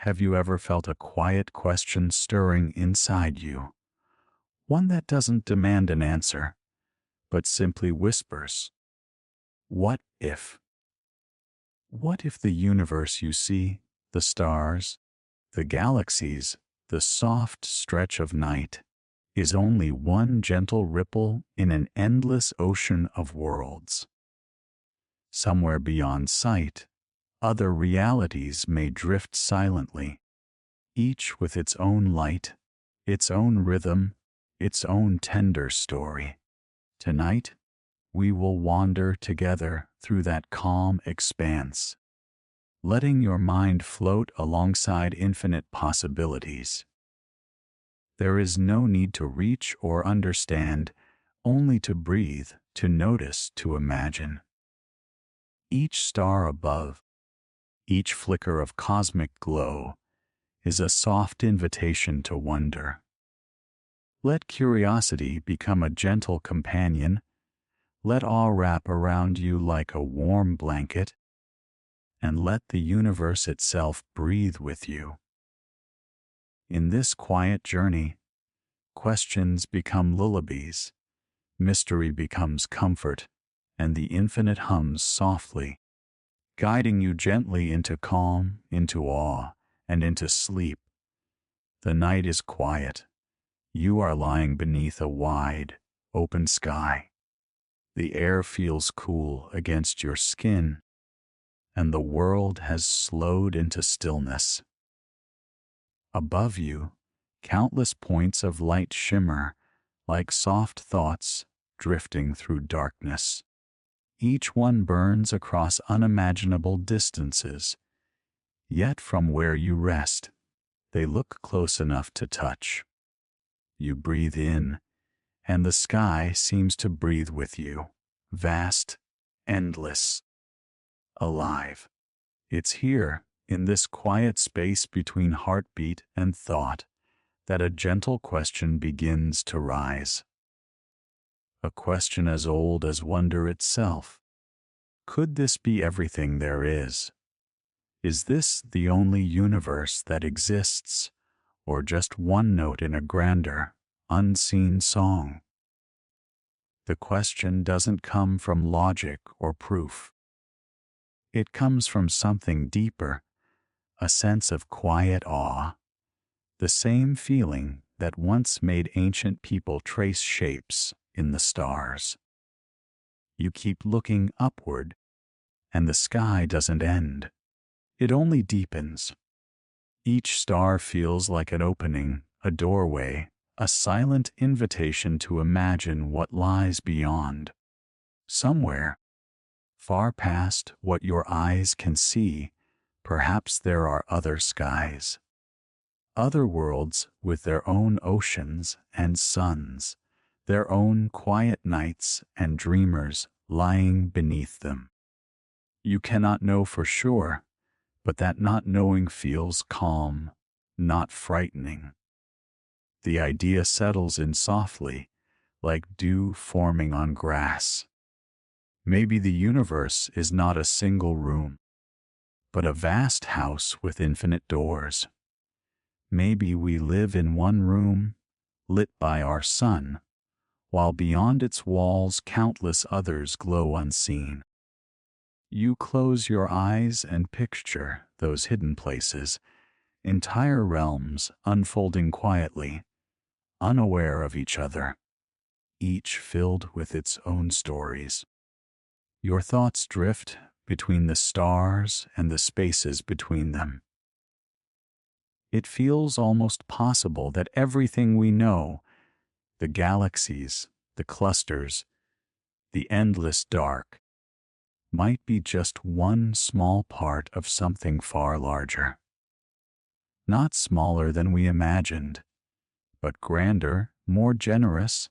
Have you ever felt a quiet question stirring inside you? One that doesn't demand an answer, but simply whispers, "What if?" What if the universe you see, the stars, the galaxies, the soft stretch of night, is only one gentle ripple in an endless ocean of worlds? Somewhere beyond sight, other realities may drift silently, each with its own light, its own rhythm, its own tender story. Tonight, we will wander together through that calm expanse, letting your mind float alongside infinite possibilities. There is no need to reach or understand, only to breathe, to notice, to imagine. Each star above, each flicker of cosmic glow, is a soft invitation to wonder. Let curiosity become a gentle companion. Let awe wrap around you like a warm blanket, and let the universe itself breathe with you. In this quiet journey, questions become lullabies, mystery becomes comfort, and the infinite hums softly, guiding you gently into calm, into awe, and into sleep. The night is quiet. You are lying beneath a wide, open sky. The air feels cool against your skin, and the world has slowed into stillness. Above you, countless points of light shimmer like soft thoughts drifting through darkness. Each one burns across unimaginable distances, yet from where you rest, they look close enough to touch. You breathe in, and the sky seems to breathe with you, vast, endless, alive. It's here, in this quiet space between heartbeat and thought, that a gentle question begins to rise. A question as old as wonder itself. Could this be everything there is? Is this the only universe that exists, or just one note in a grander, unseen song? The question doesn't come from logic or proof. It comes from something deeper, a sense of quiet awe, the same feeling that once made ancient people trace shapes in the stars. You keep looking upward, and the sky doesn't end. It only deepens. Each star feels like an opening, a doorway, a silent invitation to imagine what lies beyond. Somewhere, far past what your eyes can see, perhaps there are other skies. Other worlds with their own oceans and suns, their own quiet nights and dreamers lying beneath them. You cannot know for sure, but that not knowing feels calm, not frightening. The idea settles in softly, like dew forming on grass. Maybe the universe is not a single room, but a vast house with infinite doors. Maybe we live in one room, lit by our sun, while beyond its walls countless others glow unseen. You close your eyes and picture those hidden places, entire realms unfolding quietly, unaware of each other, each filled with its own stories. Your thoughts drift between the stars and the spaces between them. It feels almost possible that everything we know, the galaxies, the clusters, the endless dark, might be just one small part of something far larger. Not smaller than we imagined, but grander, more generous,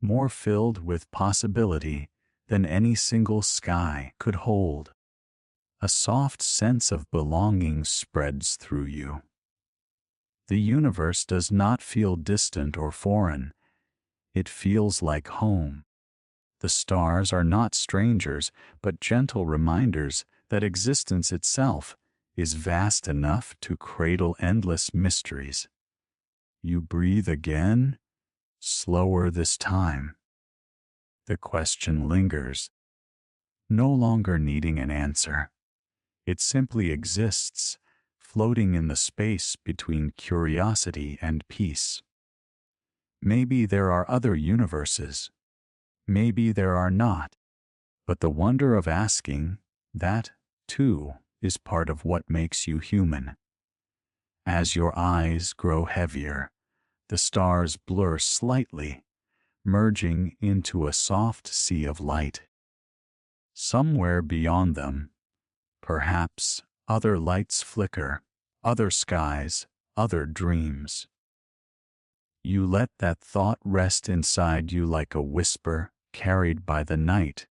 more filled with possibility than any single sky could hold. A soft sense of belonging spreads through you. The universe does not feel distant or foreign. It feels like home. The stars are not strangers, but gentle reminders that existence itself is vast enough to cradle endless mysteries. You breathe again, slower this time. The question lingers, no longer needing an answer. It simply exists, floating in the space between curiosity and peace. Maybe there are other universes. Maybe there are not. But the wonder of asking, that, too, is part of what makes you human. As your eyes grow heavier, the stars blur slightly, merging into a soft sea of light. Somewhere beyond them, perhaps, other lights flicker, other skies, other dreams. You let that thought rest inside you like a whisper carried by the night.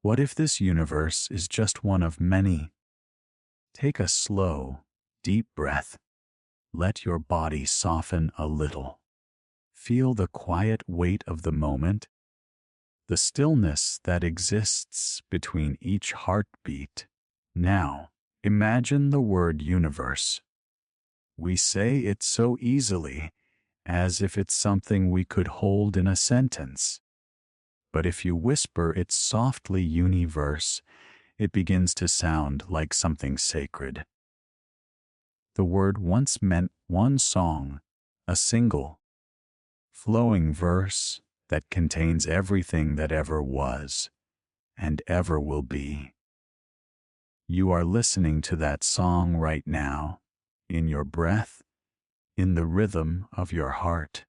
What if this universe is just one of many? Take a slow, deep breath. Let your body soften a little. Feel the quiet weight of the moment, the stillness that exists between each heartbeat. Now, imagine the word universe. We say it so easily, as if it's something we could hold in a sentence. But if you whisper it softly, universe, it begins to sound like something sacred. The word once meant one song, a single, flowing verse that contains everything that ever was and ever will be. You are listening to that song right now, in your breath, in the rhythm of your heart,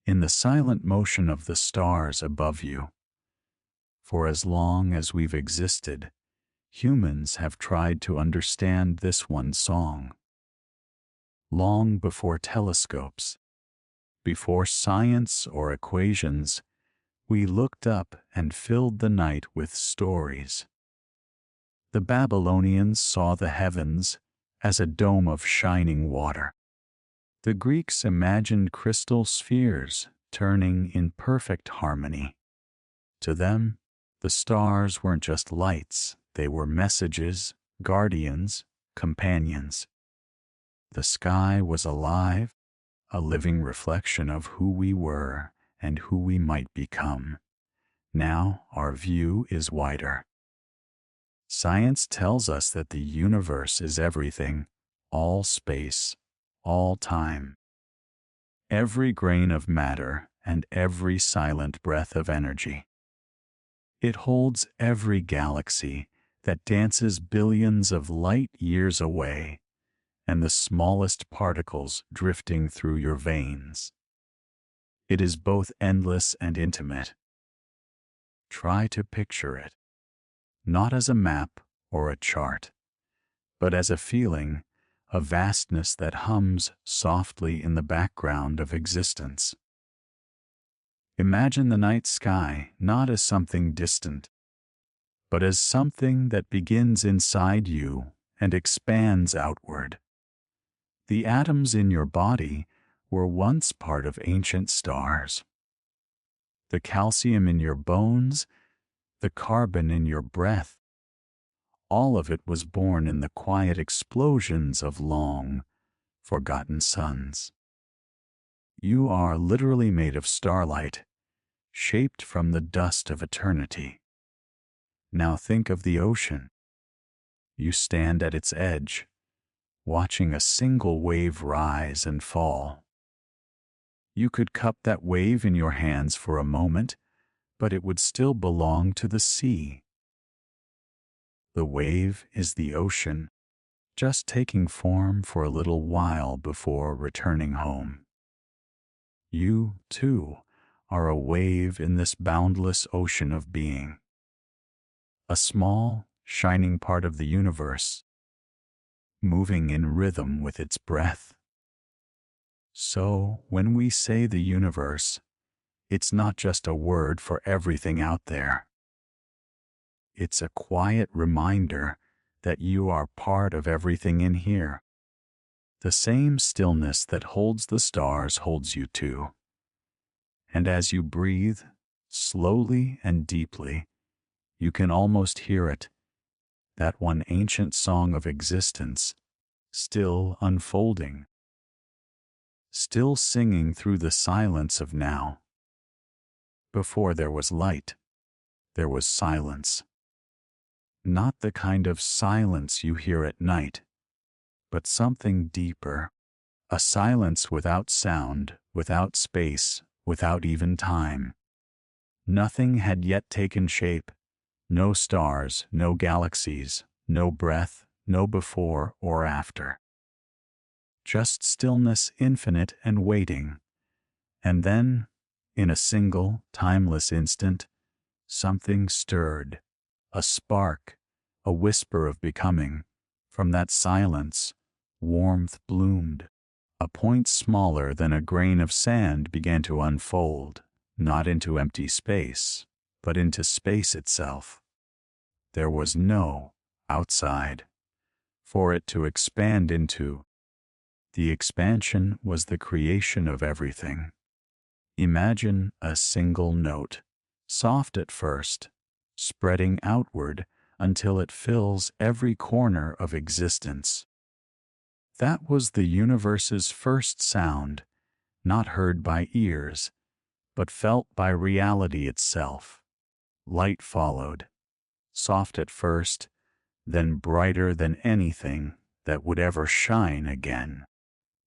in the silent motion of the stars above you. For as long as we've existed, humans have tried to understand this one song. Long before telescopes, before science or equations, we looked up and filled the night with stories. The Babylonians saw the heavens as a dome of shining water. The Greeks imagined crystal spheres turning in perfect harmony. To them, the stars weren't just lights, they were messages, guardians, companions. The sky was alive, a living reflection of who we were and who we might become. Now our view is wider. Science tells us that the universe is everything, all space, all time. Every grain of matter and every silent breath of energy. It holds every galaxy that dances billions of light years away, and the smallest particles drifting through your veins. It is both endless and intimate. Try to picture it, not as a map or a chart, but as a feeling, a vastness that hums softly in the background of existence. Imagine the night sky not as something distant, but as something that begins inside you and expands outward. The atoms in your body were once part of ancient stars. The calcium in your bones, the carbon in your breath, all of it was born in the quiet explosions of long, forgotten suns. You are literally made of starlight, shaped from the dust of eternity. Now think of the ocean. You stand at its edge, watching a single wave rise and fall. You could cup that wave in your hands for a moment, but it would still belong to the sea. The wave is the ocean, just taking form for a little while before returning home. You, too, are a wave in this boundless ocean of being. A small, shining part of the universe, moving in rhythm with its breath. So, when we say the universe, it's not just a word for everything out there. It's a quiet reminder that you are part of everything in here. The same stillness that holds the stars holds you too. And as you breathe, slowly and deeply, you can almost hear it, that one ancient song of existence, still unfolding, still singing through the silence of now. Before there was light, there was silence. Not the kind of silence you hear at night, but something deeper. A silence without sound, without space, without even time. Nothing had yet taken shape. No stars, no galaxies, no breath, no before or after. Just stillness infinite and waiting. And then, in a single, timeless instant, something stirred. A spark, a whisper of becoming. From that silence, warmth bloomed. A point smaller than a grain of sand began to unfold, not into empty space, but into space itself. There was no outside for it to expand into. The expansion was the creation of everything. Imagine a single note, soft at first, spreading outward until it fills every corner of existence. That was the universe's first sound, not heard by ears, but felt by reality itself. Light followed, soft at first, then brighter than anything that would ever shine again.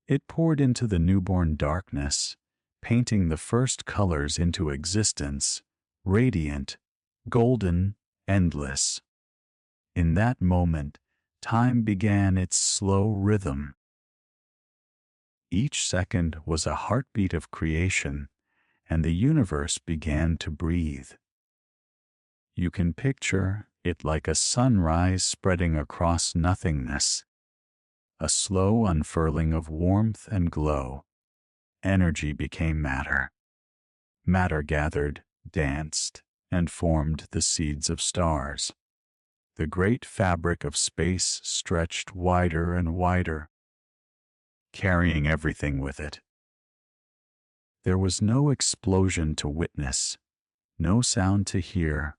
It poured into the newborn darkness, painting the first colors into existence, radiant, golden, endless. In that moment, time began its slow rhythm. Each second was a heartbeat of creation, and the universe began to breathe. You can picture it like a sunrise spreading across nothingness, a slow unfurling of warmth and glow. Energy became matter. Matter gathered, danced, and formed the seeds of stars. The great fabric of space stretched wider and wider, carrying everything with it. There was no explosion to witness, no sound to hear,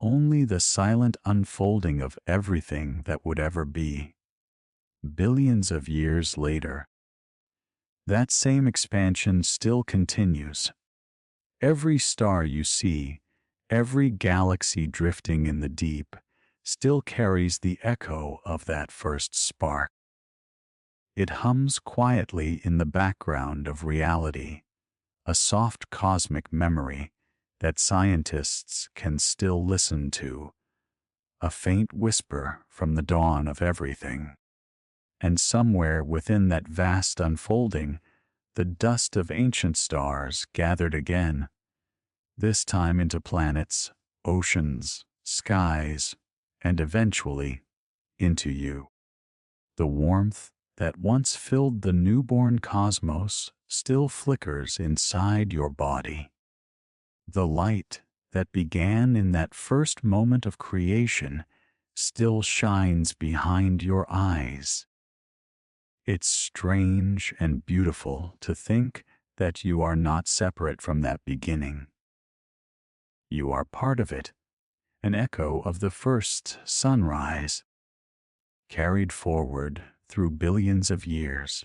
only the silent unfolding of everything that would ever be. Billions of years later, that same expansion still continues. Every star you see, every galaxy drifting in the deep, still carries the echo of that first spark. It hums quietly in the background of reality, a soft cosmic memory that scientists can still listen to, a faint whisper from the dawn of everything. And somewhere within that vast unfolding, the dust of ancient stars gathered again, this time into planets, oceans, skies, and eventually into you. The warmth that once filled the newborn cosmos still flickers inside your body. The light that began in that first moment of creation still shines behind your eyes. It's strange and beautiful to think that you are not separate from that beginning. You are part of it, an echo of the first sunrise, carried forward through billions of years.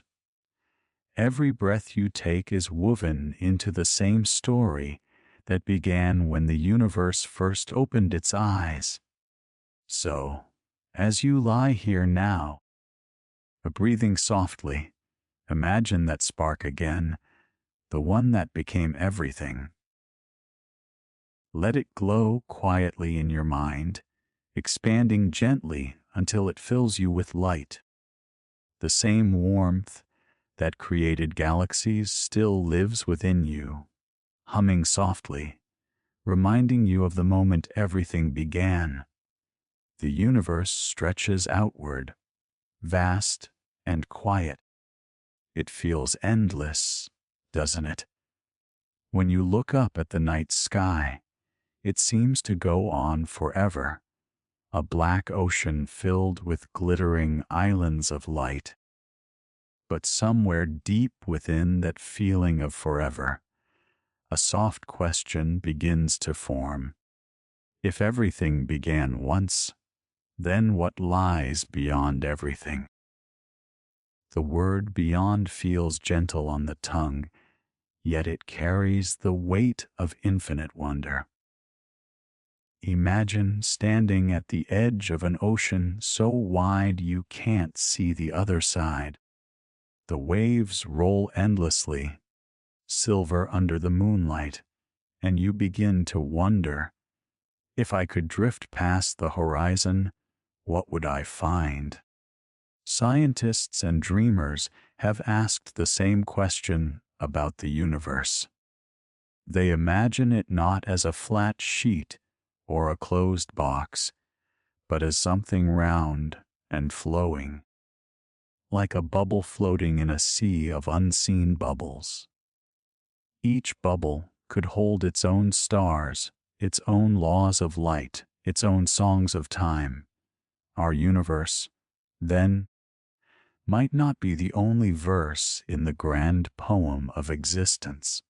Every breath you take is woven into the same story that began when the universe first opened its eyes. So, as you lie here now, breathing softly, imagine that spark again, the one that became everything. Let it glow quietly in your mind, expanding gently until it fills you with light. The same warmth that created galaxies still lives within you, humming softly, reminding you of the moment everything began. The universe stretches outward, vast and quiet. It feels endless, doesn't it? When you look up at the night sky, it seems to go on forever, a black ocean filled with glittering islands of light. But somewhere deep within that feeling of forever, a soft question begins to form. If everything began once, then what lies beyond everything? The word beyond feels gentle on the tongue, yet it carries the weight of infinite wonder. Imagine standing at the edge of an ocean so wide you can't see the other side. The waves roll endlessly, silver under the moonlight, and you begin to wonder, if I could drift past the horizon, what would I find? Scientists and dreamers have asked the same question about the universe. They imagine it not as a flat sheet or a closed box, but as something round and flowing, like a bubble floating in a sea of unseen bubbles. Each bubble could hold its own stars, its own laws of light, its own songs of time. Our universe, then, might not be the only verse in the grand poem of existence.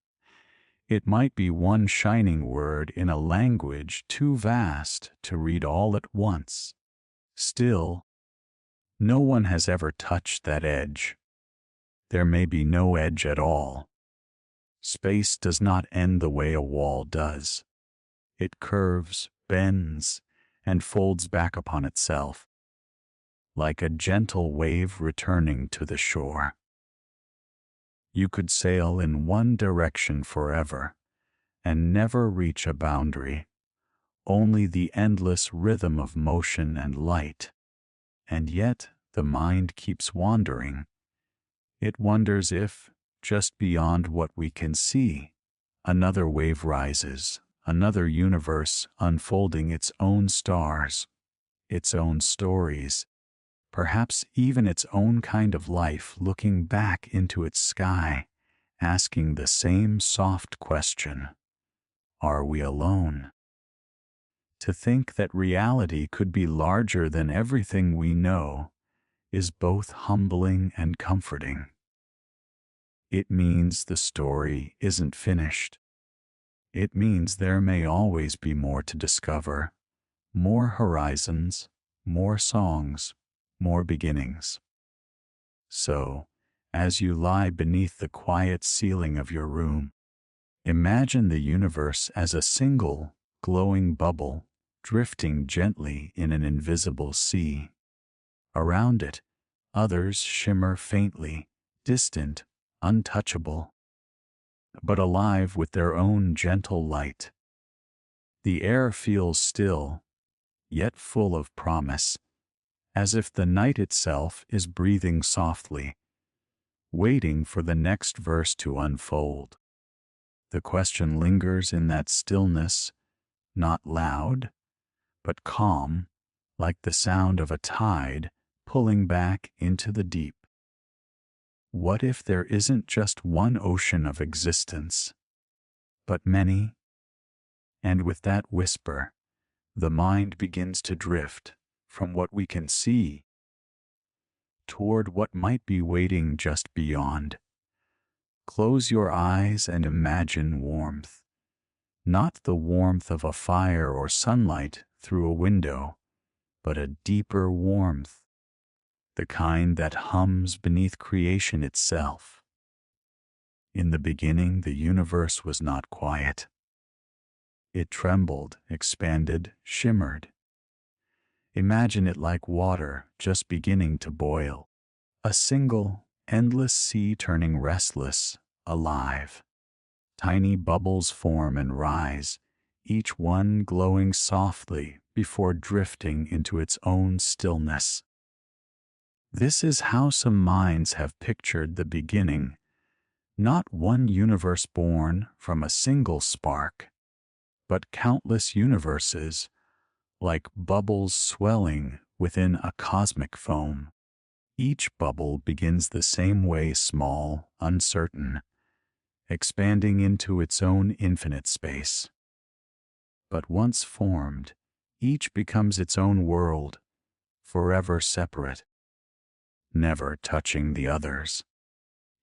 It might be one shining word in a language too vast to read all at once. Still, no one has ever touched that edge. There may be no edge at all. Space does not end the way a wall does. It curves, bends, and folds back upon itself, like a gentle wave returning to the shore. You could sail in one direction forever and never reach a boundary, only the endless rhythm of motion and light. And yet the mind keeps wandering. It wonders if, just beyond what we can see, another wave rises, another universe unfolding its own stars, its own stories, perhaps even its own kind of life looking back into its sky, asking the same soft question, are we alone? To think that reality could be larger than everything we know is both humbling and comforting. It means the story isn't finished. It means there may always be more to discover, more horizons, more songs, more beginnings. So, as you lie beneath the quiet ceiling of your room, imagine the universe as a single, glowing bubble drifting gently in an invisible sea. Around it, others shimmer faintly, distant, untouchable, but alive with their own gentle light. The air feels still, yet full of promise, as if the night itself is breathing softly, waiting for the next verse to unfold. The question lingers in that stillness, not loud, but calm, like the sound of a tide pulling back into the deep. What if there isn't just one ocean of existence, but many? And with that whisper, the mind begins to drift from what we can see toward what might be waiting just beyond. Close your eyes and imagine warmth, not the warmth of a fire or sunlight through a window, but a deeper warmth, the kind that hums beneath creation itself. In the beginning, the universe was not quiet. It trembled, expanded, shimmered. Imagine it like water just beginning to boil, a single, endless sea turning restless, alive. Tiny bubbles form and rise, each one glowing softly before drifting into its own stillness. This is how some minds have pictured the beginning, not one universe born from a single spark, but countless universes, like bubbles swelling within a cosmic foam. Each bubble begins the same way, small, uncertain, expanding into its own infinite space. But once formed, each becomes its own world, forever separate, never touching the others.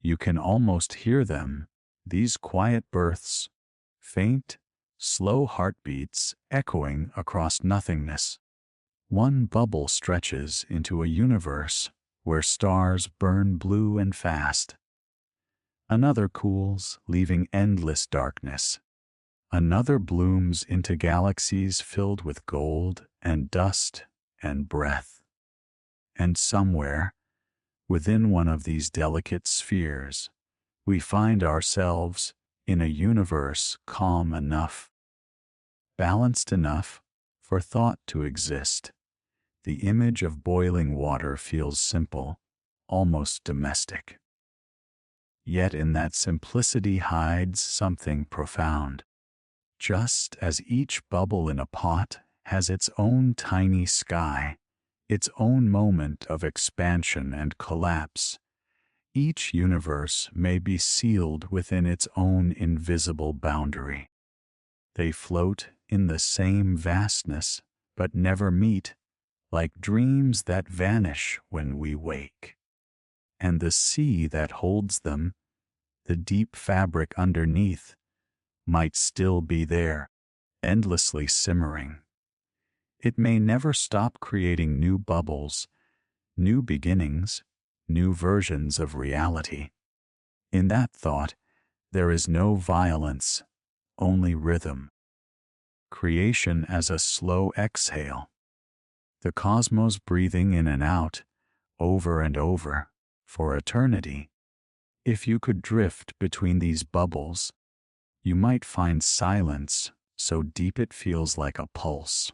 You can almost hear them, these quiet births, faint, slow heartbeats echoing across nothingness. One bubble stretches into a universe where stars burn blue and fast. Another cools, leaving endless darkness. Another blooms into galaxies filled with gold and dust and breath. And somewhere, within one of these delicate spheres, we find ourselves in a universe calm enough, balanced enough for thought to exist. The image of boiling water feels simple, almost domestic. Yet in that simplicity hides something profound. Just as each bubble in a pot has its own tiny sky, its own moment of expansion and collapse, each universe may be sealed within its own invisible boundary. They float in the same vastness, but never meet, like dreams that vanish when we wake. And the sea that holds them, the deep fabric underneath, might still be there, endlessly simmering. It may never stop creating new bubbles, new beginnings, new versions of reality. In that thought, there is no violence, only rhythm. Creation as a slow exhale. The cosmos breathing in and out, over and over, for eternity. If you could drift between these bubbles, you might find silence so deep it feels like a pulse.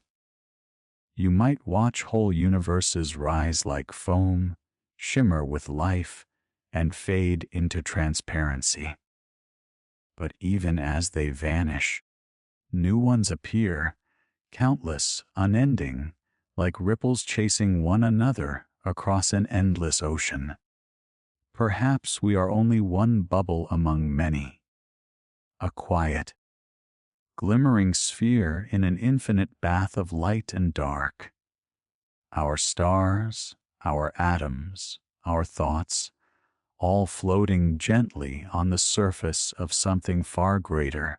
You might watch whole universes rise like foam, shimmer with life, and fade into transparency. But even as they vanish, new ones appear, countless, unending, like ripples chasing one another across an endless ocean. Perhaps we are only one bubble among many, a quiet, glimmering sphere in an infinite bath of light and dark. Our stars, our atoms, our thoughts, all floating gently on the surface of something far greater.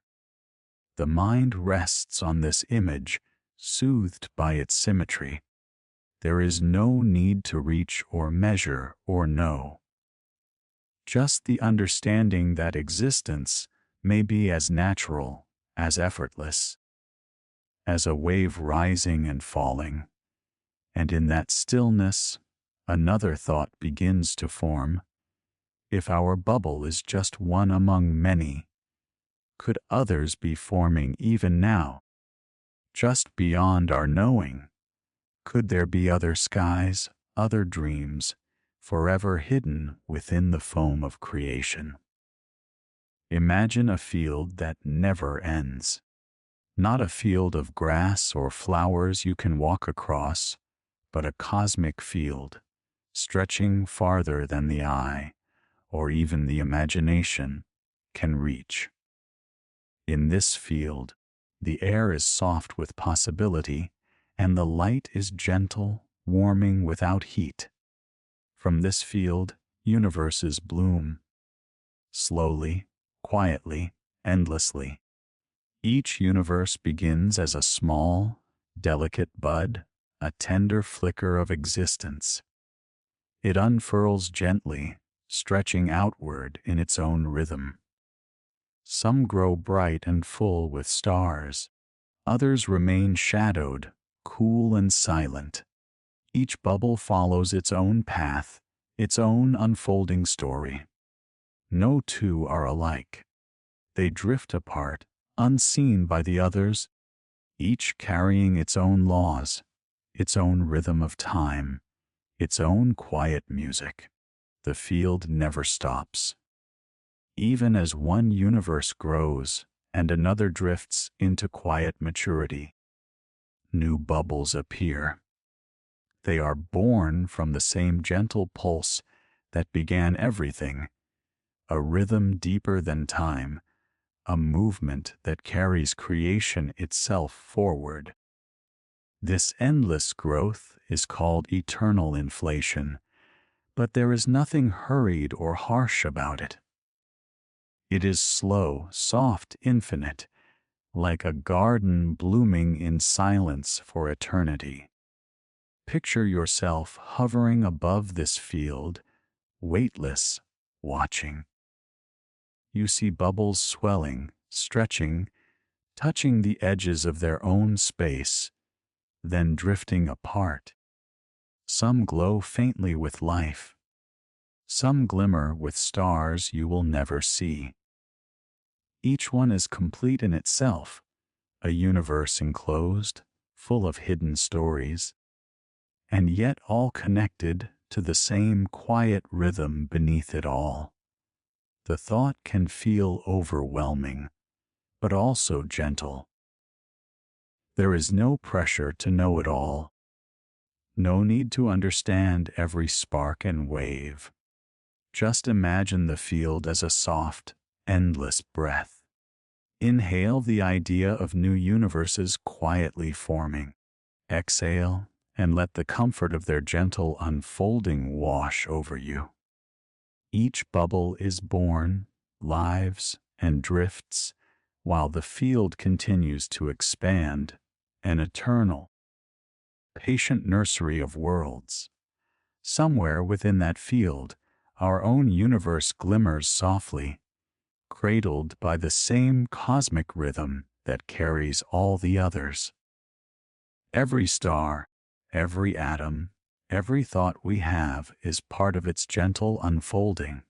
The mind rests on this image, soothed by its symmetry. There is no need to reach or measure or know. Just the understanding that existence may be as natural, as effortless, as a wave rising and falling. And in that stillness, another thought begins to form. If our bubble is just one among many, could others be forming even now, just beyond our knowing? Could there be other skies, other dreams, forever hidden within the foam of creation? Imagine a field that never ends. Not a field of grass or flowers you can walk across, but a cosmic field, stretching farther than the eye, or even the imagination, can reach. In this field, the air is soft with possibility, and the light is gentle, warming without heat. From this field, universes bloom. Slowly, quietly, endlessly. Each universe begins as a small, delicate bud, a tender flicker of existence. It unfurls gently, stretching outward in its own rhythm. Some grow bright and full with stars. Others remain shadowed, cool and silent. Each bubble follows its own path, its own unfolding story. No two are alike. They drift apart, unseen by the others, each carrying its own laws, its own rhythm of time, its own quiet music. The field never stops. Even as one universe grows and another drifts into quiet maturity, new bubbles appear. They are born from the same gentle pulse that began everything, a rhythm deeper than time, a movement that carries creation itself forward. This endless growth is called eternal inflation, but there is nothing hurried or harsh about it. It is slow, soft, infinite, like a garden blooming in silence for eternity. Picture yourself hovering above this field, weightless, watching. You see bubbles swelling, stretching, touching the edges of their own space, then drifting apart. Some glow faintly with life. Some glimmer with stars you will never see. Each one is complete in itself, a universe enclosed, full of hidden stories, and yet all connected to the same quiet rhythm beneath it all. The thought can feel overwhelming, but also gentle. There is no pressure to know it all. No need to understand every spark and wave. Just imagine the field as a soft, endless breath. Inhale the idea of new universes quietly forming. Exhale, and let the comfort of their gentle unfolding wash over you. Each bubble is born, lives, and drifts, while the field continues to expand, an eternal, patient nursery of worlds. Somewhere within that field, our own universe glimmers softly, cradled by the same cosmic rhythm that carries all the others. Every star, every atom, every thought we have is part of its gentle unfolding,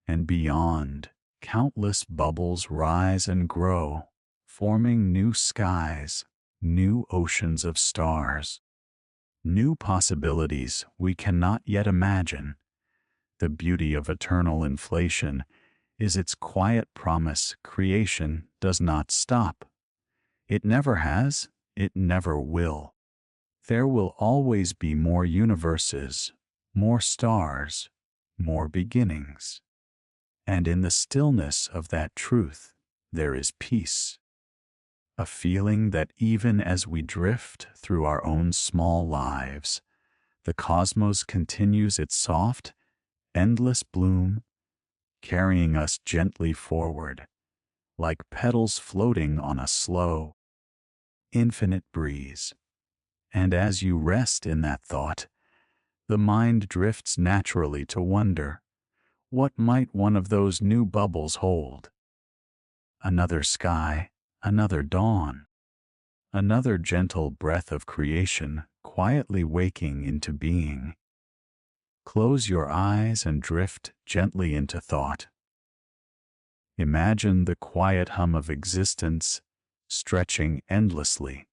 and beyond, countless bubbles rise and grow, forming new skies, new oceans of stars, new possibilities we cannot yet imagine. The beauty of eternal inflation is its quiet promise creation does not stop. It never has, it never will. There will always be more universes, more stars, more beginnings. And in the stillness of that truth, there is peace. A feeling that even as we drift through our own small lives, the cosmos continues its soft, endless bloom, carrying us gently forward, like petals floating on a slow, infinite breeze. And as you rest in that thought, the mind drifts naturally to wonder, what might one of those new bubbles hold? Another sky, another dawn, another gentle breath of creation quietly waking into being. Close your eyes and drift gently into thought. Imagine the quiet hum of existence stretching endlessly.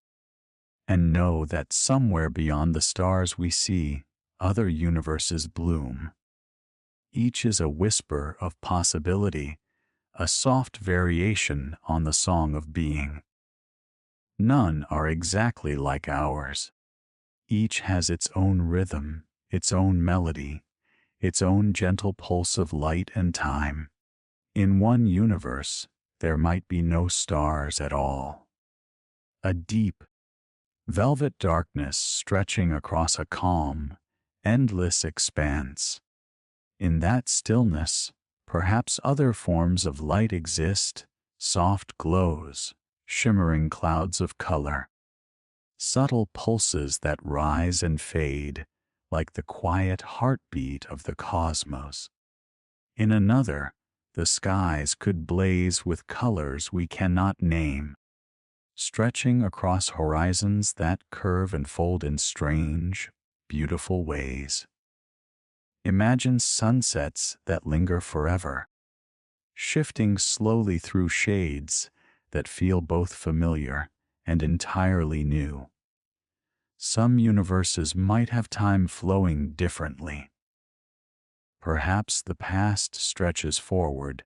And know that somewhere beyond the stars we see, other universes bloom. Each is a whisper of possibility, a soft variation on the song of being. None are exactly like ours. Each has its own rhythm, its own melody, its own gentle pulse of light and time. In one universe, there might be no stars at all. A deep, velvet darkness stretching across a calm, endless expanse. In that stillness, perhaps other forms of light exist, soft glows, shimmering clouds of color, subtle pulses that rise and fade, like the quiet heartbeat of the cosmos. In another, the skies could blaze with colors we cannot name, stretching across horizons that curve and fold in strange, beautiful ways. Imagine sunsets that linger forever, shifting slowly through shades that feel both familiar and entirely new. Some universes might have time flowing differently. Perhaps the past stretches forward,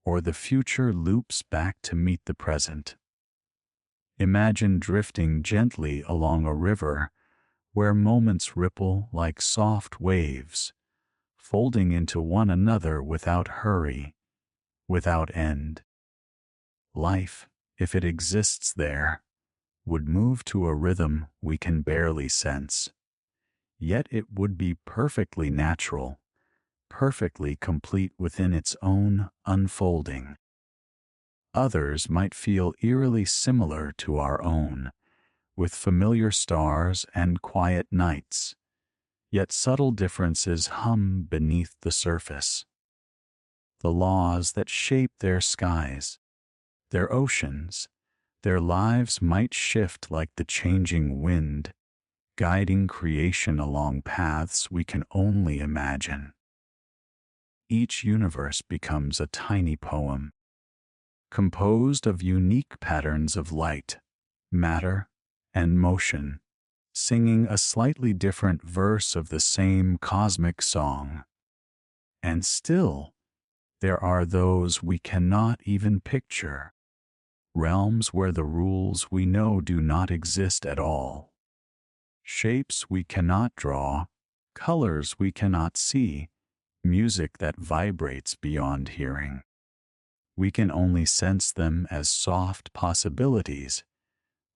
or the future loops back to meet the present. Imagine drifting gently along a river where moments ripple like soft waves, folding into one another without hurry, without end. Life, if it exists there, would move to a rhythm we can barely sense. Yet it would be perfectly natural, perfectly complete within its own unfolding. Others might feel eerily similar to our own, with familiar stars and quiet nights, yet subtle differences hum beneath the surface. The laws that shape their skies, their oceans, their lives might shift like the changing wind, guiding creation along paths we can only imagine. Each universe becomes a tiny poem, composed of unique patterns of light, matter, and motion, singing a slightly different verse of the same cosmic song. And still, there are those we cannot even picture, realms where the rules we know do not exist at all. Shapes we cannot draw, colors we cannot see, music that vibrates beyond hearing. We can only sense them as soft possibilities,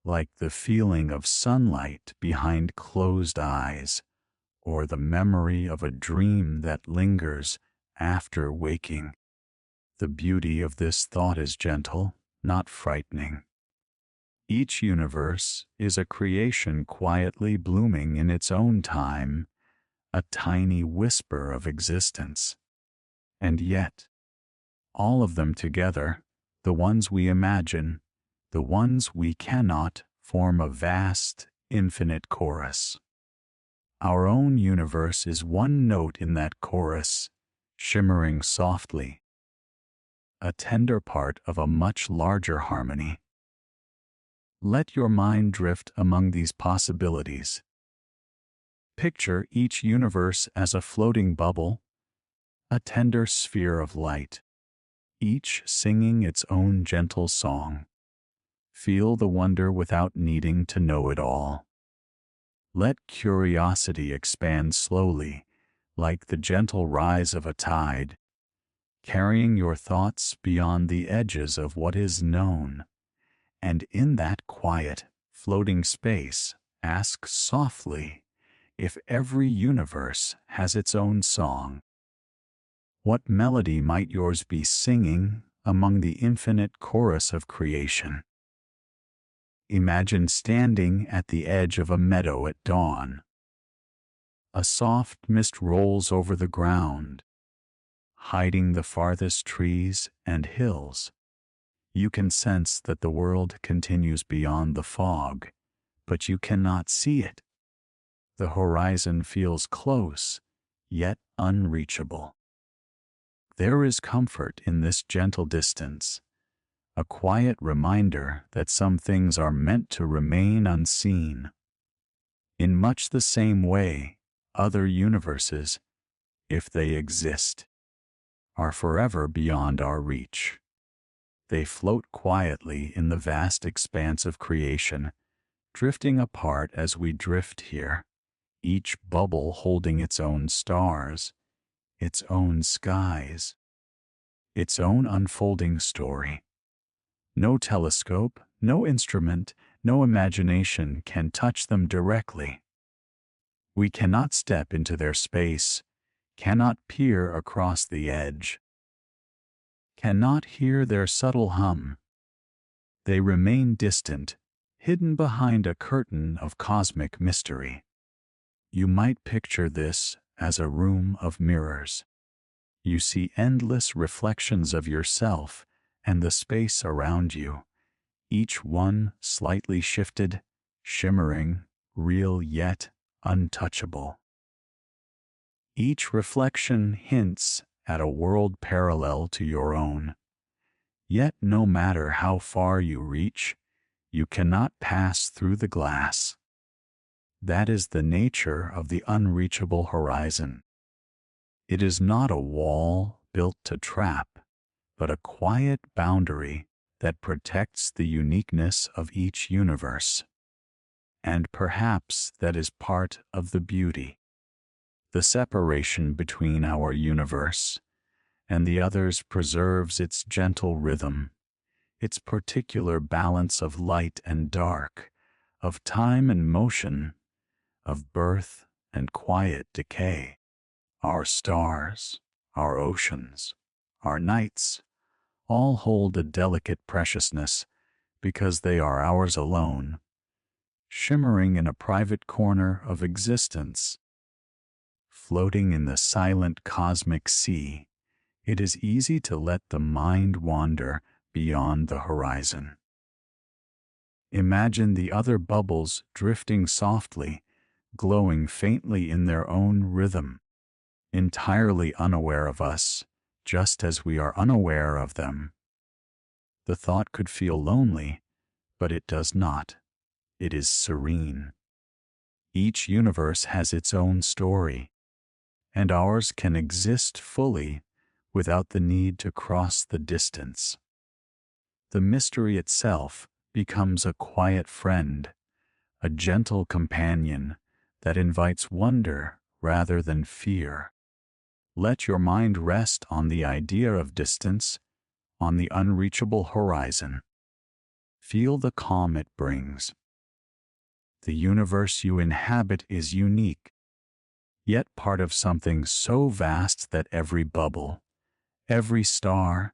like the feeling of sunlight behind closed eyes, or the memory of a dream that lingers after waking. The beauty of this thought is gentle, not frightening. Each universe is a creation quietly blooming in its own time, a tiny whisper of existence. And yet, all of them together, the ones we imagine, the ones we cannot, form a vast, infinite chorus. Our own universe is one note in that chorus, shimmering softly, a tender part of a much larger harmony. Let your mind drift among these possibilities. Picture each universe as a floating bubble, a tender sphere of light, each singing its own gentle song. Feel the wonder without needing to know it all. Let curiosity expand slowly, like the gentle rise of a tide, carrying your thoughts beyond the edges of what is known. And in that quiet, floating space, ask softly if every universe has its own song. What melody might yours be singing among the infinite chorus of creation? Imagine standing at the edge of a meadow at dawn. A soft mist rolls over the ground, hiding the farthest trees and hills. You can sense that the world continues beyond the fog, but you cannot see it. The horizon feels close, yet unreachable. There is comfort in this gentle distance, a quiet reminder that some things are meant to remain unseen. In much the same way, other universes, if they exist, are forever beyond our reach. They float quietly in the vast expanse of creation, drifting apart as we drift here, each bubble holding its own stars, its own skies, its own unfolding story. No telescope, no instrument, no imagination can touch them directly. We cannot step into their space, cannot peer across the edge, cannot hear their subtle hum. They remain distant, hidden behind a curtain of cosmic mystery. You might picture this as a room of mirrors. You see endless reflections of yourself and the space around you, each one slightly shifted, shimmering, real yet untouchable. Each reflection hints at a world parallel to your own. Yet no matter how far you reach, you cannot pass through the glass. That is the nature of the unreachable horizon. It is not a wall built to trap, but a quiet boundary that protects the uniqueness of each universe. And perhaps that is part of the beauty. The separation between our universe and the others preserves its gentle rhythm, its particular balance of light and dark, of time and motion, of birth and quiet decay. Our stars, our oceans, our nights, all hold a delicate preciousness because they are ours alone. shimmering in a private corner of existence. Floating in the silent cosmic sea, it is easy to let the mind wander beyond the horizon. Imagine the other bubbles drifting softly, glowing faintly in their own rhythm, entirely unaware of us, just as we are unaware of them. The thought could feel lonely, but it does not. It is serene. Each universe has its own story, and ours can exist fully without the need to cross the distance. The mystery itself becomes a quiet friend, a gentle companion that invites wonder rather than fear. Let your mind rest on the idea of distance, on the unreachable horizon. Feel the calm it brings. The universe you inhabit is unique, yet part of something so vast that every bubble, every star,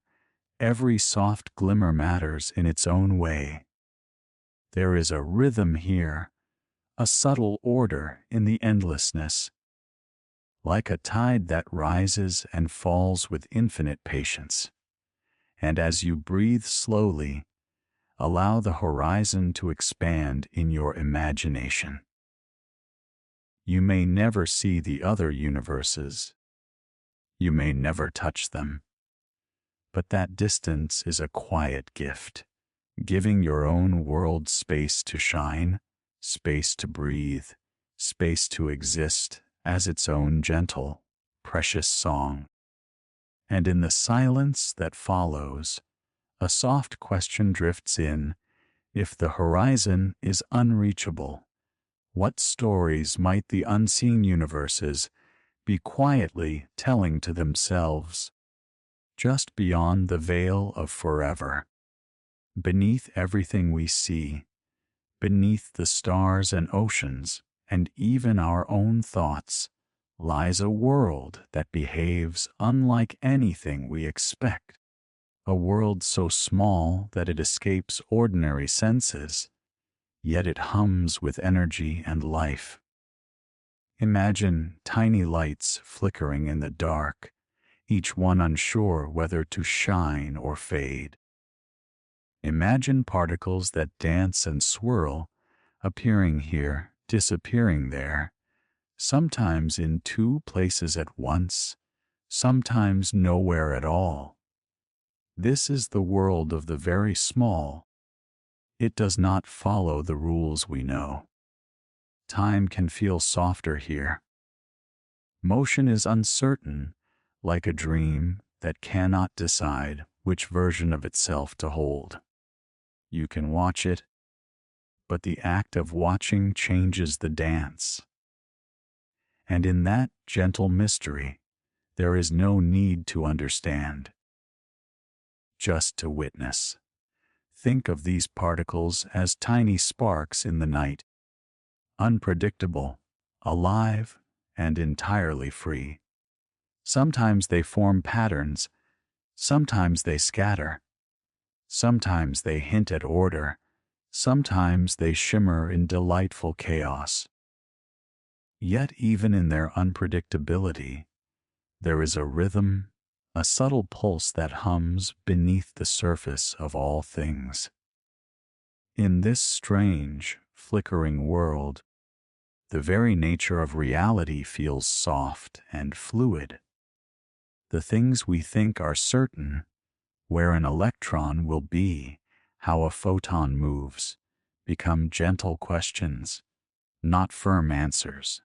every soft glimmer matters in its own way. There is a rhythm here, a subtle order in the endlessness, like a tide that rises and falls with infinite patience. And as you breathe slowly, allow the horizon to expand in your imagination. You may never see the other universes. You may never touch them. But that distance is a quiet gift, giving your own world space to shine, space to breathe, space to exist as its own gentle, precious song. And in the silence that follows, a soft question drifts in. If the horizon is unreachable, what stories might the unseen universes be quietly telling to themselves, just beyond the veil of forever? Beneath everything we see, beneath the stars and oceans, and even our own thoughts, lies a world that behaves unlike anything we expect. A world so small that it escapes ordinary senses, yet it hums with energy and life. Imagine tiny lights flickering in the dark, each one unsure whether to shine or fade. Imagine particles that dance and swirl, appearing here, disappearing there, sometimes in two places at once, sometimes nowhere at all. This is the world of the very small. It does not follow the rules we know. Time can feel softer here. Motion is uncertain, like a dream that cannot decide which version of itself to hold. You can watch it, but the act of watching changes the dance. And in that gentle mystery, there is no need to understand, just to witness. Think of these particles as tiny sparks in the night, unpredictable, alive, and entirely free. Sometimes they form patterns, sometimes they scatter, sometimes they hint at order, sometimes they shimmer in delightful chaos. Yet even in their unpredictability, there is a rhythm, a subtle pulse that hums beneath the surface of all things. In this strange, flickering world, the very nature of reality feels soft and fluid. The things we think are certain, where an electron will be, how a photon moves, become gentle questions, not firm answers.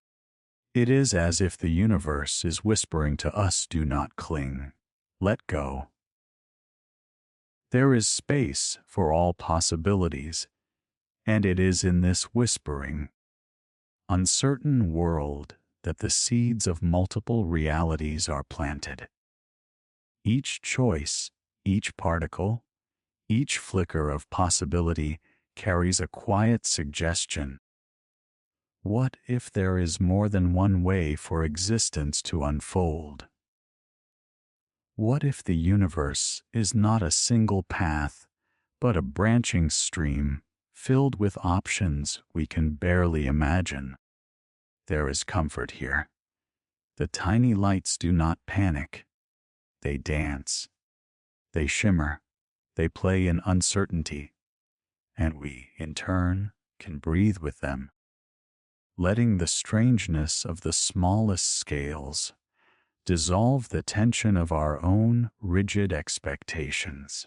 It is as if the universe is whispering to us, do not cling, let go. There is space for all possibilities, and it is in this whispering, uncertain world that the seeds of multiple realities are planted. Each choice, each particle, each flicker of possibility carries a quiet suggestion. What if there is more than one way for existence to unfold? What if the universe is not a single path, but a branching stream filled with options we can barely imagine. There is comfort here. The tiny lights do not panic. They dance. They shimmer. They play in uncertainty. And we, in turn, can breathe with them, letting the strangeness of the smallest scales dissolve the tension of our own rigid expectations.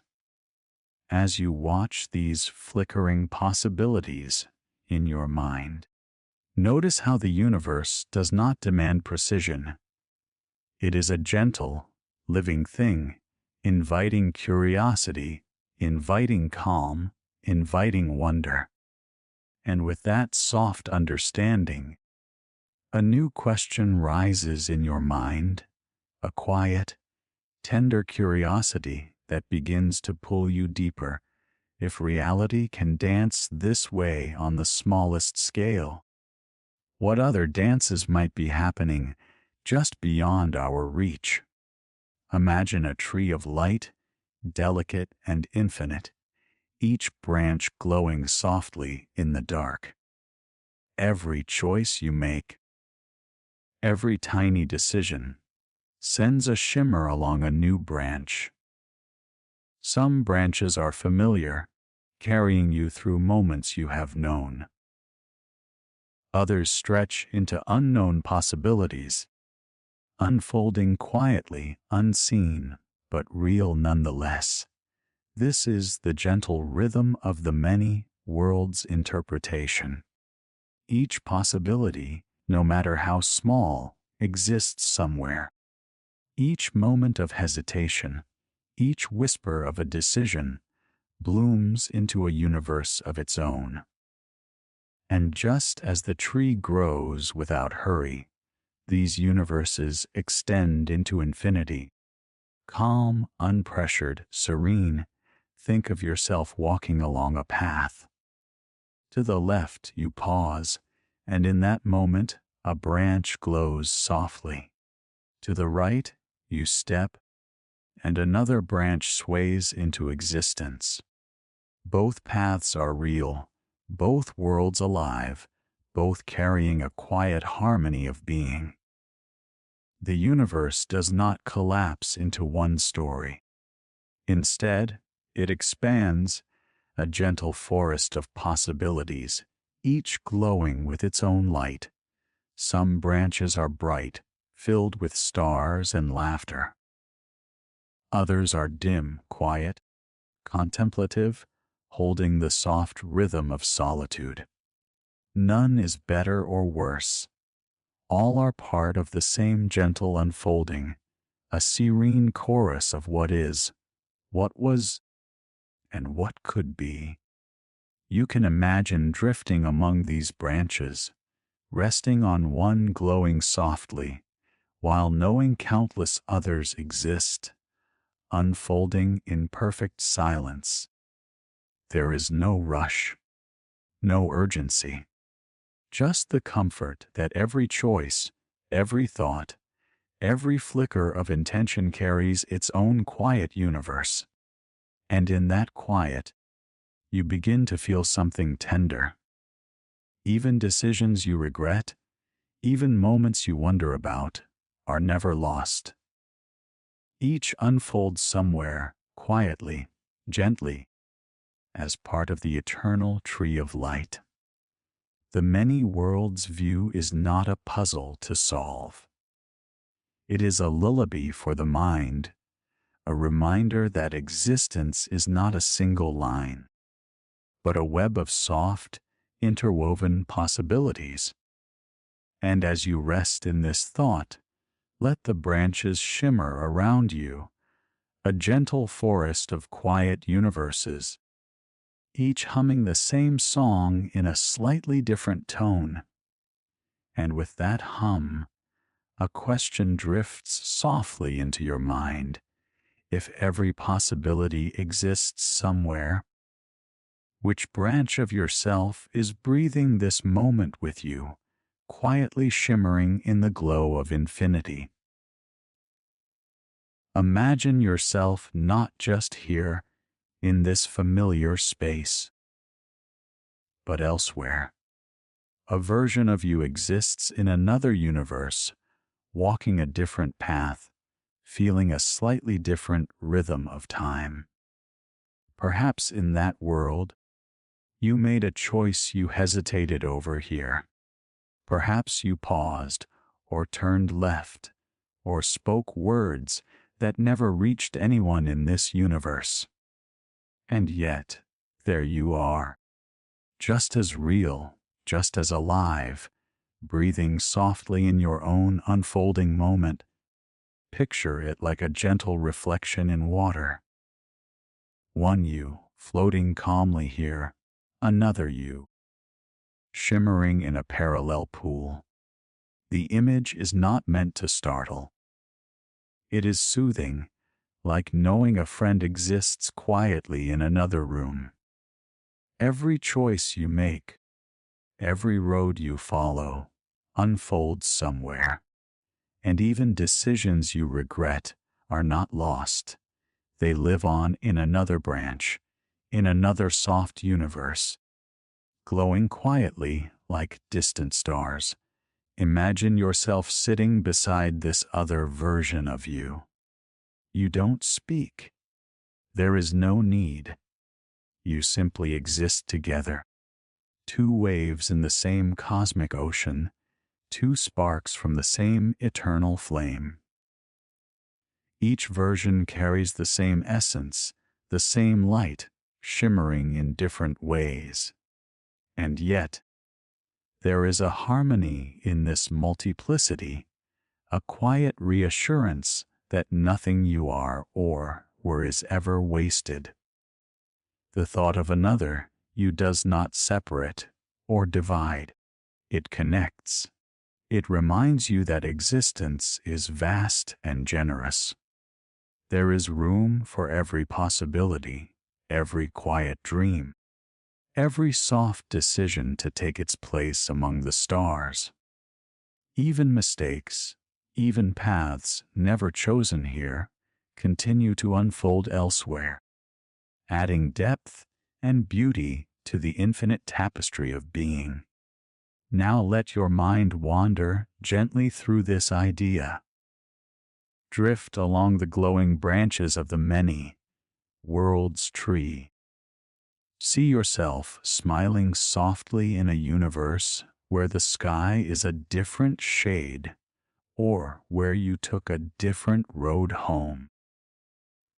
As you watch these flickering possibilities in your mind, notice how the universe does not demand precision. It is a gentle, living thing, inviting curiosity, inviting calm, inviting wonder. And with that soft understanding, a new question rises in your mind, a quiet, tender curiosity that begins to pull you deeper. If reality can dance this way on the smallest scale, what other dances might be happening just beyond our reach? Imagine a tree of light, delicate and infinite, each branch glowing softly in the dark. Every choice you make, every tiny decision, sends a shimmer along a new branch. Some branches are familiar, carrying you through moments you have known. Others stretch into unknown possibilities, unfolding quietly, unseen, but real nonetheless. This is the gentle rhythm of the many worlds interpretation. Each possibility, no matter how small, exists somewhere. Each moment of hesitation, each whisper of a decision, blooms into a universe of its own. And just as the tree grows without hurry, these universes extend into infinity. Calm, unpressured, serene, think of yourself walking along a path. To the left you pause, and in that moment a branch glows softly. To the right you step, and another branch sways into existence. Both paths are real, both worlds alive, both carrying a quiet harmony of being. The universe does not collapse into one story. Instead, it expands, a gentle forest of possibilities, each glowing with its own light. Some branches are bright, filled with stars and laughter. Others are dim, quiet, contemplative, holding the soft rhythm of solitude. None is better or worse. All are part of the same gentle unfolding, a serene chorus of what is, what was, and what could be. You can imagine drifting among these branches, resting on one glowing softly, while knowing countless others exist, unfolding in perfect silence. There is no rush, no urgency, just the comfort that every choice, every thought, every flicker of intention carries its own quiet universe. And in that quiet, you begin to feel something tender. Even decisions you regret, even moments you wonder about, are never lost. Each unfolds somewhere, quietly, gently, as part of the eternal tree of light. The many worlds view is not a puzzle to solve. It is a lullaby for the mind, a reminder that existence is not a single line, but a web of soft, interwoven possibilities. And as you rest in this thought, let the branches shimmer around you, a gentle forest of quiet universes, each humming the same song in a slightly different tone. And with that hum, a question drifts softly into your mind. If every possibility exists somewhere, which branch of yourself is breathing this moment with you, quietly shimmering in the glow of infinity? Imagine yourself not just here, in this familiar space, but elsewhere. A version of you exists in another universe, walking a different path, feeling a slightly different rhythm of time. Perhaps in that world, you made a choice you hesitated over here. Perhaps you paused, or turned left, or spoke words that never reached anyone in this universe. And yet, there you are, just as real, just as alive, breathing softly in your own unfolding moment. Picture it like a gentle reflection in water. One you, floating calmly here, another you, shimmering in a parallel pool. The image is not meant to startle. It is soothing, like knowing a friend exists quietly in another room. Every choice you make, every road you follow, unfolds somewhere. And even decisions you regret are not lost. They live on in another branch, in another soft universe. Glowing quietly like distant stars, imagine yourself sitting beside this other version of you. You don't speak. There is no need. You simply exist together. Two waves in the same cosmic ocean, two sparks from the same eternal flame. Each version carries the same essence, the same light, shimmering in different ways. And yet, there is a harmony in this multiplicity, a quiet reassurance that nothing you are or were is ever wasted. The thought of another you does not separate or divide. It connects. It reminds you that existence is vast and generous. There is room for every possibility, every quiet dream, every soft decision to take its place among the stars. Even mistakes, even paths never chosen here, continue to unfold elsewhere, adding depth and beauty to the infinite tapestry of being. Now let your mind wander gently through this idea. Drift along the glowing branches of the many worlds tree. See yourself smiling softly in a universe where the sky is a different shade, or where you took a different road home.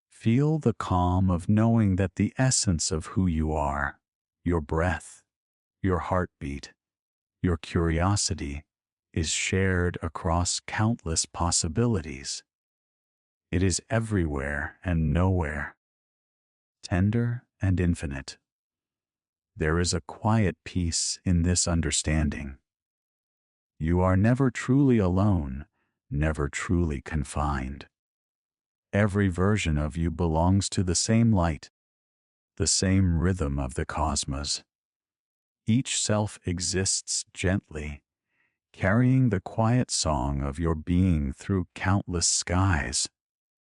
Feel the calm of knowing that the essence of who you are, your breath, your heartbeat, your curiosity, is shared across countless possibilities. It is everywhere and nowhere, tender and infinite. There is a quiet peace in this understanding. You are never truly alone, never truly confined. Every version of you belongs to the same light, the same rhythm of the cosmos. Each self exists gently, carrying the quiet song of your being through countless skies,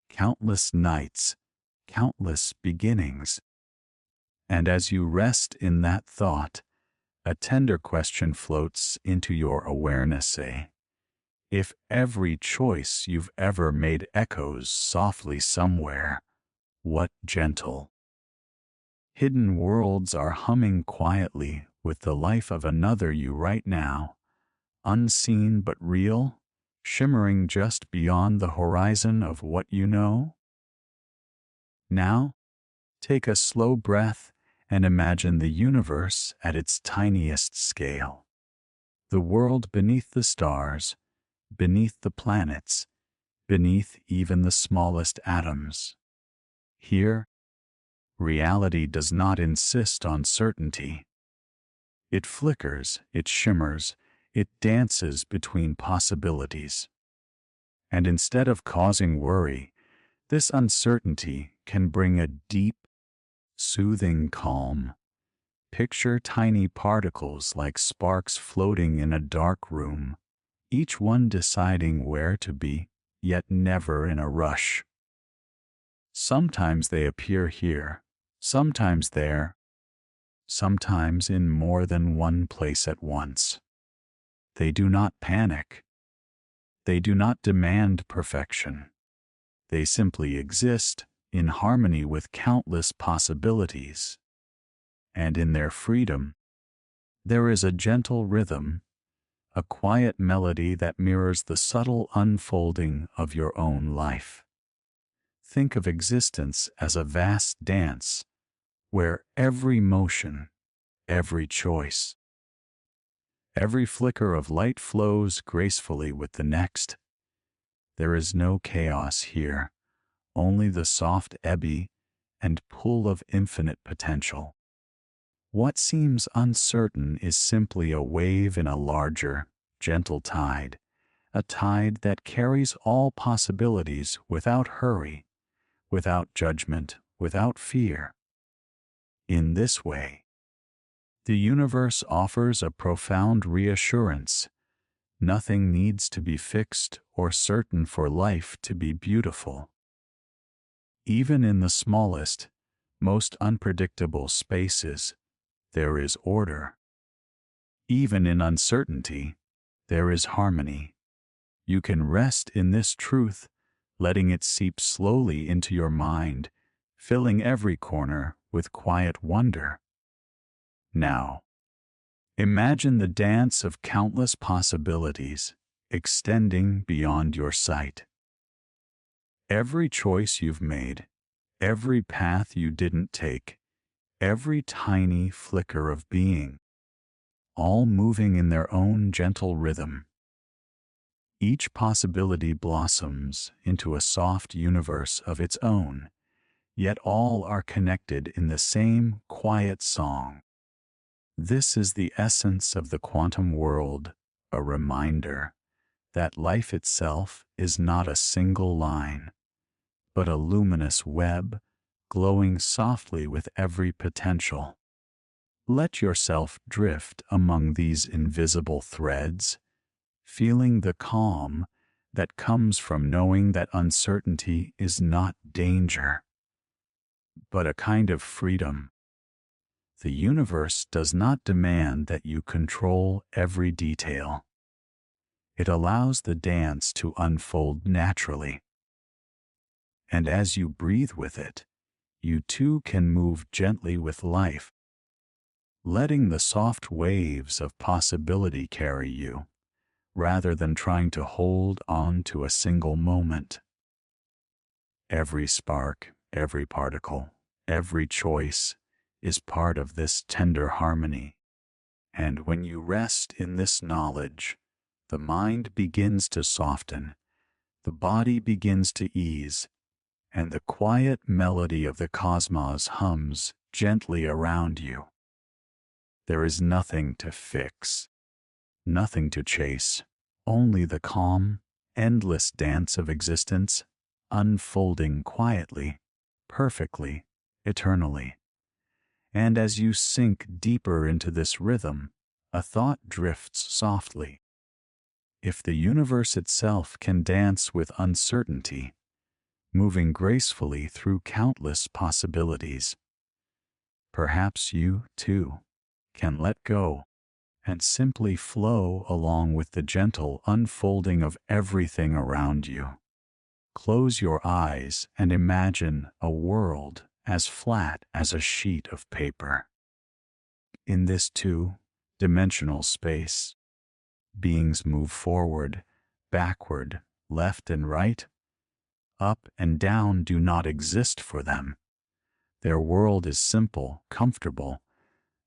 countless nights, countless beginnings. And as you rest in that thought, a tender question floats into your awareness. If every choice you've ever made echoes softly somewhere, what gentle, hidden worlds are humming quietly with the life of another you right now, unseen but real, shimmering just beyond the horizon of what you know? Now, take a slow breath and imagine the universe at its tiniest scale. The world beneath the stars, beneath the planets, beneath even the smallest atoms. Here, reality does not insist on certainty. It flickers, it shimmers, it dances between possibilities. And instead of causing worry, this uncertainty can bring a deep, soothing calm. Picture tiny particles like sparks floating in a dark room, each one deciding where to be, yet never in a rush. Sometimes they appear here, sometimes there, sometimes in more than one place at once. They do not panic. They do not demand perfection. They simply exist in harmony with countless possibilities. And in their freedom, there is a gentle rhythm, a quiet melody that mirrors the subtle unfolding of your own life. Think of existence as a vast dance where every motion, every choice, every flicker of light flows gracefully with the next. There is no chaos here, only the soft ebb and pull of infinite potential. What seems uncertain is simply a wave in a larger, gentle tide, a tide that carries all possibilities without hurry, without judgment, without fear. In this way, the universe offers a profound reassurance. Nothing needs to be fixed or certain for life to be beautiful. Even in the smallest, most unpredictable spaces, there is order. Even in uncertainty, there is harmony. You can rest in this truth, letting it seep slowly into your mind, filling every corner with quiet wonder. Now, imagine the dance of countless possibilities extending beyond your sight. Every choice you've made, every path you didn't take, every tiny flicker of being, all moving in their own gentle rhythm. Each possibility blossoms into a soft universe of its own, yet all are connected in the same quiet song. This is the essence of the quantum world, a reminder that life itself is not a single line, but a luminous web glowing softly with every potential. Let yourself drift among these invisible threads, feeling the calm that comes from knowing that uncertainty is not danger, but a kind of freedom. The universe does not demand that you control every detail. It allows the dance to unfold naturally. And as you breathe with it, you too can move gently with life, letting the soft waves of possibility carry you, rather than trying to hold on to a single moment. Every spark, every particle, every choice is part of this tender harmony. And when you rest in this knowledge, the mind begins to soften, the body begins to ease, and the quiet melody of the cosmos hums gently around you. There is nothing to fix, nothing to chase, only the calm, endless dance of existence, unfolding quietly, perfectly, eternally. And as you sink deeper into this rhythm, a thought drifts softly. If the universe itself can dance with uncertainty, moving gracefully through countless possibilities, perhaps you, too, can let go and simply flow along with the gentle unfolding of everything around you. Close your eyes and imagine a world as flat as a sheet of paper. In this two-dimensional space, beings move forward, backward, left and right. Up and down do not exist for them. Their world is simple, comfortable,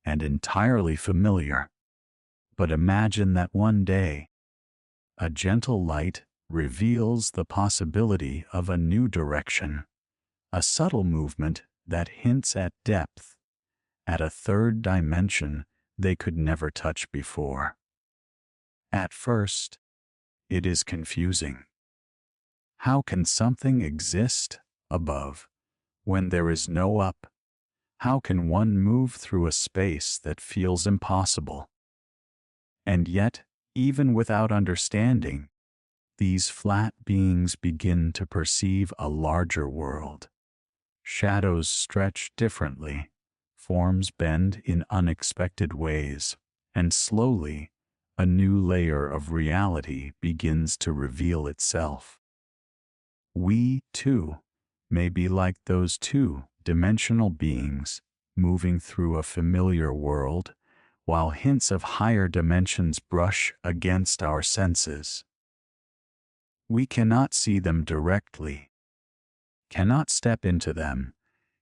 and entirely familiar. But imagine that one day, a gentle light reveals the possibility of a new direction, a subtle movement that hints at depth, at a third dimension they could never touch before. At first, it is confusing. How can something exist above when there is no up? How can one move through a space that feels impossible? And yet, even without understanding, these flat beings begin to perceive a larger world. Shadows stretch differently, Forms bend in unexpected ways, and slowly, a new layer of reality begins to reveal itself. We, too, may be like those two-dimensional beings moving through a familiar world, while hints of higher dimensions brush against our senses. We cannot see them directly, cannot step into them,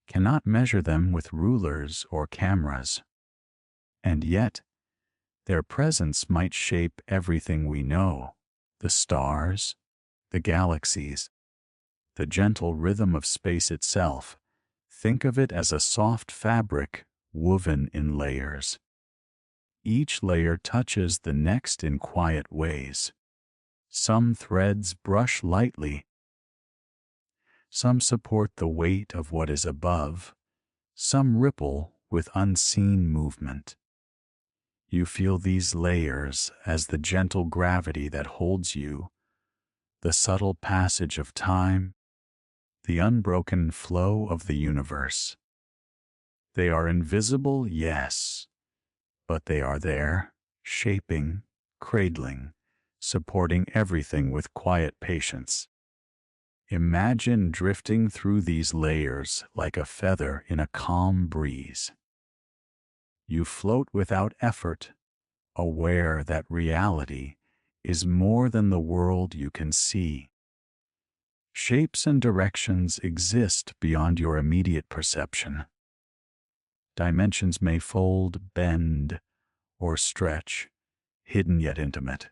cannot measure them with rulers or cameras. And yet, their presence might shape everything we know: the stars, the galaxies, the gentle rhythm of space itself. Think of it as a soft fabric woven in layers. Each layer touches the next in quiet ways. Some threads brush lightly, some support the weight of what is above, some ripple with unseen movement. You feel these layers as the gentle gravity that holds you, the subtle passage of time, the unbroken flow of the universe. They are invisible, yes, but they are there, shaping, cradling, supporting everything with quiet patience. Imagine drifting through these layers like a feather in a calm breeze. You float without effort, aware that reality is more than the world you can see. Shapes and directions exist beyond your immediate perception. Dimensions may fold, bend, or stretch, hidden yet intimate.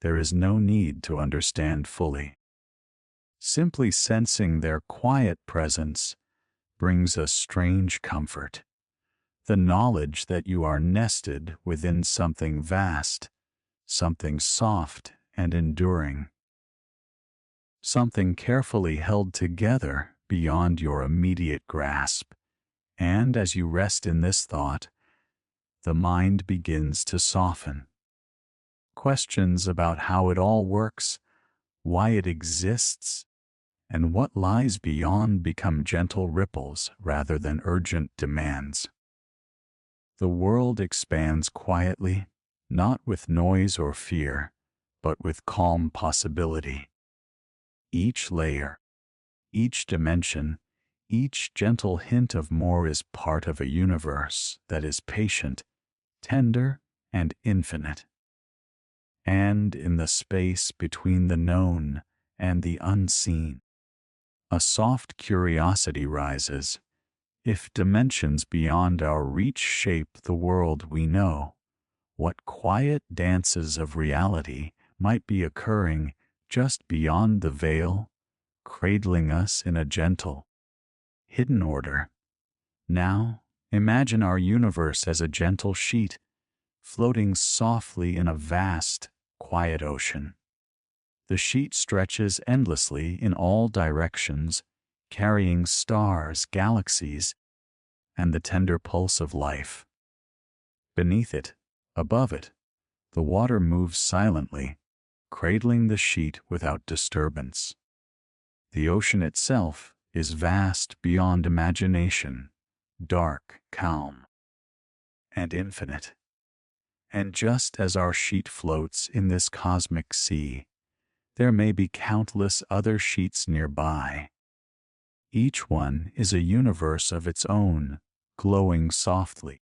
There is no need to understand fully. Simply sensing their quiet presence brings a strange comfort. The knowledge that you are nested within something vast, something soft and enduring. Something carefully held together beyond your immediate grasp. And as you rest in this thought, the mind begins to soften. Questions about how it all works, why it exists, and what lies beyond become gentle ripples rather than urgent demands. The world expands quietly, not with noise or fear, but with calm possibility. Each layer, each dimension, each gentle hint of more is part of a universe that is patient, tender, and infinite. And in the space between the known and the unseen, a soft curiosity rises. If dimensions beyond our reach shape the world we know, what quiet dances of reality might be occurring just beyond the veil, cradling us in a gentle, hidden order? Now, imagine our universe as a gentle sheet, floating softly in a vast, quiet ocean. The sheet stretches endlessly in all directions, carrying stars, galaxies, and the tender pulse of life. Beneath it, above it, the water moves silently, cradling the sheet without disturbance. The ocean itself is vast beyond imagination, dark, calm, and infinite. And just as our sheet floats in this cosmic sea, there may be countless other sheets nearby. Each one is a universe of its own, glowing softly,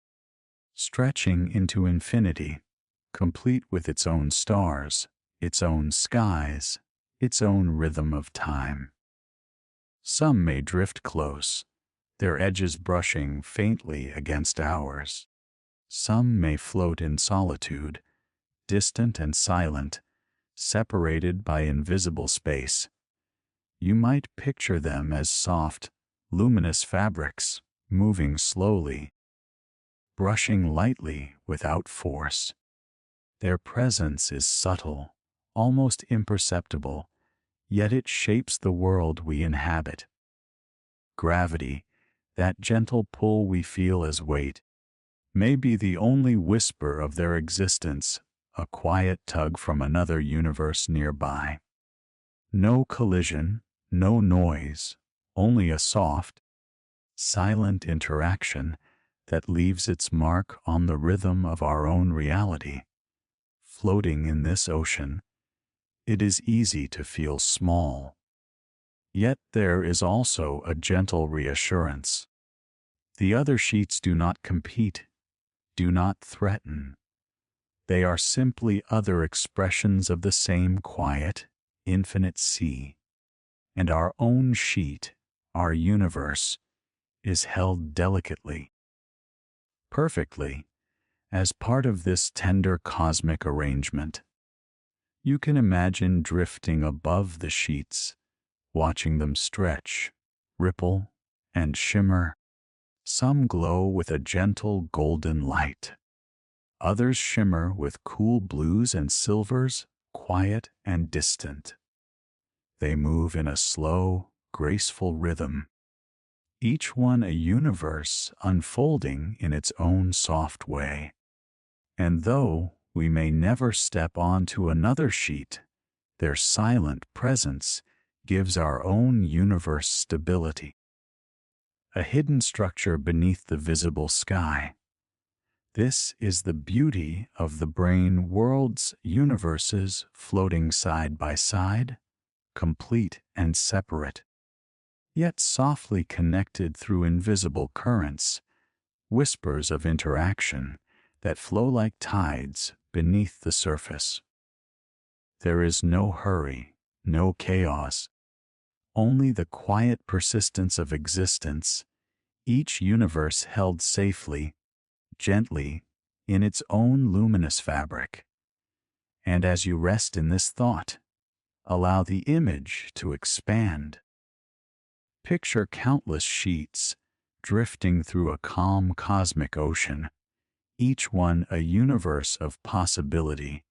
stretching into infinity, complete with its own stars, its own skies, its own rhythm of time. Some may drift close, their edges brushing faintly against ours. Some may float in solitude, distant and silent, separated by invisible space. You might picture them as soft, luminous fabrics, moving slowly, brushing lightly without force. Their presence is subtle, almost imperceptible, yet it shapes the world we inhabit. Gravity, that gentle pull we feel as weight, may be the only whisper of their existence, a quiet tug from another universe nearby. No collision, no noise, only a soft, silent interaction that leaves its mark on the rhythm of our own reality. Floating in this ocean, it is easy to feel small. Yet there is also a gentle reassurance. The other sheets do not compete, do not threaten. They are simply other expressions of the same quiet, infinite sea. And our own sheet, our universe, is held delicately, perfectly, as part of this tender cosmic arrangement. You can imagine drifting above the sheets, watching them stretch, ripple, and shimmer. Some glow with a gentle golden light. Others shimmer with cool blues and silvers, quiet and distant. They move in a slow, graceful rhythm, each one a universe unfolding in its own soft way. And though we may never step onto another sheet, their silent presence gives our own universe stability. A hidden structure beneath the visible sky. This is the beauty of the brain worlds, universes floating side by side, complete and separate, yet softly connected through invisible currents, whispers of interaction that flow like tides beneath the surface. There is no hurry, no chaos, only the quiet persistence of existence, each universe held safely, gently, in its own luminous fabric. And as you rest in this thought, allow the image to expand. Picture countless sheets drifting through a calm cosmic ocean, each one a universe of possibility,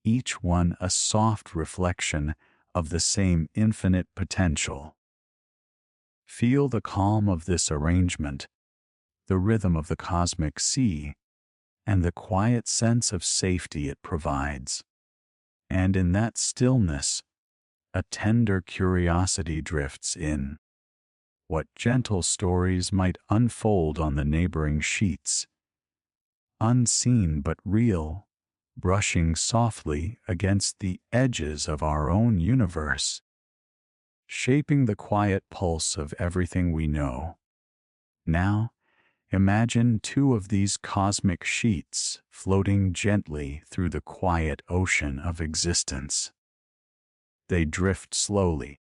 each one a soft reflection of the same infinite potential. Feel the calm of this arrangement, the rhythm of the cosmic sea, and the quiet sense of safety it provides. And in that stillness, a tender curiosity drifts in. What gentle stories might unfold on the neighboring sheets, unseen but real, brushing softly against the edges of our own universe, shaping the quiet pulse of everything we know. Now, imagine two of these cosmic sheets floating gently through the quiet ocean of existence. They drift slowly,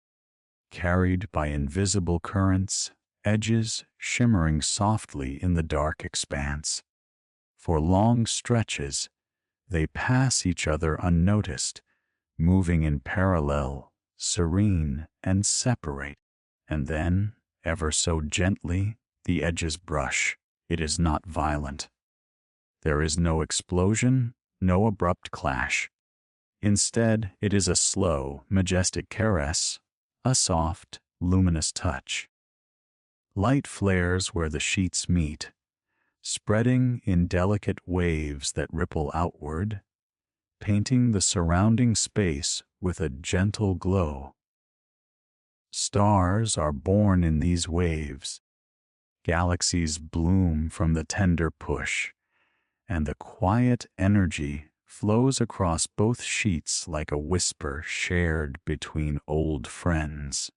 carried by invisible currents, edges shimmering softly in the dark expanse. For long stretches, they pass each other unnoticed, moving in parallel, serene, and separate. And then, ever so gently, the edges brush. It is not violent. There is no explosion, no abrupt clash. Instead, it is a slow, majestic caress, a soft, luminous touch. Light flares where the sheets meet, spreading in delicate waves that ripple outward, painting the surrounding space with a gentle glow. Stars are born in these waves. Galaxies bloom from the tender push, and the quiet energy flows across both sheets like a whisper shared between old friends.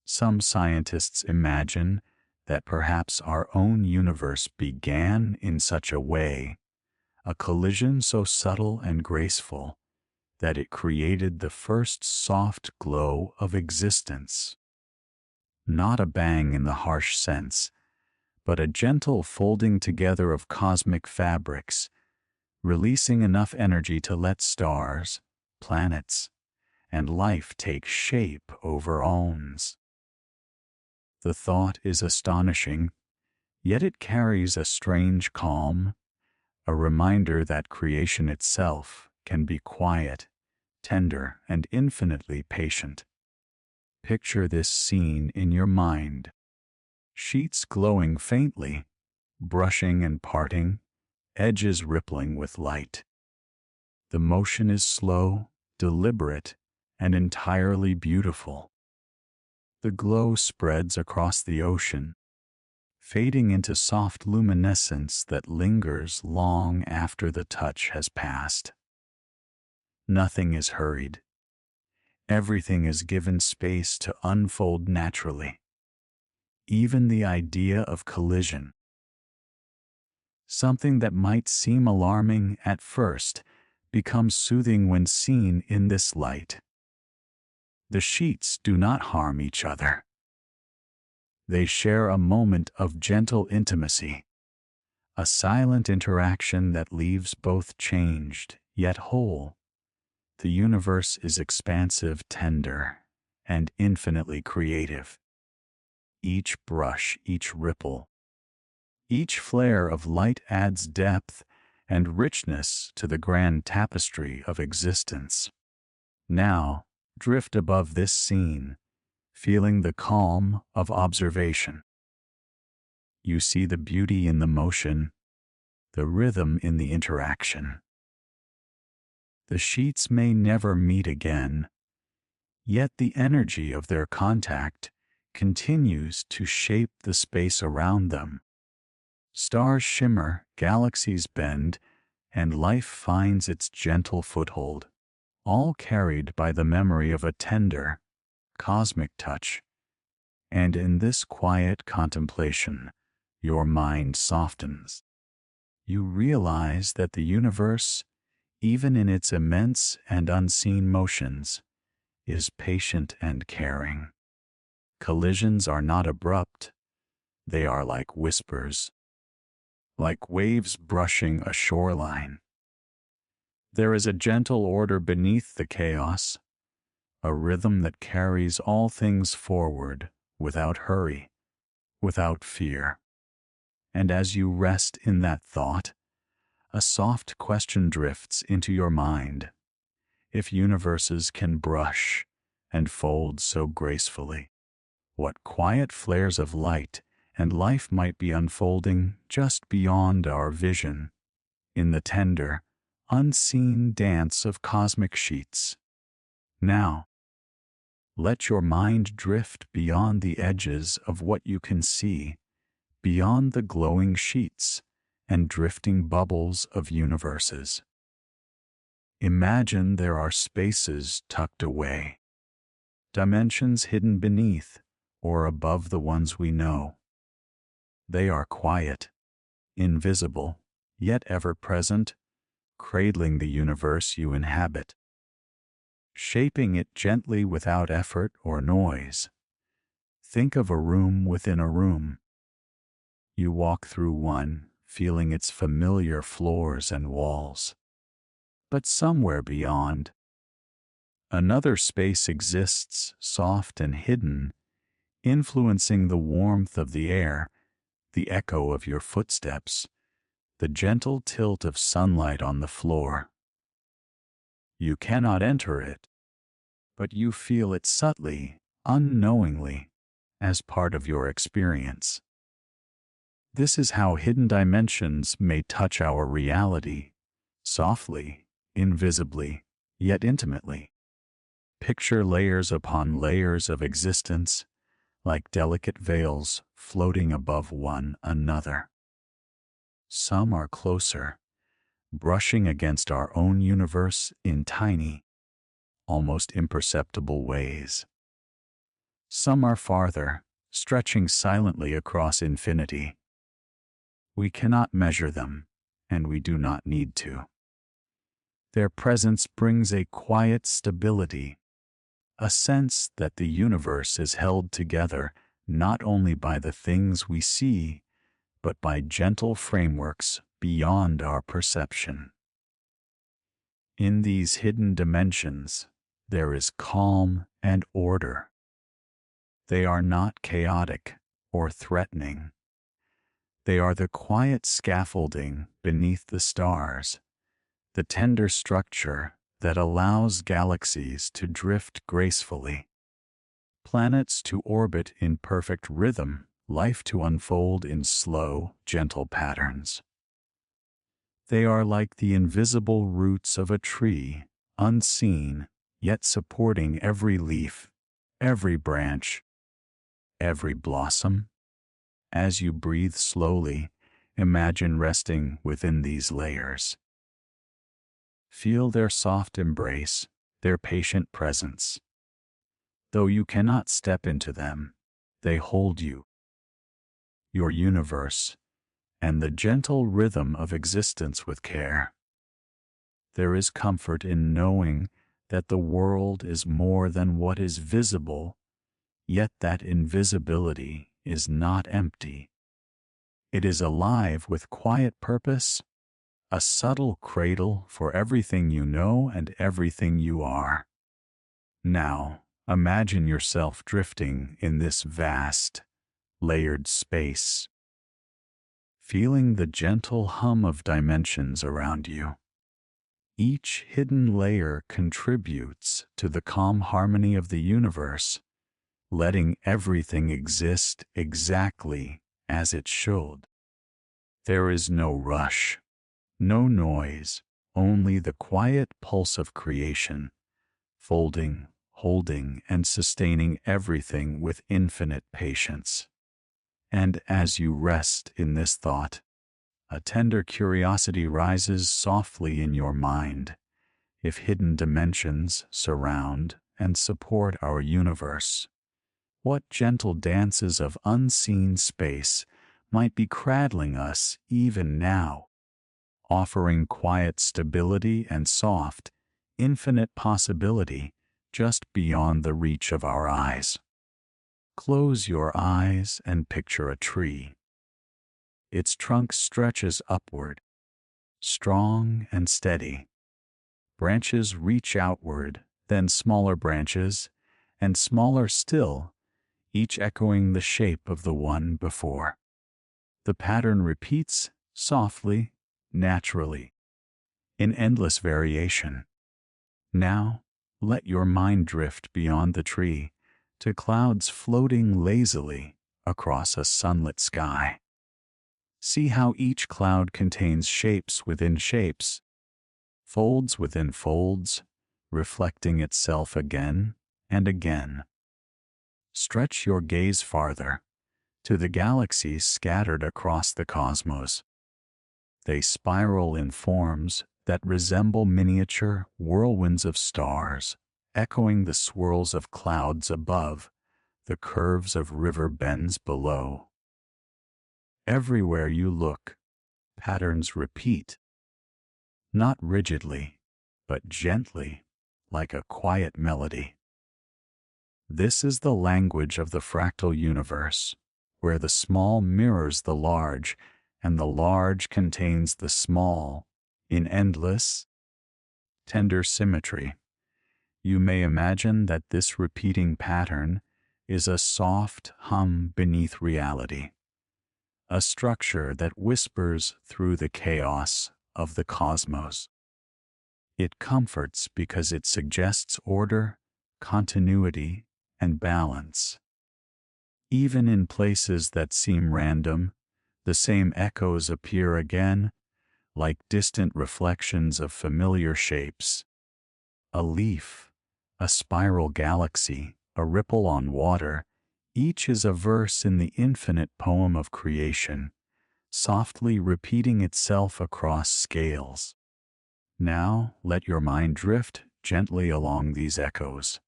Some scientists imagine that perhaps our own universe began in such a way, a collision so subtle and graceful that it created the first soft glow of existence. Not a bang in the harsh sense, but a gentle folding together of cosmic fabrics, releasing enough energy to let stars, planets, and life take shape over awns. The thought is astonishing, yet it carries a strange calm, a reminder that creation itself can be quiet, tender, and infinitely patient. Picture this scene in your mind. Sheets glowing faintly, brushing and parting, edges rippling with light. The motion is slow, deliberate, and entirely beautiful. The glow spreads across the ocean, fading into soft luminescence that lingers long after the touch has passed. Nothing is hurried. Everything is given space to unfold naturally. Even the idea of collision. Something that might seem alarming at first becomes soothing when seen in this light. The sheets do not harm each other. They share a moment of gentle intimacy, a silent interaction that leaves both changed yet whole. The universe is expansive, tender, and infinitely creative. Each brush, each ripple, each flare of light adds depth and richness to the grand tapestry of existence. Now, drift above this scene, feeling the calm of observation. You see the beauty in the motion, the rhythm in the interaction. The sheets may never meet again, yet the energy of their contact continues to shape the space around them. Stars shimmer, galaxies bend, and life finds its gentle foothold, all carried by the memory of a tender, cosmic touch. And in this quiet contemplation, your mind softens. You realize that the universe, even in its immense and unseen motions, is patient and caring. Collisions are not abrupt. They are like whispers, like waves brushing a shoreline. There is a gentle order beneath the chaos, a rhythm that carries all things forward without hurry, without fear. And as you rest in that thought, a soft question drifts into your mind. If universes can brush and fold so gracefully, what quiet flares of light and life might be unfolding just beyond our vision, in the tender, unseen dance of cosmic sheets. Now, let your mind drift beyond the edges of what you can see, beyond the glowing sheets and drifting bubbles of universes. Imagine there are spaces tucked away, dimensions hidden beneath or above the ones we know. They are quiet, invisible, yet ever-present, cradling the universe you inhabit, shaping it gently without effort or noise. Think of a room within a room. You walk through one, feeling its familiar floors and walls. But somewhere beyond, another space exists, soft and hidden, influencing the warmth of the air, the echo of your footsteps, the gentle tilt of sunlight on the floor. You cannot enter it, but you feel it subtly, unknowingly, as part of your experience. This is how hidden dimensions may touch our reality, softly, invisibly, yet intimately. Picture layers upon layers of existence, like delicate veils floating above one another. Some are closer, brushing against our own universe in tiny, almost imperceptible ways. Some are farther, stretching silently across infinity. We cannot measure them, and we do not need to. Their presence brings a quiet stability, a sense that the universe is held together not only by the things we see, but by gentle frameworks beyond our perception. In these hidden dimensions, there is calm and order. They are not chaotic or threatening. They are the quiet scaffolding beneath the stars, the tender structure that allows galaxies to drift gracefully, planets to orbit in perfect rhythm, life to unfold in slow, gentle patterns. They are like the invisible roots of a tree, unseen, yet supporting every leaf, every branch, every blossom, As you breathe slowly, imagine resting within these layers. Feel their soft embrace, their patient presence. Though you cannot step into them, they hold you, your universe, and the gentle rhythm of existence with care. There is comfort in knowing that the world is more than what is visible, yet that invisibility is not empty. It is alive with quiet purpose, a subtle cradle for everything you know and everything you are. Now, imagine yourself drifting in this vast, layered space, feeling the gentle hum of dimensions around you. Each hidden layer contributes to the calm harmony of the universe, letting everything exist exactly as it should. There is no rush, no noise, only the quiet pulse of creation, folding, holding, and sustaining everything with infinite patience. And as you rest in this thought, a tender curiosity rises softly in your mind. If hidden dimensions surround and support our universe, what gentle dances of unseen space might be cradling us even now, offering quiet stability and soft, infinite possibility just beyond the reach of our eyes. Close your eyes and picture a tree. Its trunk stretches upward, strong and steady. Branches reach outward, then smaller branches, and smaller still, each echoing the shape of the one before. The pattern repeats softly, naturally, in endless variation. Now, let your mind drift beyond the tree to clouds floating lazily across a sunlit sky. See how each cloud contains shapes within shapes, folds within folds, reflecting itself again and again. Stretch your gaze farther, to the galaxies scattered across the cosmos. They spiral in forms that resemble miniature whirlwinds of stars, echoing the swirls of clouds above, the curves of river bends below. Everywhere you look, patterns repeat, not rigidly, but gently, like a quiet melody. This is the language of the fractal universe, where the small mirrors the large, and the large contains the small, in endless, tender symmetry. You may imagine that this repeating pattern is a soft hum beneath reality, a structure that whispers through the chaos of the cosmos. It comforts because it suggests order, continuity, and balance. Even in places that seem random, the same echoes appear again, like distant reflections of familiar shapes. A leaf, a spiral galaxy, a ripple on water, each is a verse in the infinite poem of creation, softly repeating itself across scales. Now let your mind drift gently along these echoes.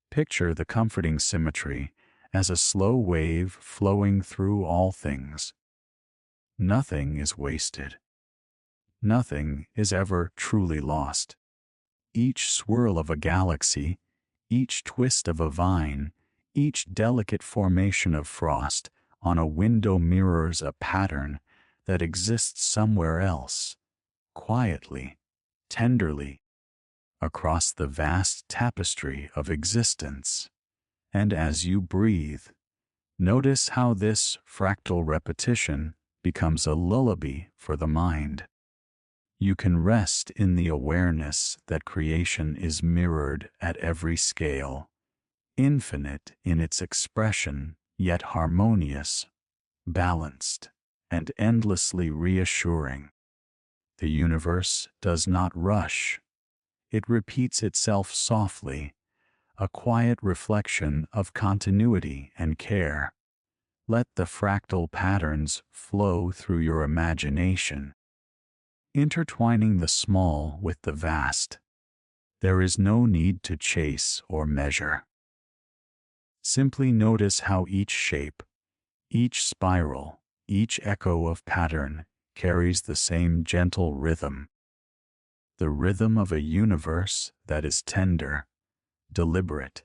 Picture the comforting symmetry as a slow wave flowing through all things. Nothing is wasted. Nothing is ever truly lost. Each swirl of a galaxy, each twist of a vine, each delicate formation of frost on a window mirrors a pattern that exists somewhere else, quietly, tenderly, across the vast tapestry of existence. And as you breathe, notice how this fractal repetition becomes a lullaby for the mind. You can rest in the awareness that creation is mirrored at every scale, infinite in its expression, yet harmonious, balanced, and endlessly reassuring. The universe does not rush. It repeats itself softly, a quiet reflection of continuity and care. Let the fractal patterns flow through your imagination, intertwining the small with the vast. There is no need to chase or measure. Simply notice how each shape, each spiral, each echo of pattern carries the same gentle rhythm. The rhythm of a universe that is tender, deliberate,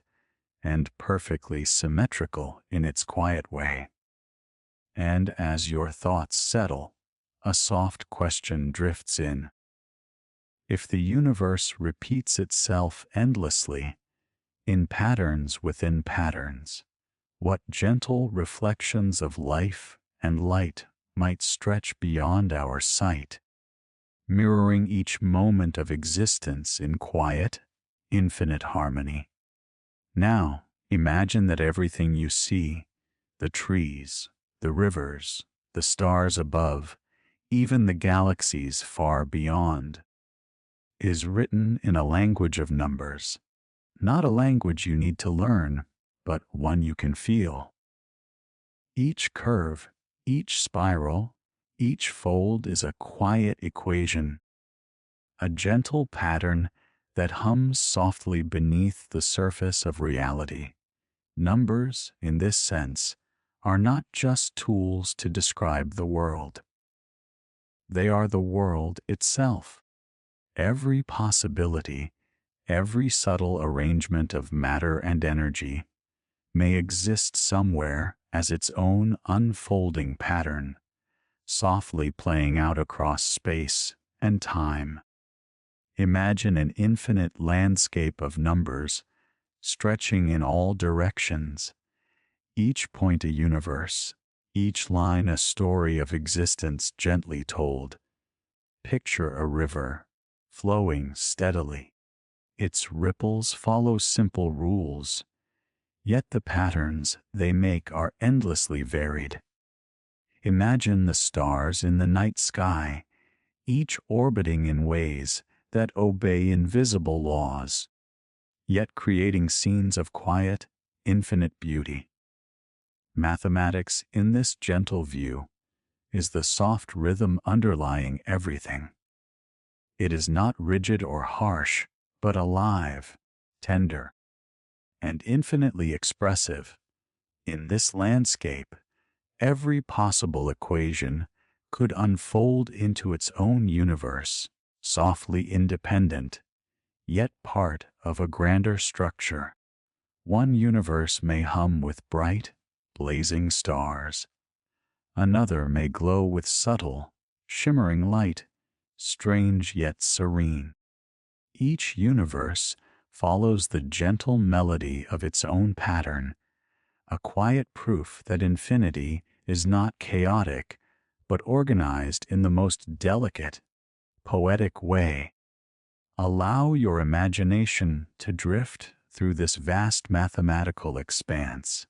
and perfectly symmetrical in its quiet way. And as your thoughts settle, a soft question drifts in. If the universe repeats itself endlessly, in patterns within patterns, what gentle reflections of life and light might stretch beyond our sight, mirroring each moment of existence in quiet, infinite harmony. Now, imagine that everything you see, the trees, the rivers, the stars above, even the galaxies far beyond, is written in a language of numbers. Not a language you need to learn, but one you can feel. Each curve, each spiral, each fold is a quiet equation, a gentle pattern that hums softly beneath the surface of reality. Numbers, in this sense, are not just tools to describe the world. They are the world itself. Every possibility, every subtle arrangement of matter and energy may exist somewhere as its own unfolding pattern, softly playing out across space and time. Imagine an infinite landscape of numbers stretching in all directions, each point a universe, each line a story of existence gently told. Picture a river, flowing steadily. Its ripples follow simple rules, yet the patterns they make are endlessly varied. Imagine the stars in the night sky, each orbiting in ways that obey invisible laws, yet creating scenes of quiet, infinite beauty. Mathematics, in this gentle view, is the soft rhythm underlying everything. It is not rigid or harsh, but alive, tender, and infinitely expressive. In this landscape, every possible equation could unfold into its own universe, softly independent, yet part of a grander structure. One universe may hum with bright, blazing stars. Another may glow with subtle, shimmering light, strange yet serene. Each universe follows the gentle melody of its own pattern, a quiet proof that infinity is not chaotic, but organized in the most delicate, poetic way. Allow your imagination to drift through this vast mathematical expanse.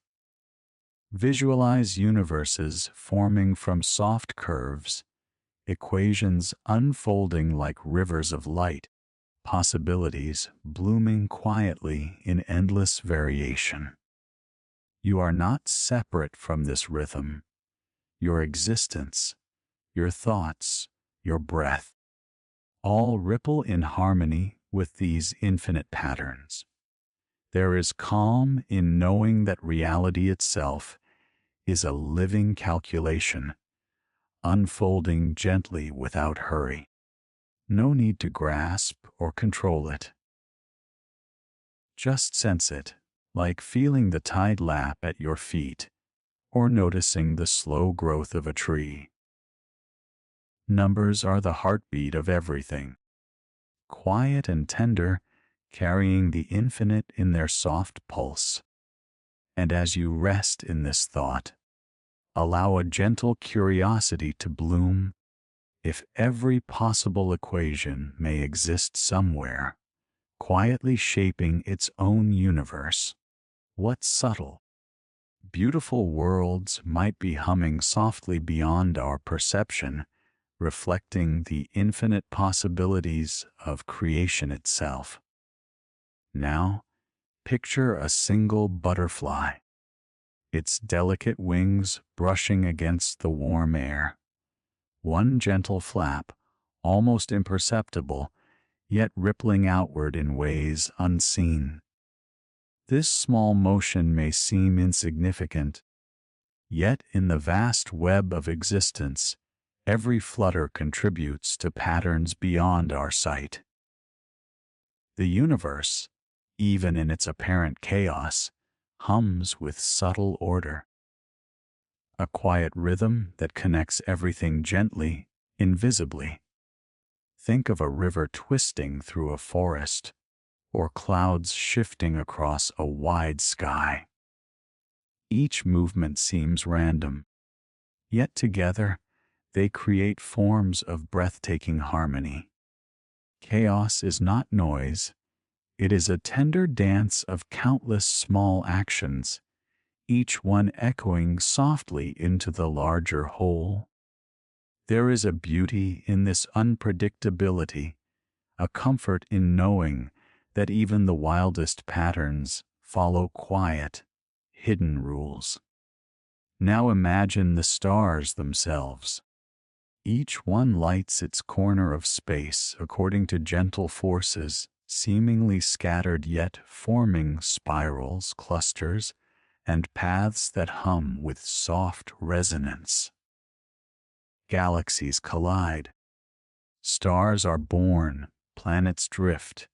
Visualize universes forming from soft curves, equations unfolding like rivers of light, possibilities blooming quietly in endless variation. You are not separate from this rhythm. Your existence, your thoughts, your breath, all ripple in harmony with these infinite patterns. There is calm in knowing that reality itself is a living calculation, unfolding gently without hurry. No need to grasp or control it. Just sense it, like feeling the tide lap at your feet, or noticing the slow growth of a tree. Numbers are the heartbeat of everything, quiet and tender, carrying the infinite in their soft pulse. And as you rest in this thought, allow a gentle curiosity to bloom. If every possible equation may exist somewhere, quietly shaping its own universe, what subtle, beautiful worlds might be humming softly beyond our perception, reflecting the infinite possibilities of creation itself. Now, picture a single butterfly. its delicate wings brushing against the warm air. One gentle flap, almost imperceptible, yet rippling outward in ways unseen. This small motion may seem insignificant, yet in the vast web of existence, every flutter contributes to patterns beyond our sight. The universe, even in its apparent chaos, hums with subtle order. A quiet rhythm that connects everything gently, invisibly. Think of a river twisting through a forest, or clouds shifting across a wide sky. Each movement seems random, yet together they create forms of breathtaking harmony. Chaos is not noise, it is a tender dance of countless small actions, each one echoing softly into the larger whole. There is a beauty in this unpredictability, a comfort in knowing that even the wildest patterns follow quiet, hidden rules. Now imagine the stars themselves. Each one lights its corner of space according to gentle forces, seemingly scattered yet forming spirals, clusters, and paths that hum with soft resonance. Galaxies collide. Stars are born, planets drift,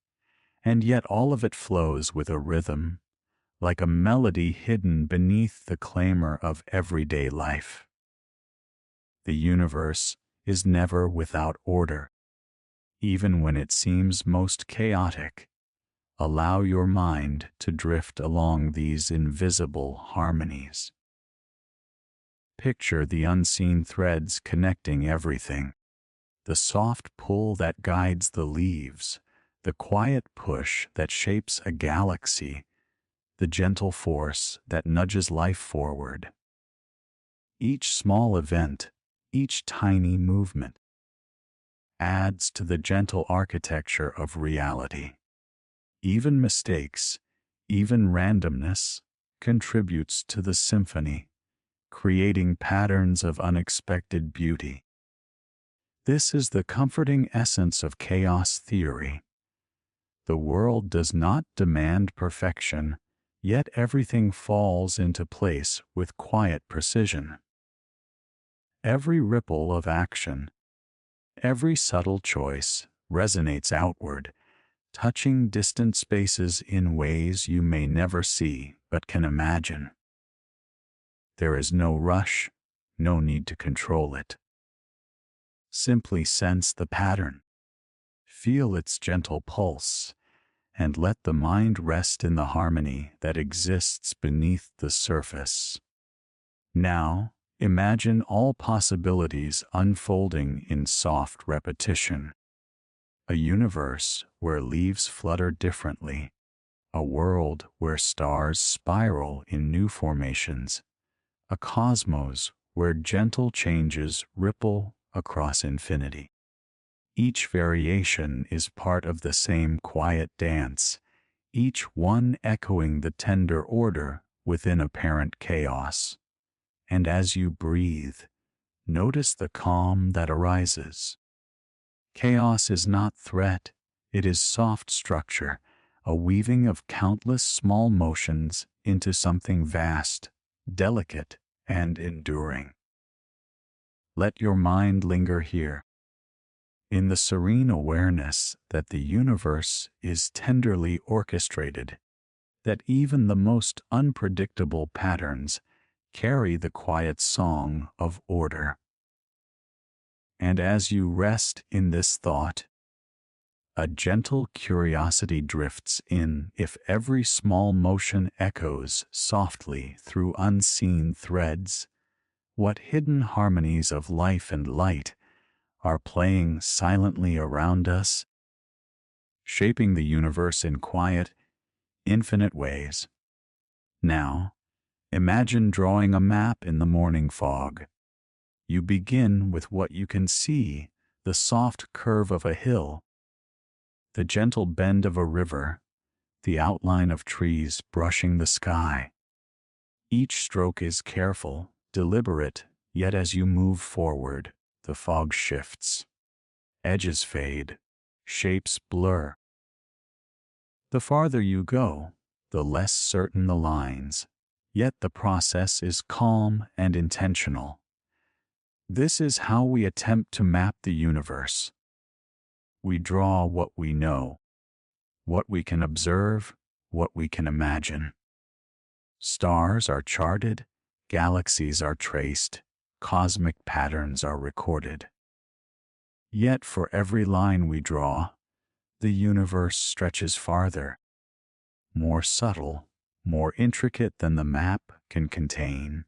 and yet all of it flows with a rhythm, like a melody hidden beneath the clamor of everyday life. The universe is never without order. Even when it seems most chaotic, allow your mind to drift along these invisible harmonies. Picture the unseen threads connecting everything. The soft pull that guides the leaves, the quiet push that shapes a galaxy, the gentle force that nudges life forward. Each small event, each tiny movement, adds to the gentle architecture of reality. Even mistakes, even randomness, contributes to the symphony, creating patterns of unexpected beauty. This is the comforting essence of chaos theory. The world does not demand perfection, yet everything falls into place with quiet precision. Every ripple of action, every subtle choice resonates outward, touching distant spaces in ways you may never see but can imagine. There is no rush, no need to control it. Simply sense the pattern, feel its gentle pulse, and let the mind rest in the harmony that exists beneath the surface. Now, imagine all possibilities unfolding in soft repetition. A universe where leaves flutter differently, a world where stars spiral in new formations, a cosmos where gentle changes ripple across infinity. Each variation is part of the same quiet dance, each one echoing the tender order within apparent chaos. And as you breathe, notice the calm that arises. Chaos is not threat, it is soft structure, a weaving of countless small motions into something vast, delicate, and enduring. Let your mind linger here, in the serene awareness that the universe is tenderly orchestrated, that even the most unpredictable patterns carry the quiet song of order. And as you rest in this thought, a gentle curiosity drifts in. If every small motion echoes softly through unseen threads, what hidden harmonies of life and light are playing silently around us, shaping the universe in quiet, infinite ways. Now, imagine drawing a map in the morning fog. You begin with what you can see, the soft curve of a hill, the gentle bend of a river, the outline of trees brushing the sky. Each stroke is careful, deliberate, yet as you move forward, the fog shifts. Edges fade, shapes blur. The farther you go, the less certain the lines, yet the process is calm and intentional. This is how we attempt to map the universe. We draw what we know, what we can observe, what we can imagine. Stars are charted, galaxies are traced, cosmic patterns are recorded. Yet for every line we draw, the universe stretches farther, more subtle, more intricate than the map can contain.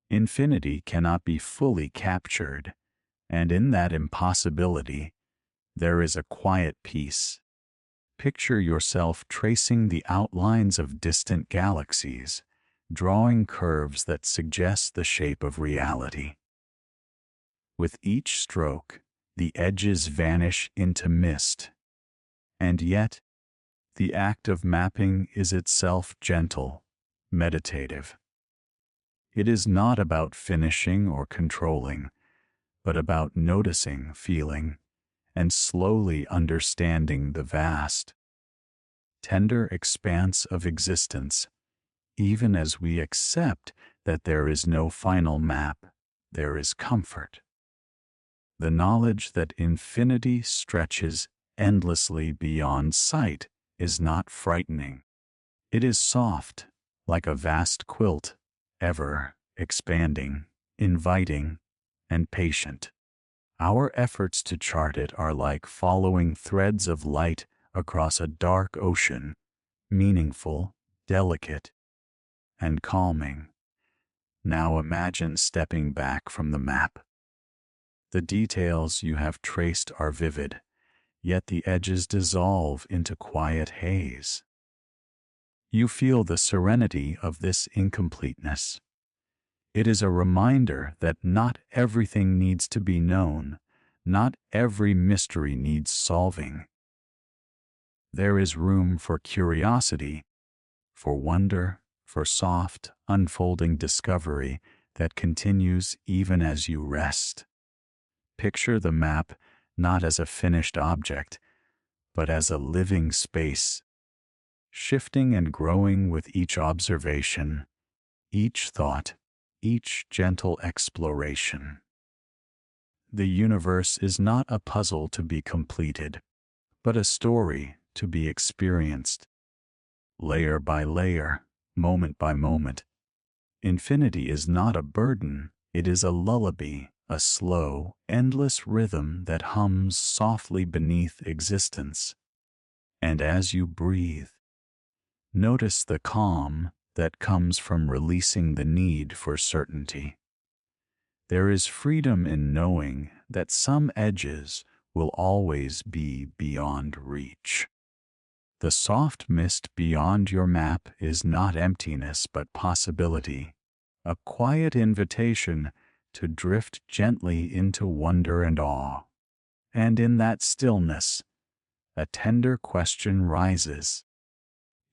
Infinity cannot be fully captured, and in that impossibility, there is a quiet peace. Picture yourself tracing the outlines of distant galaxies, drawing curves that suggest the shape of reality. With each stroke, the edges vanish into mist. And yet, the act of mapping is itself gentle, meditative. It is not about finishing or controlling, but about noticing, feeling, and slowly understanding the vast, tender expanse of existence. Even as we accept that there is no final map, there is comfort. The knowledge that infinity stretches endlessly beyond sight is not frightening. It is soft, like a vast quilt, ever expanding, inviting, and patient. Our efforts to chart it are like following threads of light across a dark ocean, meaningful, delicate, and calming. Now imagine stepping back from the map. The details you have traced are vivid, yet the edges dissolve into quiet haze. You feel the serenity of this incompleteness. It is a reminder that not everything needs to be known, not every mystery needs solving. There is room for curiosity, for wonder, for soft, unfolding discovery that continues even as you rest. Picture the map not as a finished object, but as a living space, shifting and growing with each observation, each thought, each gentle exploration. The universe is not a puzzle to be completed, but a story to be experienced, layer by layer, moment by moment. Infinity is not a burden, it is a lullaby, a slow, endless rhythm that hums softly beneath existence. And as you breathe, notice the calm that comes from releasing the need for certainty. There is freedom in knowing that some edges will always be beyond reach. The soft mist beyond your map is not emptiness but possibility, a quiet invitation to drift gently into wonder and awe. And in that stillness, a tender question rises.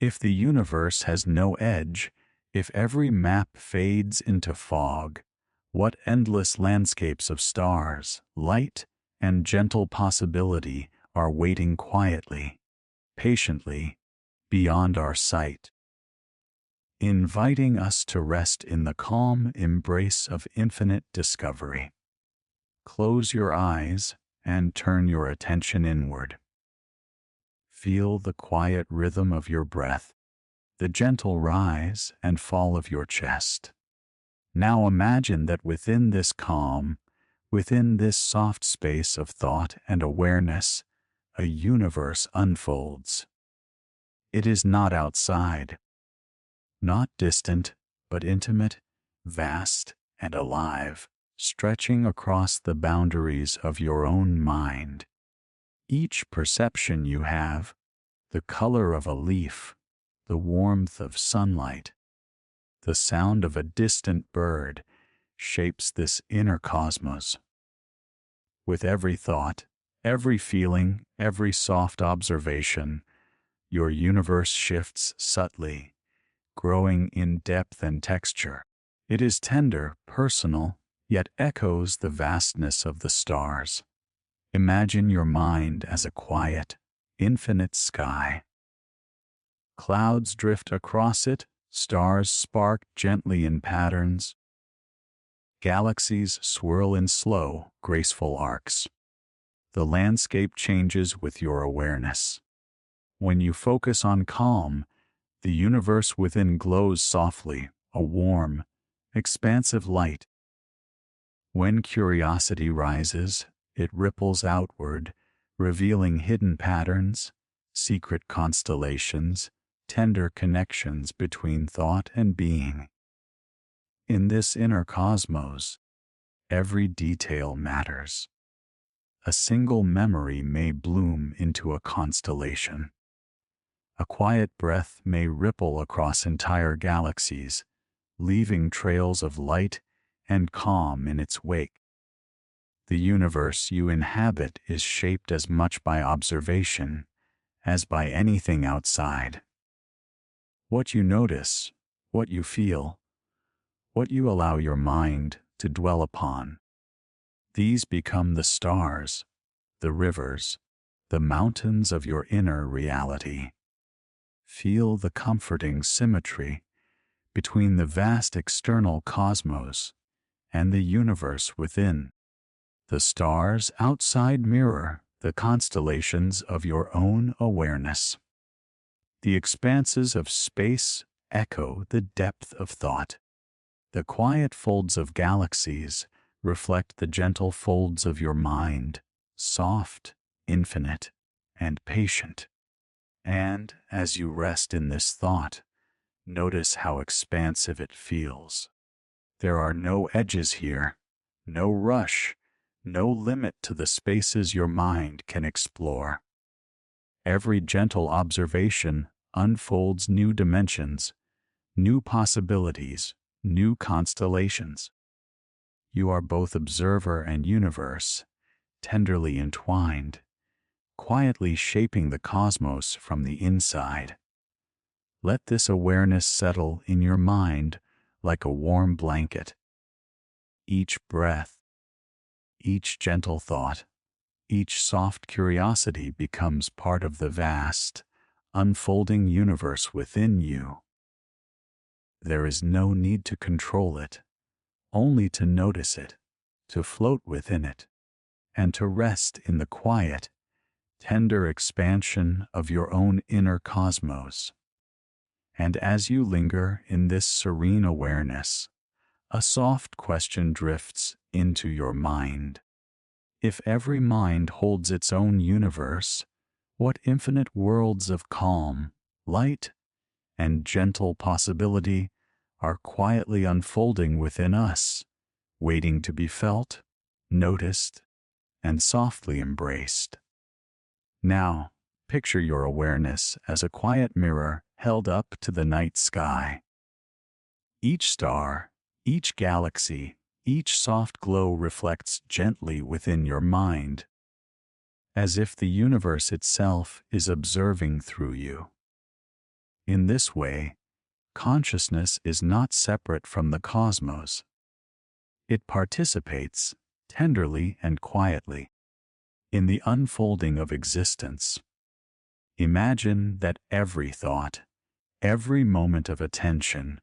If the universe has no edge, if every map fades into fog, what endless landscapes of stars, light, and gentle possibility are waiting quietly, patiently, beyond our sight, inviting us to rest in the calm embrace of infinite discovery. Close your eyes and turn your attention inward. Feel the quiet rhythm of your breath, the gentle rise and fall of your chest. Now imagine that within this calm, within this soft space of thought and awareness, a universe unfolds. It is not outside, not distant, but intimate, vast, and alive, stretching across the boundaries of your own mind. Each perception you have, the color of a leaf, the warmth of sunlight, the sound of a distant bird, shapes this inner cosmos. With every thought, every feeling, every soft observation, your universe shifts subtly, growing in depth and texture. It is tender, personal, yet echoes the vastness of the stars. Imagine your mind as a quiet, infinite sky. Clouds drift across it, stars spark gently in patterns. Galaxies swirl in slow, graceful arcs. The landscape changes with your awareness. When you focus on calm, the universe within glows softly, a warm, expansive light. When curiosity rises, it ripples outward, revealing hidden patterns, secret constellations, tender connections between thought and being. In this inner cosmos, every detail matters. A single memory may bloom into a constellation. A quiet breath may ripple across entire galaxies, leaving trails of light and calm in its wake. The universe you inhabit is shaped as much by observation as by anything outside. What you notice, what you feel, what you allow your mind to dwell upon, these become the stars, the rivers, the mountains of your inner reality. Feel the comforting symmetry between the vast external cosmos and the universe within. The stars outside mirror the constellations of your own awareness. The expanses of space echo the depth of thought. The quiet folds of galaxies reflect the gentle folds of your mind, soft, infinite, and patient. And as you rest in this thought, notice how expansive it feels. There are no edges here, no rush, no limit to the spaces your mind can explore. Every gentle observation unfolds new dimensions, new possibilities, new constellations. You are both observer and universe, tenderly entwined, quietly shaping the cosmos from the inside. Let this awareness settle in your mind like a warm blanket. Each breath, each gentle thought, each soft curiosity becomes part of the vast, unfolding universe within you. There is no need to control it, only to notice it, to float within it, and to rest in the quiet, tender expansion of your own inner cosmos. And as you linger in this serene awareness, a soft question drifts into your mind. If every mind holds its own universe, what infinite worlds of calm, light, and gentle possibility are quietly unfolding within us, waiting to be felt, noticed, and softly embraced. Now, picture your awareness as a quiet mirror held up to the night sky. Each star, each galaxy, each soft glow reflects gently within your mind, as if the universe itself is observing through you. In this way, consciousness is not separate from the cosmos. It participates, tenderly and quietly, in the unfolding of existence. Imagine that every thought, every moment of attention,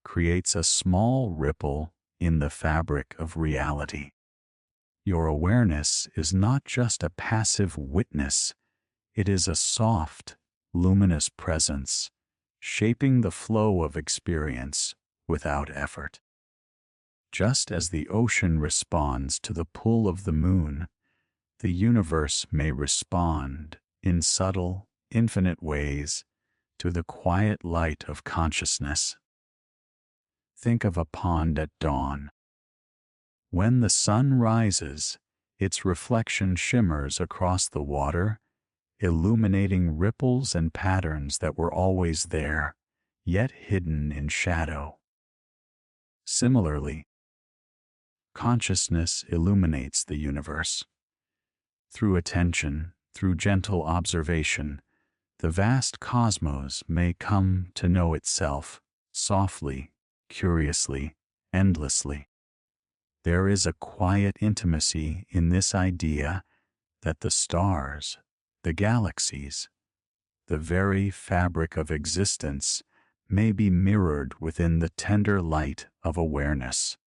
creates a small ripple in the fabric of reality. Your awareness is not just a passive witness, it is a soft, luminous presence, shaping the flow of experience without effort. Just as the ocean responds to the pull of the moon, the universe may respond in subtle, infinite ways to the quiet light of consciousness. Think of a pond at dawn. When the sun rises, its reflection shimmers across the water, illuminating ripples and patterns that were always there, yet hidden in shadow. Similarly, consciousness illuminates the universe. Through attention, through gentle observation, the vast cosmos may come to know itself, softly, curiously, endlessly. There is a quiet intimacy in this idea that the stars, the galaxies, the very fabric of existence may be mirrored within the tender light of awareness.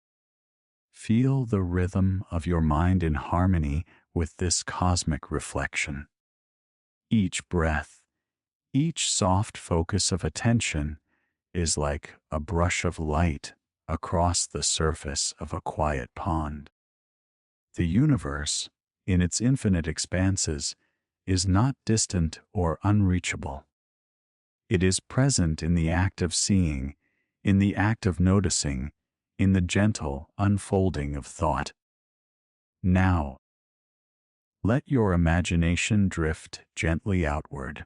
Feel the rhythm of your mind in harmony with this cosmic reflection. Each breath, each soft focus of attention is like a brush of light across the surface of a quiet pond. The universe, in its infinite expanses, is not distant or unreachable. It is present in the act of seeing, in the act of noticing, in the gentle unfolding of thought. Now, let your imagination drift gently outward.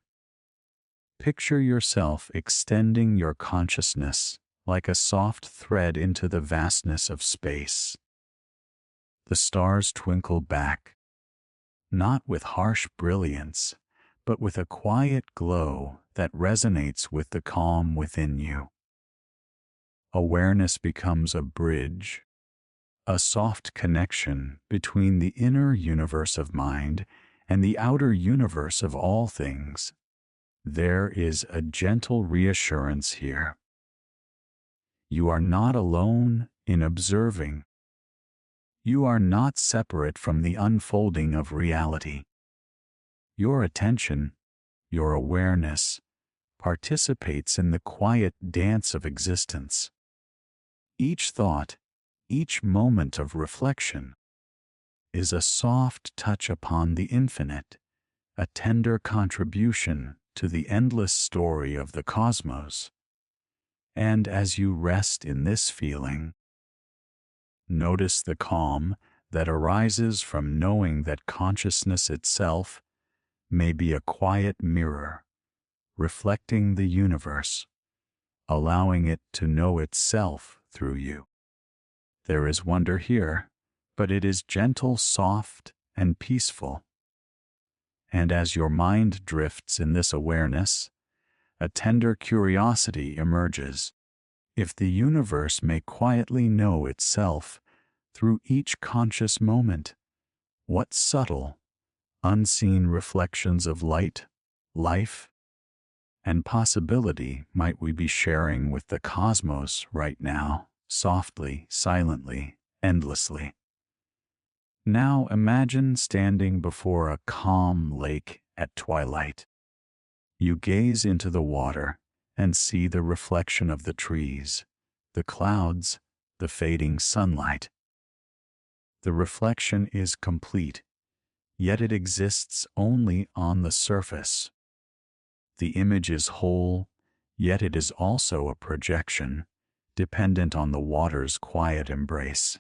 Picture yourself extending your consciousness like a soft thread into the vastness of space. The stars twinkle back, not with harsh brilliance, but with a quiet glow that resonates with the calm within you. Awareness becomes a bridge, a soft connection between the inner universe of mind and the outer universe of all things. There is a gentle reassurance here. You are not alone in observing. You are not separate from the unfolding of reality. Your attention, your awareness, participates in the quiet dance of existence. Each thought, each moment of reflection, is a soft touch upon the infinite, a tender contribution to the endless story of the cosmos. And as you rest in this feeling, notice the calm that arises from knowing that consciousness itself may be a quiet mirror, reflecting the universe, allowing it to know itself through you. There is wonder here, but it is gentle, soft, and peaceful. And as your mind drifts in this awareness, a tender curiosity emerges. If the universe may quietly know itself through each conscious moment, what subtle, unseen reflections of light, life, and possibility might we be sharing with the cosmos right now, softly, silently, endlessly? Now imagine standing before a calm lake at twilight. You gaze into the water and see the reflection of the trees, the clouds, the fading sunlight. The reflection is complete, yet it exists only on the surface. The image is whole, yet it is also a projection, dependent on the water's quiet embrace.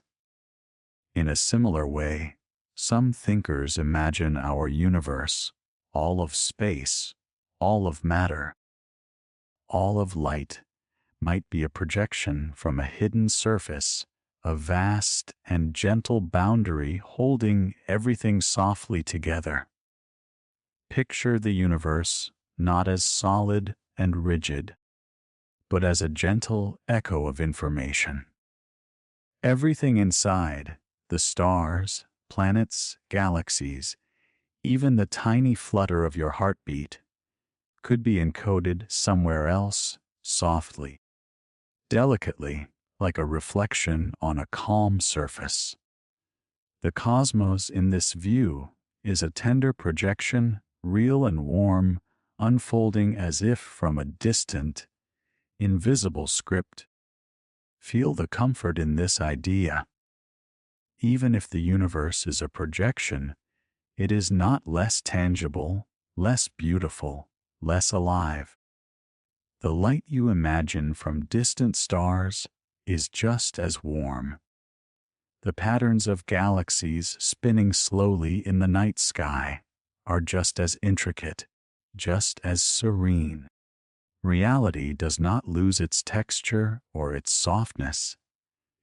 In a similar way, some thinkers imagine our universe, all of space, all of matter, all of light, might be a projection from a hidden surface, a vast and gentle boundary holding everything softly together. Picture the universe not as solid and rigid, but as a gentle echo of information. Everything inside, the stars, planets, galaxies, even the tiny flutter of your heartbeat, could be encoded somewhere else, softly, delicately, like a reflection on a calm surface. The cosmos in this view is a tender projection, real and warm, unfolding as if from a distant, invisible script. Feel the comfort in this idea. Even if the universe is a projection, it is not less tangible, less beautiful, less alive. The light you imagine from distant stars is just as warm. The patterns of galaxies spinning slowly in the night sky are just as intricate, just as serene. Reality does not lose its texture or its softness.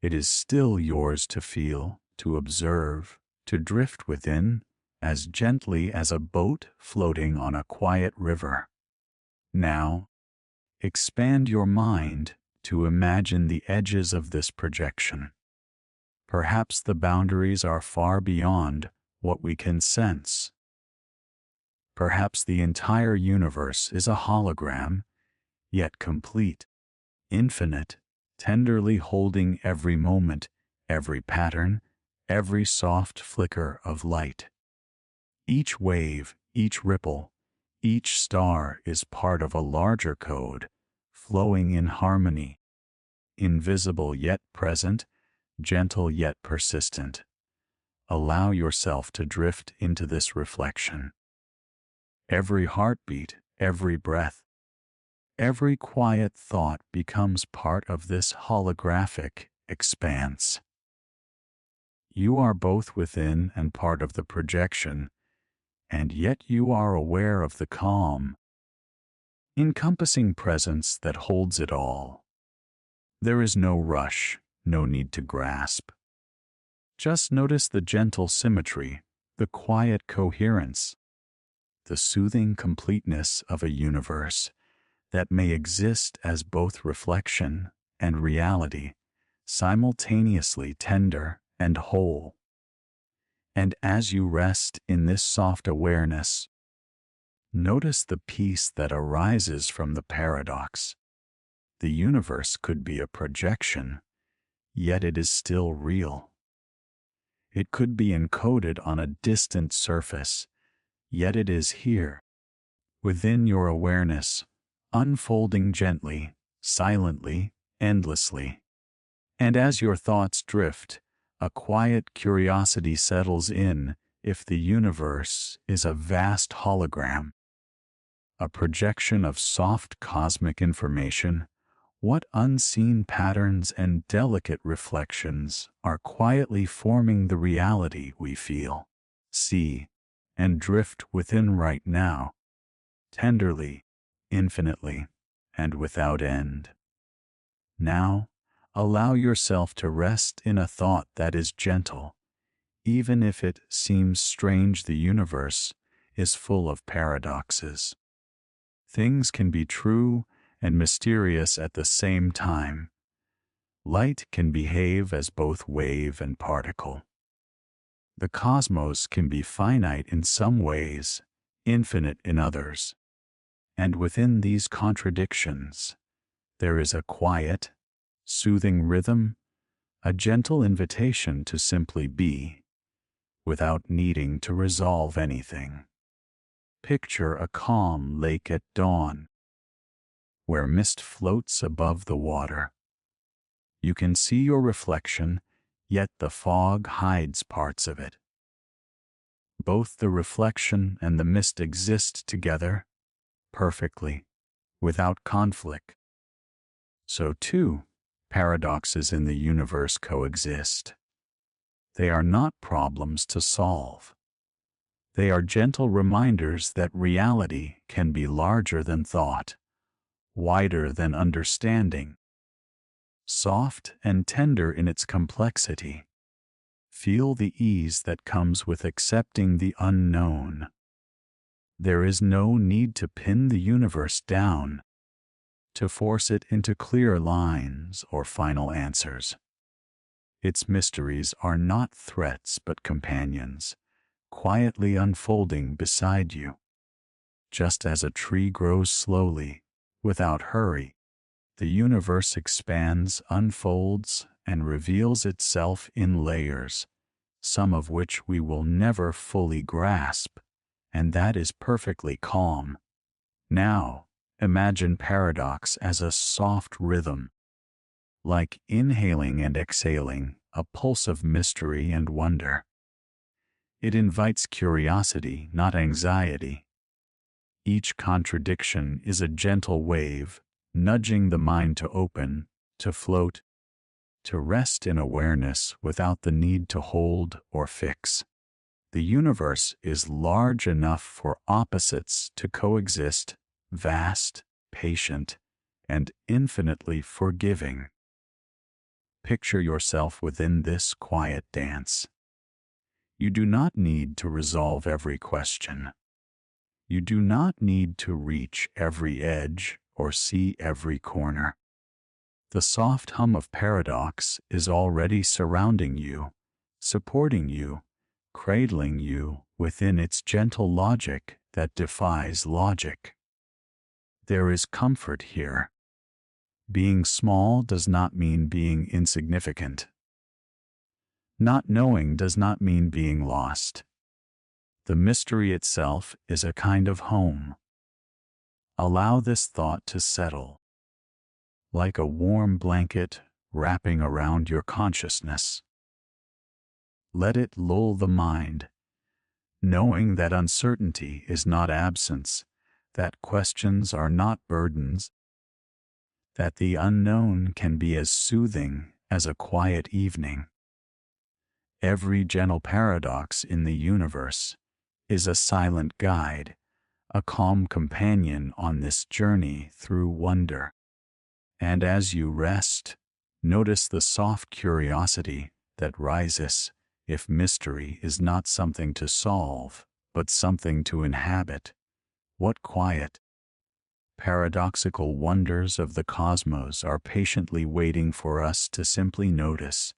It is still yours to feel, to observe, to drift within, as gently as a boat floating on a quiet river. Now, expand your mind to imagine the edges of this projection. Perhaps the boundaries are far beyond what we can sense. Perhaps the entire universe is a hologram, yet complete, infinite, tenderly holding every moment, every pattern, every soft flicker of light. Each wave, each ripple, each star is part of a larger code, flowing in harmony, invisible yet present, gentle yet persistent. Allow yourself to drift into this reflection. Every heartbeat, every breath, every quiet thought becomes part of this holographic expanse. You are both within and part of the projection, and yet you are aware of the calm, encompassing presence that holds it all. There is no rush, no need to grasp. Just notice the gentle symmetry, the quiet coherence, the soothing completeness of a universe that may exist as both reflection and reality, simultaneously tender and whole. And as you rest in this soft awareness, notice the peace that arises from the paradox. The universe could be a projection, yet it is still real. It could be encoded on a distant surface, yet it is here, within your awareness, unfolding gently, silently, endlessly. And as your thoughts drift, a quiet curiosity settles in. If the universe is a vast hologram, a projection of soft cosmic information, what unseen patterns and delicate reflections are quietly forming the reality we feel, see, and drift within right now, tenderly, infinitely, and without end? Now, allow yourself to rest in a thought that is gentle, even if it seems strange. The universe is full of paradoxes. Things can be true and mysterious at the same time. Light can behave as both wave and particle. The cosmos can be finite in some ways, infinite in others. And within these contradictions, there is a quiet, soothing rhythm, a gentle invitation to simply be, without needing to resolve anything. Picture a calm lake at dawn, where mist floats above the water. You can see your reflection, yet the fog hides parts of it. Both the reflection and the mist exist together, perfectly, without conflict. So too, paradoxes in the universe coexist. They are not problems to solve. They are gentle reminders that reality can be larger than thought, wider than understanding, soft and tender in its complexity. Feel the ease that comes with accepting the unknown. There is no need to pin the universe down, to force it into clear lines or final answers. Its mysteries are not threats but companions, quietly unfolding beside you. Just as a tree grows slowly, without hurry, the universe expands, unfolds, and reveals itself in layers, some of which we will never fully grasp, and that is perfectly calm. Now, imagine paradox as a soft rhythm, like inhaling and exhaling, a pulse of mystery and wonder. It invites curiosity, not anxiety. Each contradiction is a gentle wave, nudging the mind to open, to float, to rest in awareness without the need to hold or fix. The universe is large enough for opposites to coexist, vast, patient, and infinitely forgiving. Picture yourself within this quiet dance. You do not need to resolve every question. You do not need to reach every edge or see every corner. The soft hum of paradox is already surrounding you, supporting you, cradling you within its gentle logic that defies logic. There is comfort here. Being small does not mean being insignificant. Not knowing does not mean being lost. The mystery itself is a kind of home. Allow this thought to settle, like a warm blanket wrapping around your consciousness. Let it lull the mind, knowing that uncertainty is not absence, that questions are not burdens, that the unknown can be as soothing as a quiet evening. Every gentle paradox in the universe is a silent guide, a calm companion on this journey through wonder. And as you rest, notice the soft curiosity that rises if mystery is not something to solve, but something to inhabit. What quiet, paradoxical wonders of the cosmos are patiently waiting for us to simply notice,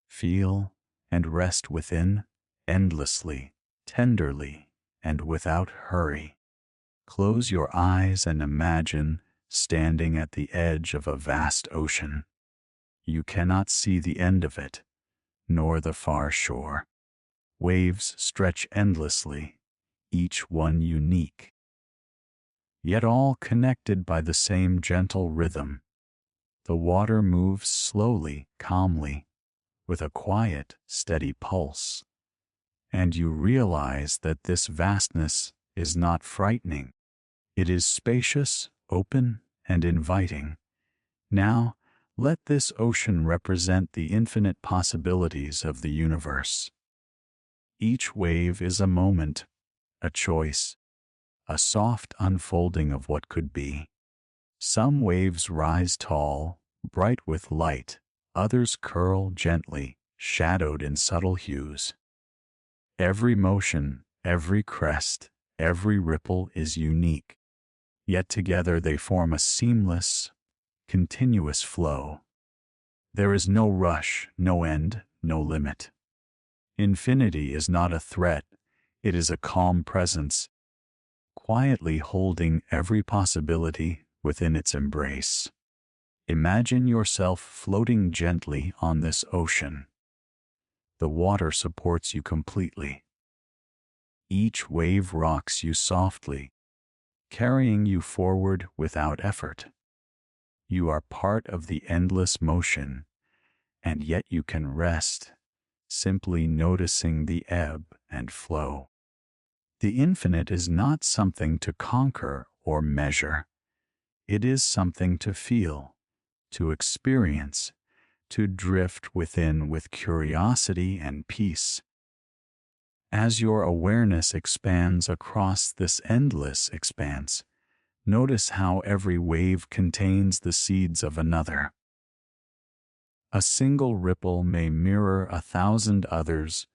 feel, and rest within, endlessly, tenderly, and without hurry. Close your eyes and imagine standing at the edge of a vast ocean. You cannot see the end of it, nor the far shore. Waves stretch endlessly, each one unique, yet all connected by the same gentle rhythm. The water moves slowly, calmly, with a quiet, steady pulse, and you realize that this vastness is not frightening. It is spacious, open, and inviting. Now, let this ocean represent the infinite possibilities of the universe. Each wave is a moment, a choice, a soft unfolding of what could be. Some waves rise tall, bright with light, others curl gently, shadowed in subtle hues. Every motion, every crest, every ripple is unique, yet together they form a seamless, continuous flow. There is no rush, no end, no limit. Infinity is not a threat, it is a calm presence, quietly holding every possibility within its embrace. Imagine yourself floating gently on this ocean. The water supports you completely. Each wave rocks you softly, carrying you forward without effort. You are part of the endless motion, and yet you can rest, simply noticing the ebb and flow. The infinite is not something to conquer or measure. It is something to feel, to experience, to drift within with curiosity and peace. As your awareness expands across this endless expanse, notice how every wave contains the seeds of another. A single ripple may mirror 1,000 others,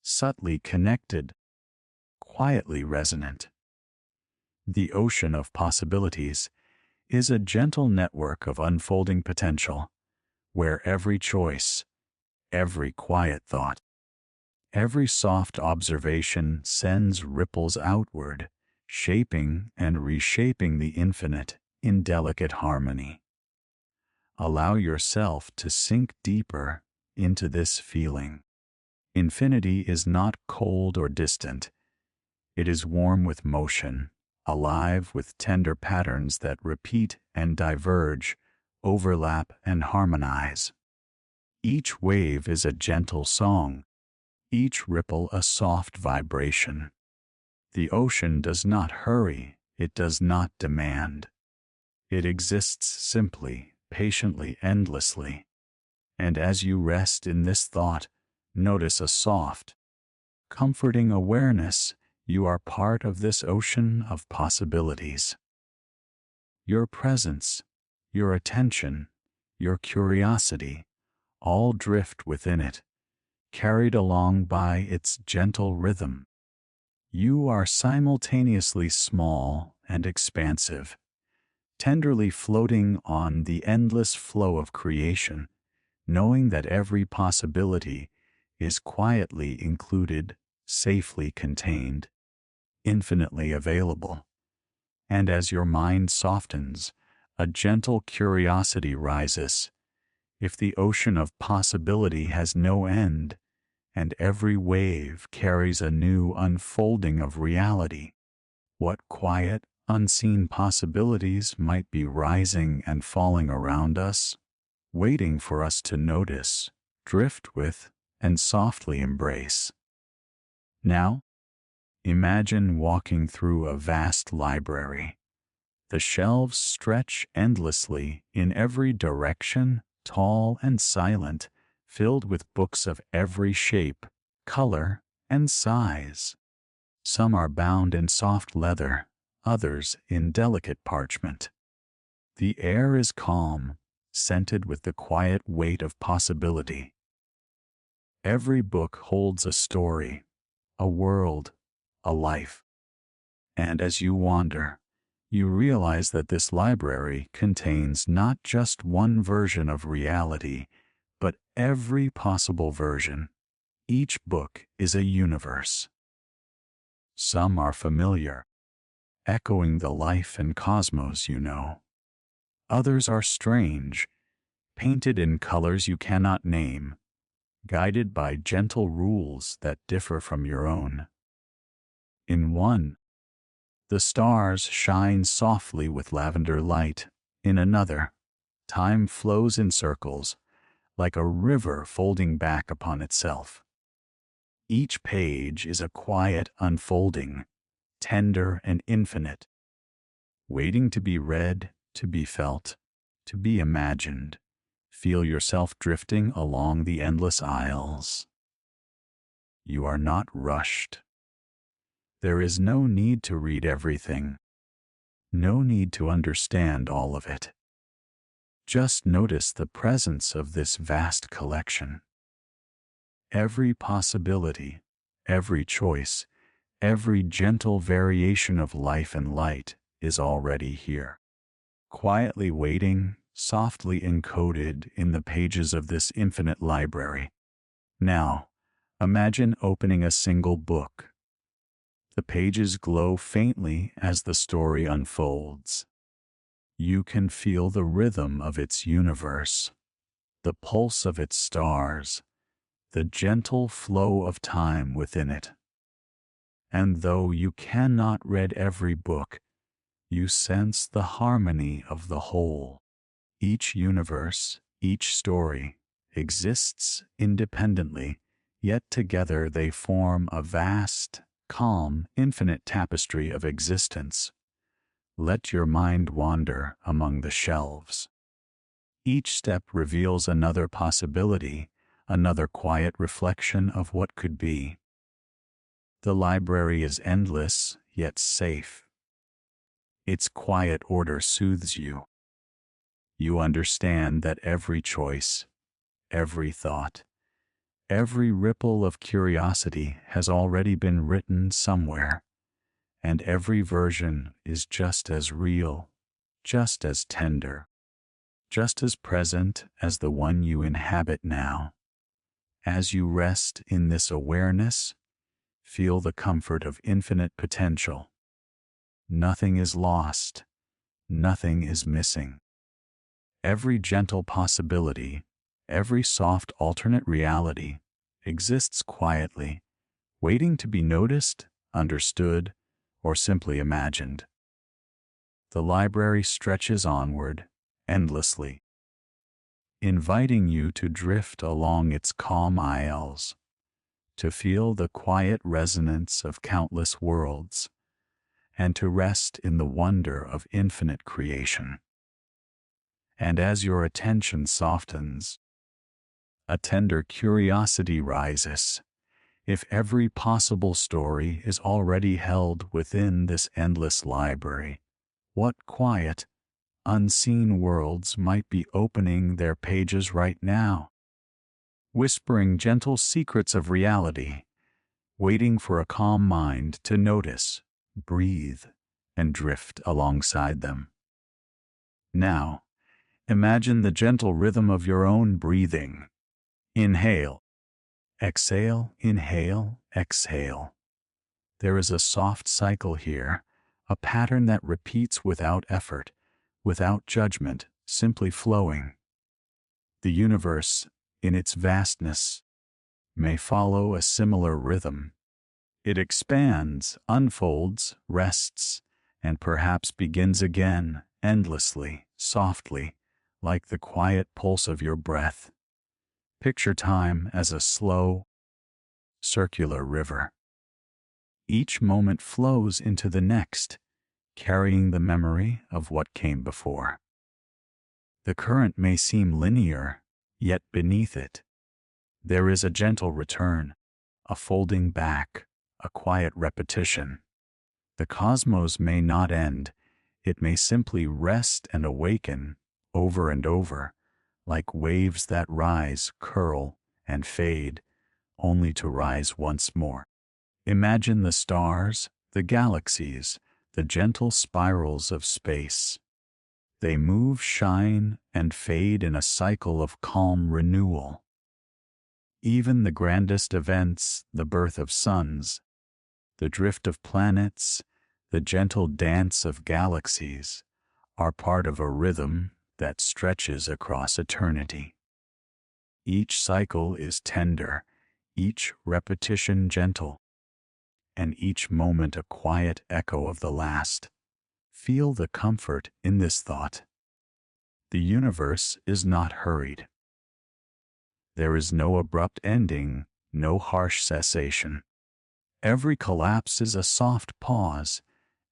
subtly connected, quietly resonant. The ocean of possibilities is a gentle network of unfolding potential, where every choice, every quiet thought, every soft observation sends ripples outward, shaping and reshaping the infinite in delicate harmony. Allow yourself to sink deeper into this feeling. Infinity is not cold or distant. It is warm with motion, alive with tender patterns that repeat and diverge, overlap and harmonize. Each wave is a gentle song, each ripple a soft vibration. The ocean does not hurry, it does not demand. It exists simply, patiently, endlessly. And as you rest in this thought, notice a soft, comforting awareness. You are part of this ocean of possibilities. Your presence, your attention, your curiosity, all drift within it, carried along by its gentle rhythm. You are simultaneously small and expansive, tenderly floating on the endless flow of creation, knowing that every possibility is quietly included, safely contained, infinitely available. And as your mind softens, a gentle curiosity rises. If the ocean of possibility has no end, and every wave carries a new unfolding of reality, what quiet, unseen possibilities might be rising and falling around us, waiting for us to notice, drift with, and softly embrace. Now, imagine walking through a vast library. The shelves stretch endlessly in every direction, tall and silent, filled with books of every shape, color, and size. Some are bound in soft leather, others in delicate parchment. The air is calm, scented with the quiet weight of possibility. Every book holds a story, a world, a life. And as you wander, you realize that this library contains not just one version of reality, but every possible version. Each book is a universe. Some are familiar, echoing the life and cosmos you know. Others are strange, painted in colors you cannot name, guided by gentle rules that differ from your own. In one, the stars shine softly with lavender light. In another, time flows in circles, like a river folding back upon itself. Each page is a quiet unfolding, tender and infinite, waiting to be read, to be felt, to be imagined. Feel yourself drifting along the endless aisles. You are not rushed. There is no need to read everything, no need to understand all of it. Just notice the presence of this vast collection. Every possibility, every choice, every gentle variation of life and light is already here, quietly waiting, softly encoded in the pages of this infinite library. Now, imagine opening a single book. The pages glow faintly as the story unfolds. You can feel the rhythm of its universe, the pulse of its stars, the gentle flow of time within it. And though you cannot read every book, you sense the harmony of the whole. Each universe, each story, exists independently, yet together they form a vast, calm, infinite tapestry of existence. Let your mind wander among the shelves. Each step reveals another possibility, another quiet reflection of what could be. The library is endless, yet safe. Its quiet order soothes you. You understand that every choice, every thought, every ripple of curiosity has already been written somewhere, and every version is just as real, just as tender, just as present as the one you inhabit now. As you rest in this awareness, feel the comfort of infinite potential. Nothing is lost, nothing is missing. Every gentle possibility, every soft alternate reality exists quietly, waiting to be noticed, understood, or simply imagined. The library stretches onward, endlessly, inviting you to drift along its calm aisles, to feel the quiet resonance of countless worlds, and to rest in the wonder of infinite creation. And as your attention softens, a tender curiosity rises. If every possible story is already held within this endless library, what quiet, unseen worlds might be opening their pages right now, whispering gentle secrets of reality, waiting for a calm mind to notice, breathe, and drift alongside them. Now, imagine the gentle rhythm of your own breathing. Inhale, exhale, inhale, exhale. There is a soft cycle here, a pattern that repeats without effort, without judgment, simply flowing. The universe, in its vastness, may follow a similar rhythm. It expands, unfolds, rests, and perhaps begins again, endlessly, softly, like the quiet pulse of your breath. Picture time as a slow, circular river. Each moment flows into the next, carrying the memory of what came before. The current may seem linear, yet beneath it, there is a gentle return, a folding back, a quiet repetition. The cosmos may not end, it may simply rest and awaken, over and over, like waves that rise, curl, and fade, only to rise once more. Imagine the stars, the galaxies, the gentle spirals of space. They move, shine, and fade in a cycle of calm renewal. Even the grandest events, the birth of suns, the drift of planets, the gentle dance of galaxies, are part of a rhythm that stretches across eternity. Each cycle is tender, each repetition gentle, and each moment a quiet echo of the last. Feel the comfort in this thought. The universe is not hurried. There is no abrupt ending, no harsh cessation. Every collapse is a soft pause,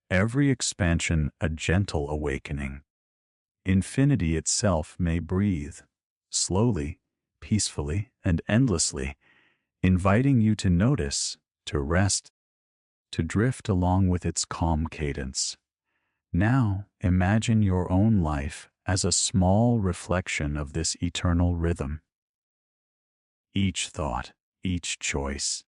every expansion a gentle awakening. Infinity itself may breathe, slowly, peacefully, and endlessly, inviting you to notice, to rest, to drift along with its calm cadence. Now, imagine your own life as a small reflection of this eternal rhythm. Each thought, each choice,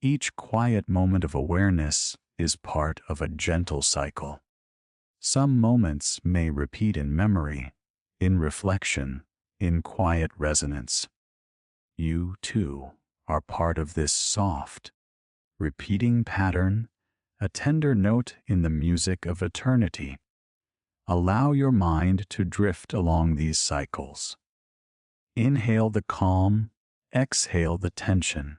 each quiet moment of awareness is part of a gentle cycle. Some moments may repeat in memory, in reflection, in quiet resonance. You, too, are part of this soft, repeating pattern, a tender note in the music of eternity. Allow your mind to drift along these cycles. Inhale the calm, exhale the tension.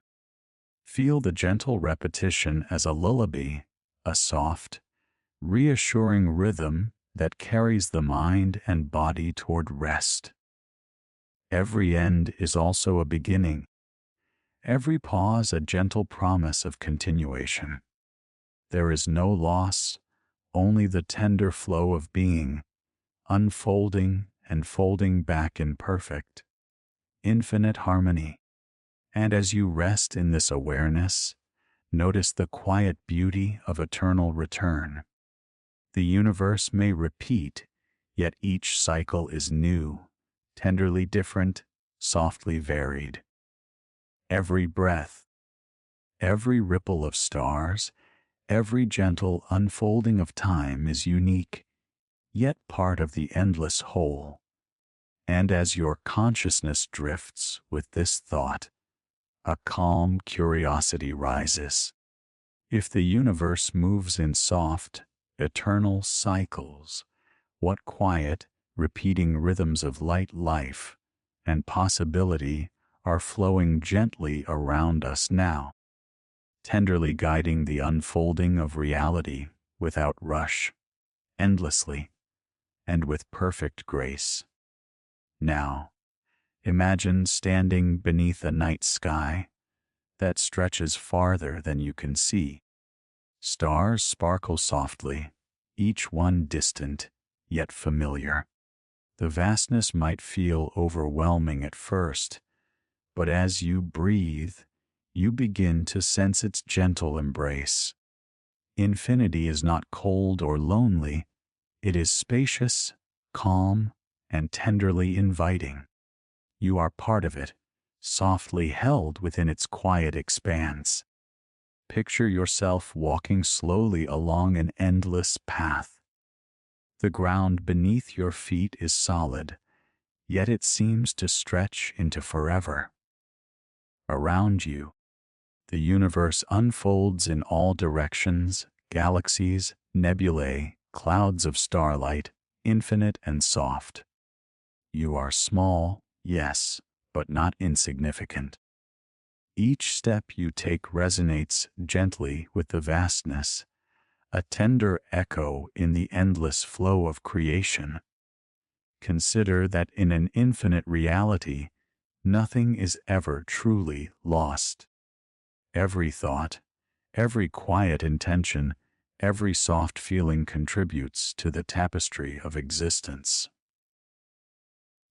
Feel the gentle repetition as a lullaby, a soft, reassuring rhythm that carries the mind and body toward rest. Every end is also a beginning, every pause a gentle promise of continuation. There is no loss, only the tender flow of being, unfolding and folding back in perfect, infinite harmony. And as you rest in this awareness, notice the quiet beauty of eternal return. The universe may repeat, yet each cycle is new, tenderly different, softly varied. Every breath, every ripple of stars, every gentle unfolding of time is unique, yet part of the endless whole. And as your consciousness drifts with this thought, a calm curiosity rises. If the universe moves in soft, eternal cycles, what quiet, repeating rhythms of light life and possibility are flowing gently around us now, tenderly guiding the unfolding of reality without rush, endlessly, and with perfect grace. Now, imagine standing beneath a night sky that stretches farther than you can see. Stars sparkle softly, each one distant, yet familiar. The vastness might feel overwhelming at first, but as you breathe, you begin to sense its gentle embrace. Infinity is not cold or lonely, it is spacious, calm, and tenderly inviting. You are part of it, softly held within its quiet expanse. Picture yourself walking slowly along an endless path. The ground beneath your feet is solid, yet it seems to stretch into forever. Around you, the universe unfolds in all directions, galaxies, nebulae, clouds of starlight, infinite and soft. You are small, yes, but not insignificant. Each step you take resonates gently with the vastness, a tender echo in the endless flow of creation. Consider that in an infinite reality, nothing is ever truly lost. Every thought, every quiet intention, every soft feeling contributes to the tapestry of existence.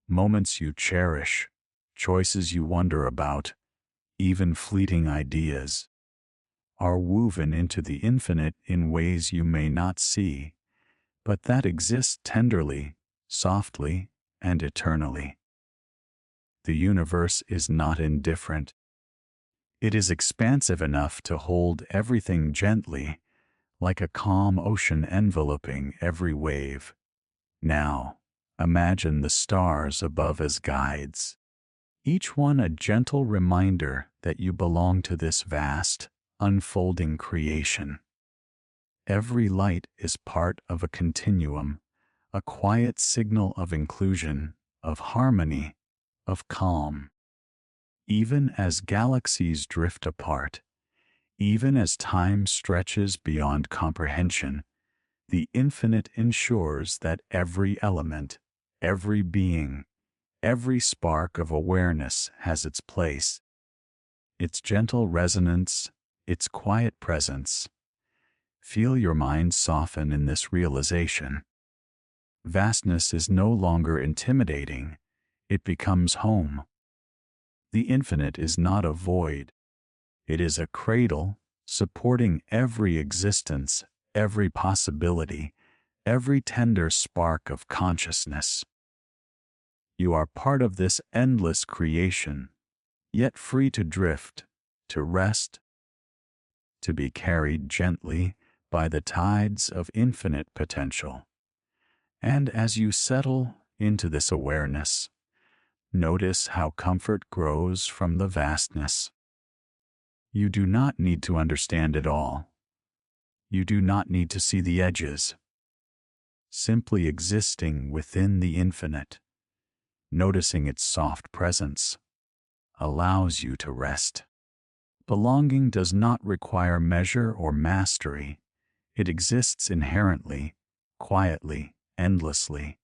Moments you cherish, choices you wonder about, even fleeting ideas, are woven into the infinite in ways you may not see, but that exist tenderly, softly, and eternally. The universe is not indifferent. It is expansive enough to hold everything gently, like a calm ocean enveloping every wave. Now, imagine the stars above as guides, each one a gentle reminder that you belong to this vast, unfolding creation. Every light is part of a continuum, a quiet signal of inclusion, of harmony, of calm. Even as galaxies drift apart, even as time stretches beyond comprehension, the infinite ensures that every element, every being, every spark of awareness has its place, its gentle resonance, its quiet presence. Feel your mind soften in this realization. Vastness is no longer intimidating, it becomes home. The infinite is not a void. It is a cradle, supporting every existence, every possibility, every tender spark of consciousness. You are part of this endless creation, yet free to drift, to rest, to be carried gently by the tides of infinite potential. And as you settle into this awareness, notice how comfort grows from the vastness. You do not need to understand it all. You do not need to see the edges. Simply existing within the infinite, noticing its soft presence, allows you to rest. Belonging does not require measure or mastery. It exists inherently, quietly, endlessly.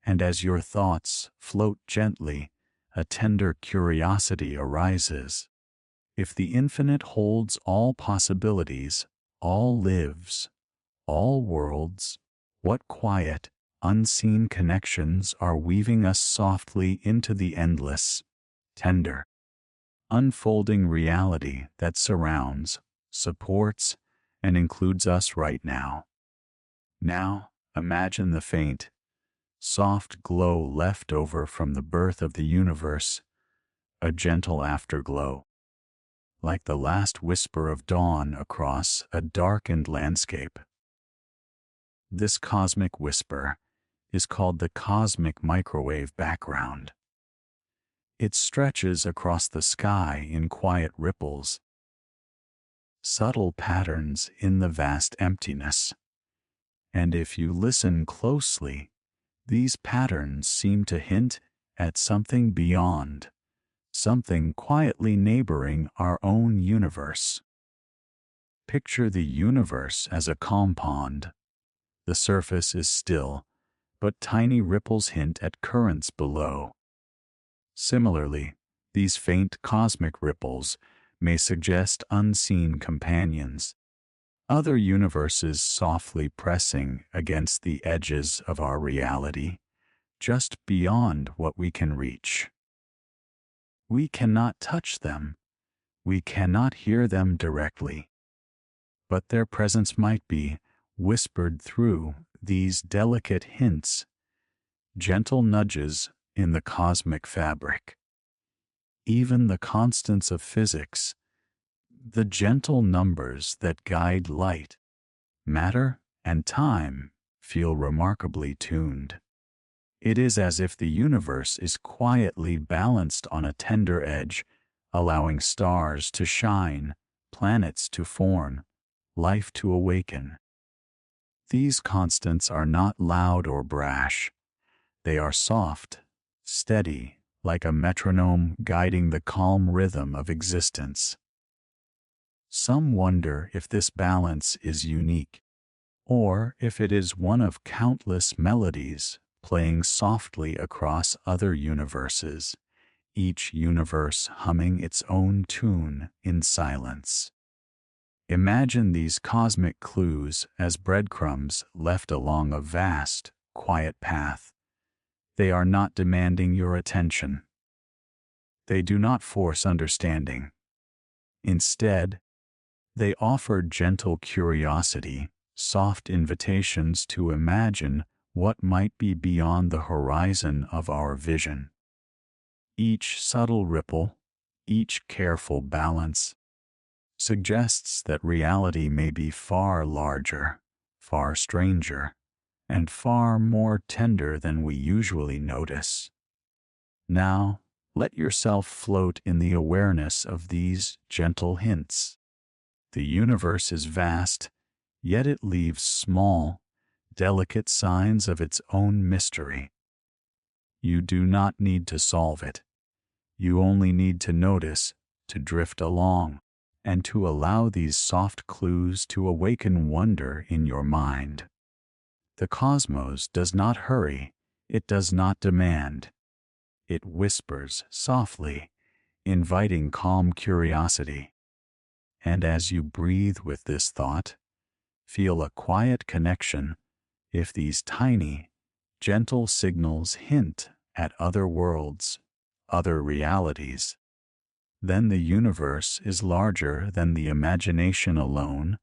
And as your thoughts float gently, a tender curiosity arises. If the infinite holds all possibilities, all lives, all worlds, what quiet, unseen connections are weaving us softly into the endless, tender, unfolding reality that surrounds, supports, and includes us right now. Now, imagine the faint, soft glow left over from the birth of the universe, a gentle afterglow, like the last whisper of dawn across a darkened landscape. This cosmic whisper is called the cosmic microwave background. It stretches across the sky in quiet ripples, subtle patterns in the vast emptiness. And if you listen closely, these patterns seem to hint at something beyond, something quietly neighboring our own universe. Picture the universe as a calm pond. The surface is still, but tiny ripples hint at currents below. Similarly, these faint cosmic ripples may suggest unseen companions, other universes softly pressing against the edges of our reality, just beyond what we can reach. We cannot touch them, we cannot hear them directly, but their presence might be whispered through these delicate hints, gentle nudges in the cosmic fabric. Even the constants of physics, the gentle numbers that guide light, matter, and time, feel remarkably tuned. It is as if the universe is quietly balanced on a tender edge, allowing stars to shine, planets to form, life to awaken. These constants are not loud or brash. They are soft, steady, like a metronome guiding the calm rhythm of existence. Some wonder if this balance is unique, or if it is one of countless melodies playing softly across other universes, each universe humming its own tune in silence. Imagine these cosmic clues as breadcrumbs left along a vast, quiet path. They are not demanding your attention. They do not force understanding. Instead, they offer gentle curiosity, soft invitations to imagine what might be beyond the horizon of our vision. Each subtle ripple, each careful balance, suggests that reality may be far larger, far stranger, and far more tender than we usually notice. Now, let yourself float in the awareness of these gentle hints. The universe is vast, yet it leaves small, delicate signs of its own mystery. You do not need to solve it. You only need to notice, to drift along, and to allow these soft clues to awaken wonder in your mind. The cosmos does not hurry, it does not demand. It whispers softly, inviting calm curiosity. And as you breathe with this thought, feel a quiet connection, if these tiny, gentle signals hint at other worlds, other realities. Then the universe is larger than the imagination alone,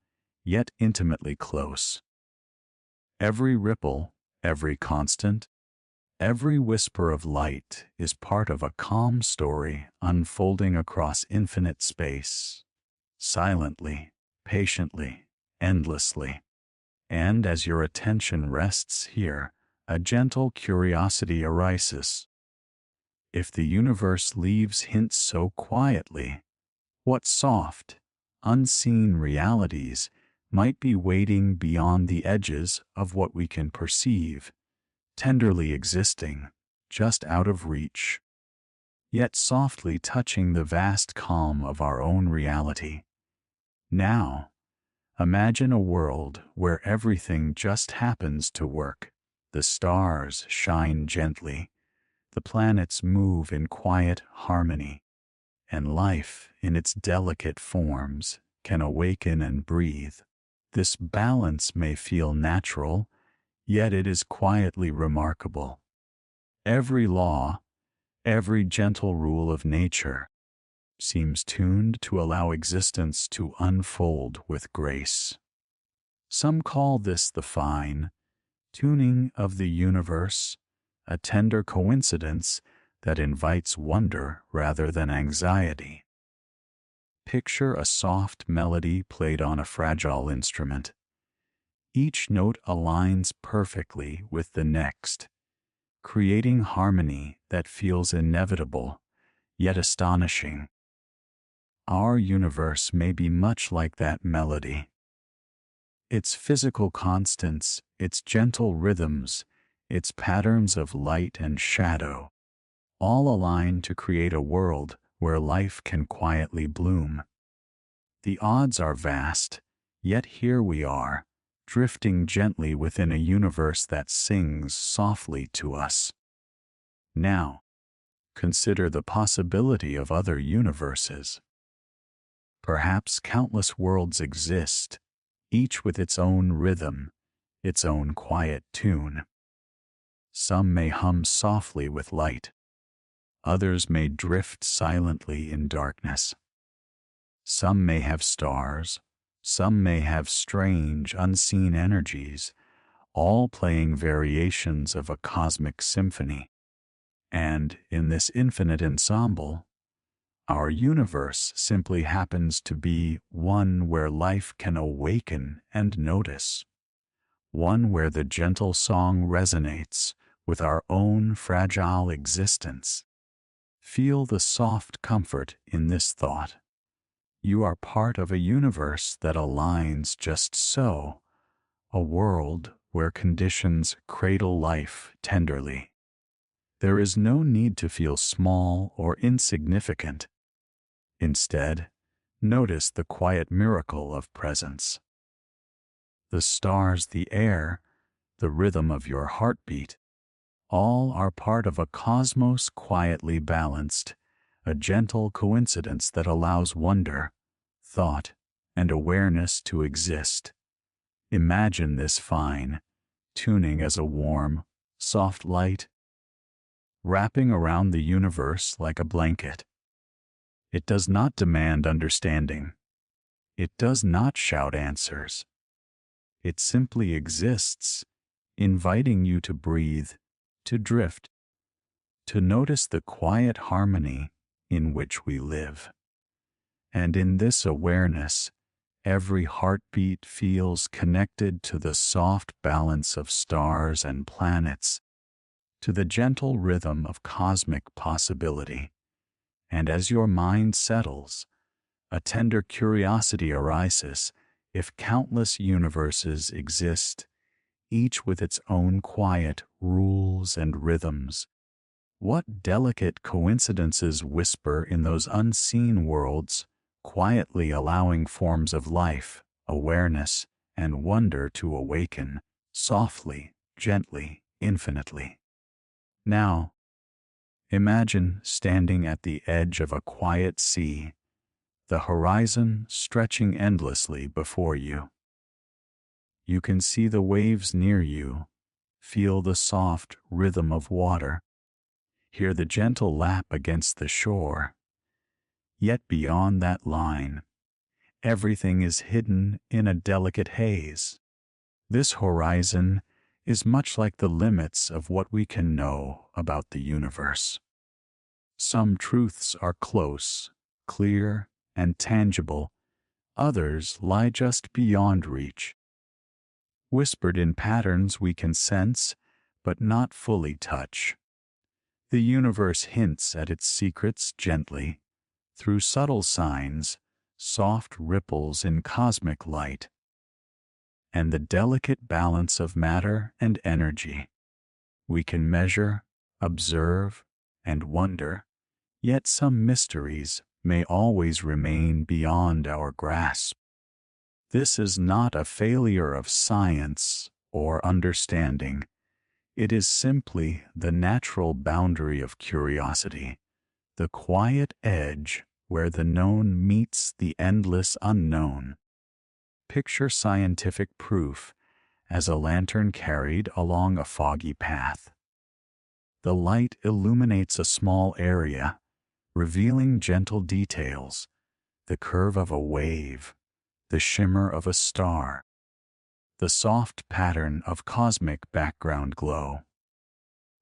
yet intimately close. Every ripple, every constant, every whisper of light is part of a calm story unfolding across infinite space, silently, patiently, endlessly. And as your attention rests here, a gentle curiosity arises. If the universe leaves hints so quietly, what soft, unseen realities might be waiting beyond the edges of what we can perceive, tenderly existing, just out of reach, yet softly touching the vast calm of our own reality? Now, imagine a world where everything just happens to work. The stars shine gently, the planets move in quiet harmony, and life, in its delicate forms, can awaken and breathe. This balance may feel natural, yet it is quietly remarkable. Every law, every gentle rule of nature, seems tuned to allow existence to unfold with grace. Some call this the fine tuning of the universe, a tender coincidence that invites wonder rather than anxiety. Picture a soft melody played on a fragile instrument. Each note aligns perfectly with the next, creating harmony that feels inevitable, yet astonishing. Our universe may be much like that melody. Its physical constants, its gentle rhythms, its patterns of light and shadow, all align to create a world where life can quietly bloom. The odds are vast, yet here we are, drifting gently within a universe that sings softly to us. Now, consider the possibility of other universes. Perhaps countless worlds exist, each with its own rhythm, its own quiet tune. Some may hum softly with light. Others may drift silently in darkness. Some may have stars. Some may have strange, unseen energies, all playing variations of a cosmic symphony. And in this infinite ensemble, our universe simply happens to be one where life can awaken and notice, one where the gentle song resonates with our own fragile existence. Feel the soft comfort in this thought. You are part of a universe that aligns just so, a world where conditions cradle life tenderly. There is no need to feel small or insignificant. Instead, notice the quiet miracle of presence. The stars, the air, the rhythm of your heartbeat, all are part of a cosmos quietly balanced, a gentle coincidence that allows wonder, thought, and awareness to exist. Imagine this fine tuning as a warm, soft light, wrapping around the universe like a blanket. It does not demand understanding. It does not shout answers. It simply exists, inviting you to breathe, to drift, to notice the quiet harmony in which we live. And in this awareness, every heartbeat feels connected to the soft balance of stars and planets, to the gentle rhythm of cosmic possibility. And as your mind settles, a tender curiosity arises. If countless universes exist, each with its own quiet rules and rhythms, what delicate coincidences whisper in those unseen worlds, quietly allowing forms of life, awareness, and wonder to awaken, softly, gently, infinitely. Now, imagine standing at the edge of a quiet sea, the horizon stretching endlessly before you. You can see the waves near you, feel the soft rhythm of water, hear the gentle lap against the shore. Yet beyond that line, everything is hidden in a delicate haze. This horizon is much like the limits of what we can know about the universe. Some truths are close, clear, and tangible. Others lie just beyond reach, whispered in patterns we can sense but not fully touch. The universe hints at its secrets gently, through subtle signs, soft ripples in cosmic light, and the delicate balance of matter and energy. We can measure, observe, and wonder, yet some mysteries may always remain beyond our grasp. This is not a failure of science or understanding. It is simply the natural boundary of curiosity, the quiet edge where the known meets the endless unknown. Picture scientific proof as a lantern carried along a foggy path. The light illuminates a small area, revealing gentle details, the curve of a wave, the shimmer of a star, the soft pattern of cosmic background glow.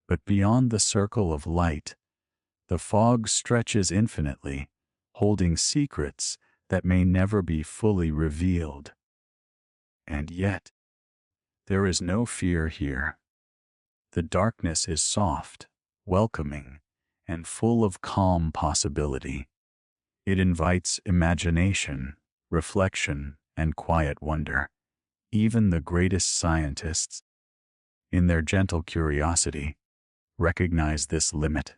But beyond the circle of light, the fog stretches infinitely, holding secrets that may never be fully revealed. And yet, there is no fear here. The darkness is soft, welcoming, and full of calm possibility. It invites imagination, reflection, and quiet wonder. Even the greatest scientists, in their gentle curiosity, recognize this limit.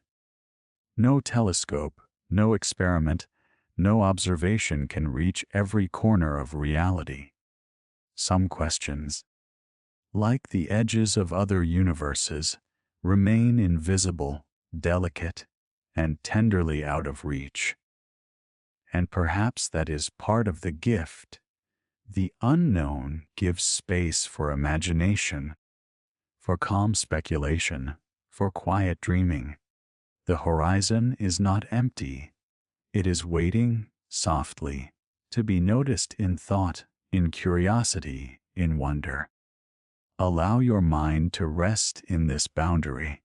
No telescope, no experiment, no observation can reach every corner of reality. Some questions, like the edges of other universes, remain invisible, delicate, and tenderly out of reach. And perhaps that is part of the gift. The unknown gives space for imagination, for calm speculation, for quiet dreaming. The horizon is not empty. It is waiting, softly, to be noticed in thought, in curiosity, in wonder. Allow your mind to rest in this boundary.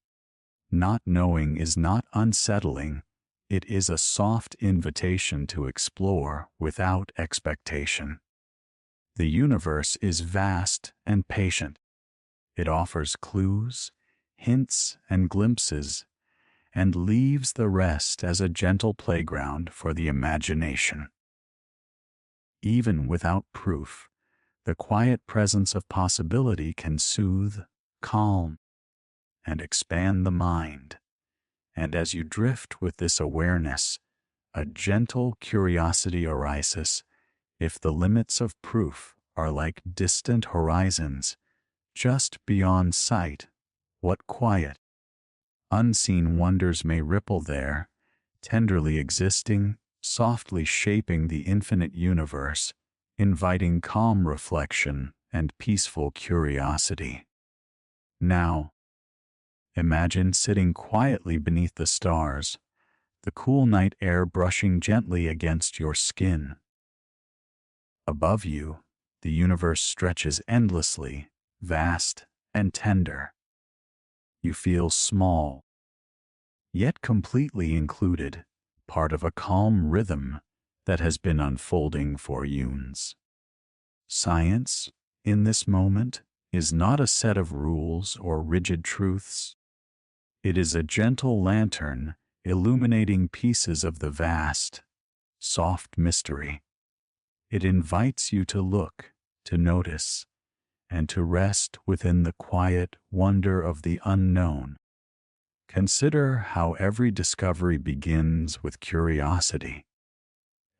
Not knowing is not unsettling. It is a soft invitation to explore without expectation. The universe is vast and patient. It offers clues, hints, and glimpses, and leaves the rest as a gentle playground for the imagination. Even without proof, the quiet presence of possibility can soothe, calm, and expand the mind. And as you drift with this awareness, a gentle curiosity arises. If the limits of proof are like distant horizons, just beyond sight, what quiet, unseen wonders may ripple there, tenderly existing, softly shaping the infinite universe, inviting calm reflection and peaceful curiosity. Now, imagine sitting quietly beneath the stars, the cool night air brushing gently against your skin. Above you, the universe stretches endlessly, vast and tender. You feel small, yet completely included, part of a calm rhythm that has been unfolding for eons. Science, in this moment, is not a set of rules or rigid truths. It is a gentle lantern illuminating pieces of the vast, soft mystery. It invites you to look, to notice, and to rest within the quiet wonder of the unknown. Consider how every discovery begins with curiosity.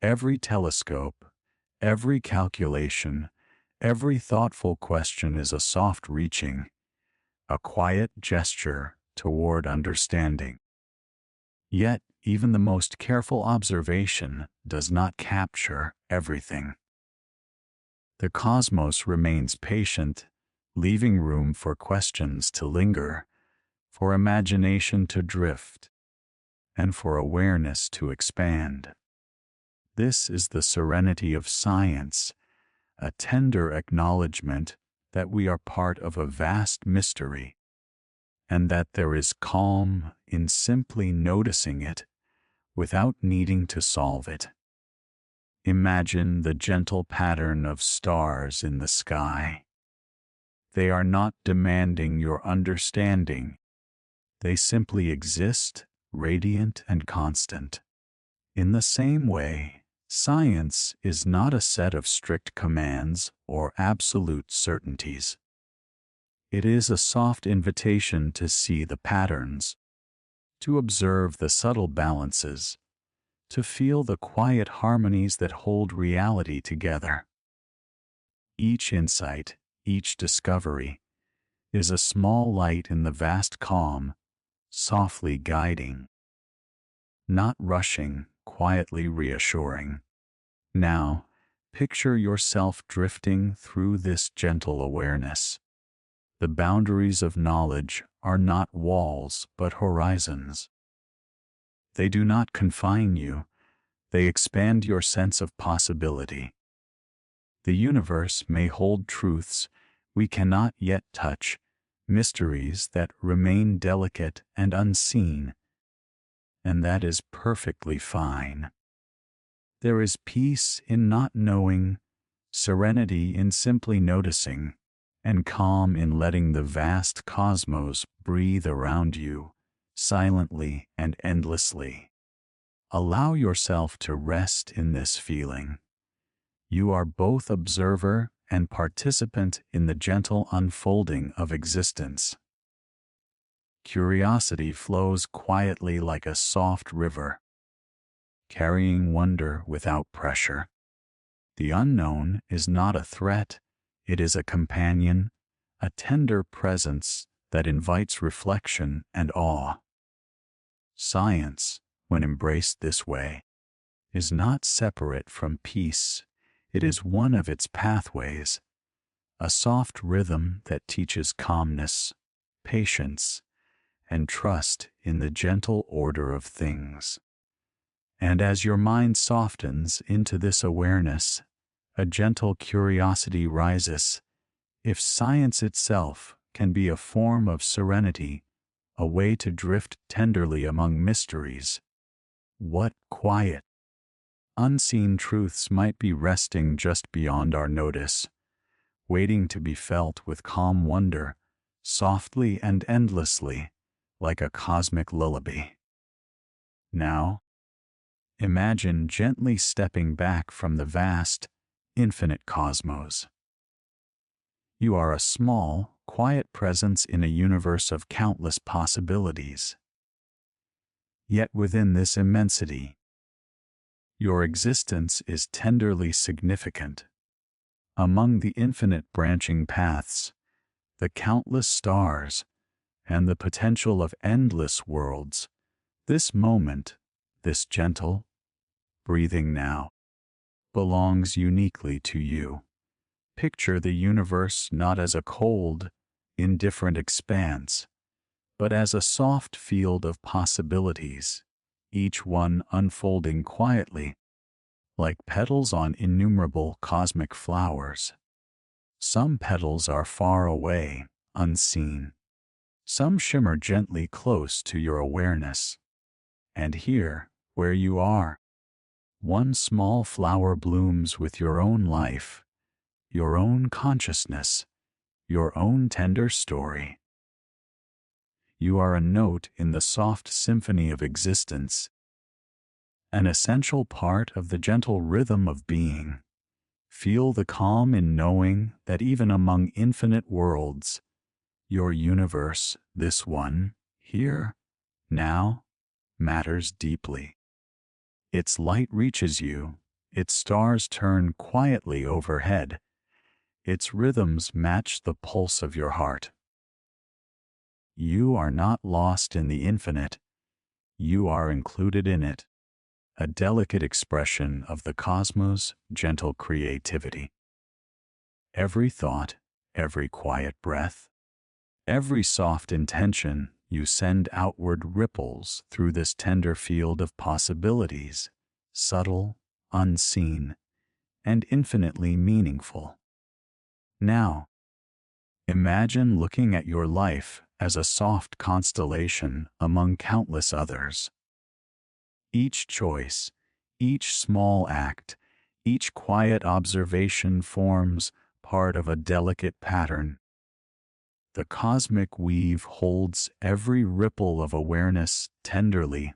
Every telescope, every calculation, every thoughtful question is a soft reaching, a quiet gesture toward understanding. Yet, even the most careful observation does not capture everything. The cosmos remains patient, leaving room for questions to linger, for imagination to drift, and for awareness to expand. This is the serenity of science, a tender acknowledgement that we are part of a vast mystery, and that there is calm in simply noticing it without needing to solve it. Imagine the gentle pattern of stars in the sky. They are not demanding your understanding. They simply exist, radiant and constant. In the same way, science is not a set of strict commands or absolute certainties. It is a soft invitation to see the patterns, to observe the subtle balances, to feel the quiet harmonies that hold reality together. Each insight, each discovery, is a small light in the vast calm, softly guiding, not rushing, quietly reassuring. Now, picture yourself drifting through this gentle awareness. The boundaries of knowledge are not walls but horizons. They do not confine you, they expand your sense of possibility. The universe may hold truths we cannot yet touch, mysteries that remain delicate and unseen, and that is perfectly fine. There is peace in not knowing, serenity in simply noticing, and calm in letting the vast cosmos breathe around you, silently and endlessly. Allow yourself to rest in this feeling. You are both observer and participant in the gentle unfolding of existence. Curiosity flows quietly like a soft river, carrying wonder without pressure. The unknown is not a threat, it is a companion, a tender presence that invites reflection and awe. Science, when embraced this way, is not separate from peace. It is one of its pathways, a soft rhythm that teaches calmness, patience, and trust in the gentle order of things. And as your mind softens into this awareness, a gentle curiosity rises. If science itself can be a form of serenity, a way to drift tenderly among mysteries, what quiet, unseen truths might be resting just beyond our notice, waiting to be felt with calm wonder, softly and endlessly, like a cosmic lullaby. Now, imagine gently stepping back from the vast, infinite cosmos. You are a small, quiet presence in a universe of countless possibilities. Yet within this immensity, your existence is tenderly significant. Among the infinite branching paths, the countless stars, and the potential of endless worlds, this moment, this gentle, breathing now, belongs uniquely to you. Picture the universe not as a cold, indifferent expanse, but as a soft field of possibilities, each one unfolding quietly, like petals on innumerable cosmic flowers. Some petals are far away, unseen. Some shimmer gently close to your awareness. And here, where you are, one small flower blooms with your own life, your own consciousness, your own tender story. You are a note in the soft symphony of existence, an essential part of the gentle rhythm of being. Feel the calm in knowing that even among infinite worlds, your universe, this one, here, now, matters deeply. Its light reaches you, its stars turn quietly overhead, its rhythms match the pulse of your heart. You are not lost in the infinite, you are included in it, a delicate expression of the cosmos' gentle creativity. Every thought, every quiet breath, every soft intention you send outward ripples through this tender field of possibilities, subtle, unseen, and infinitely meaningful. Now, imagine looking at your life as a soft constellation among countless others. Each choice, each small act, each quiet observation forms part of a delicate pattern. The cosmic weave holds every ripple of awareness tenderly,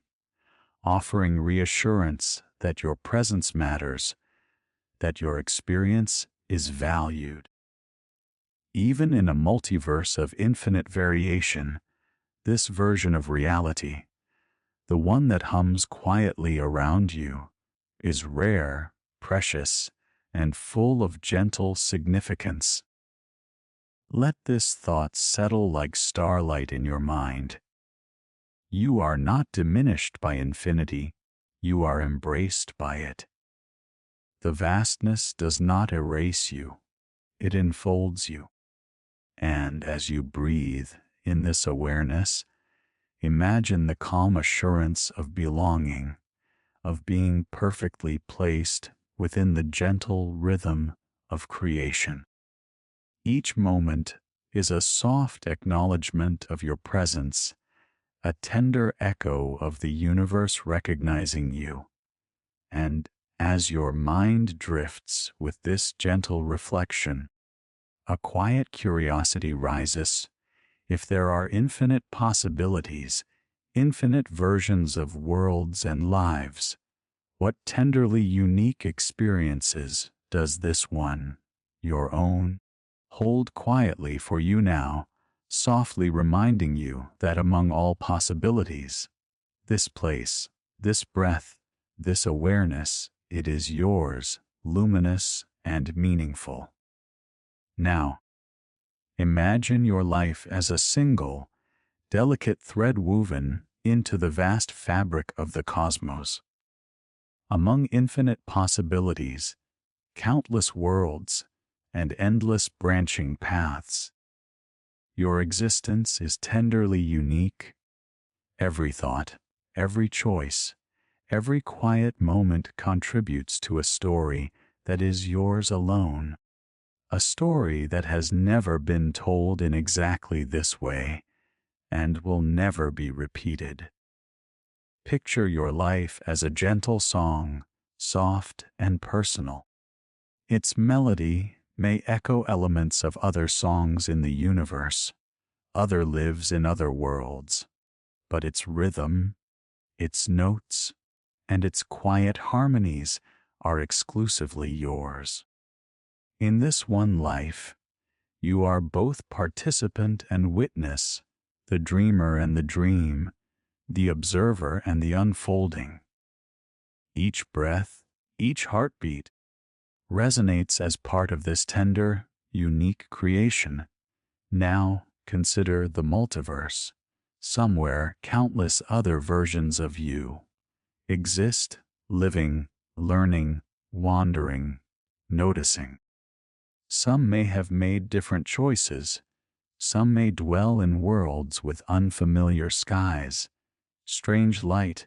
offering reassurance that your presence matters, that your experience is valued. Even in a multiverse of infinite variation, this version of reality, the one that hums quietly around you, is rare, precious, and full of gentle significance. Let this thought settle like starlight in your mind. You are not diminished by infinity, you are embraced by it. The vastness does not erase you, it enfolds you. And as you breathe in this awareness, imagine the calm assurance of belonging, of being perfectly placed within the gentle rhythm of creation. Each moment is a soft acknowledgement of your presence, a tender echo of the universe recognizing you. And as your mind drifts with this gentle reflection, a quiet curiosity rises. If there are infinite possibilities, infinite versions of worlds and lives, what tenderly unique experiences does this one, your own, hold quietly for you now, softly reminding you that among all possibilities, this place, this breath, this awareness, it is yours, luminous and meaningful. Now, imagine your life as a single, delicate thread woven into the vast fabric of the cosmos. Among infinite possibilities, countless worlds, and endless branching paths, your existence is tenderly unique. Every thought, every choice, every quiet moment contributes to a story that is yours alone. A story that has never been told in exactly this way and will never be repeated. Picture your life as a gentle song, soft and personal. Its melody may echo elements of other songs in the universe, other lives in other worlds, but its rhythm, its notes, and its quiet harmonies are exclusively yours. In this one life, you are both participant and witness, the dreamer and the dream, the observer and the unfolding. Each breath, each heartbeat, resonates as part of this tender, unique creation. Now, consider the multiverse. Somewhere, countless other versions of you exist, living, learning, wandering, noticing. Some may have made different choices. Some may dwell in worlds with unfamiliar skies, strange light,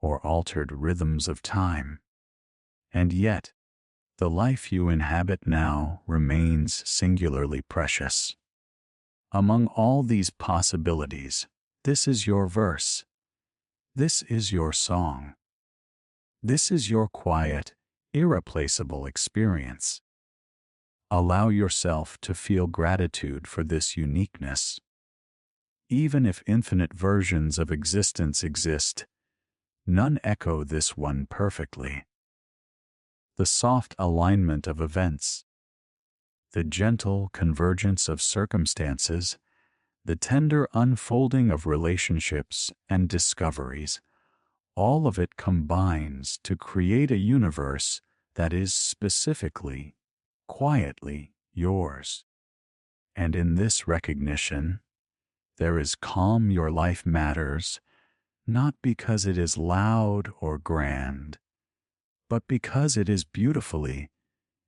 or altered rhythms of time. And yet, the life you inhabit now remains singularly precious. Among all these possibilities, this is your verse. This is your song. This is your quiet, irreplaceable experience. Allow yourself to feel gratitude for this uniqueness. Even if infinite versions of existence exist, none echo this one perfectly. The soft alignment of events, the gentle convergence of circumstances, the tender unfolding of relationships and discoveries, all of it combines to create a universe that is specifically, quietly yours. And in this recognition, there is calm. Your life matters, not because it is loud or grand, but because it is beautifully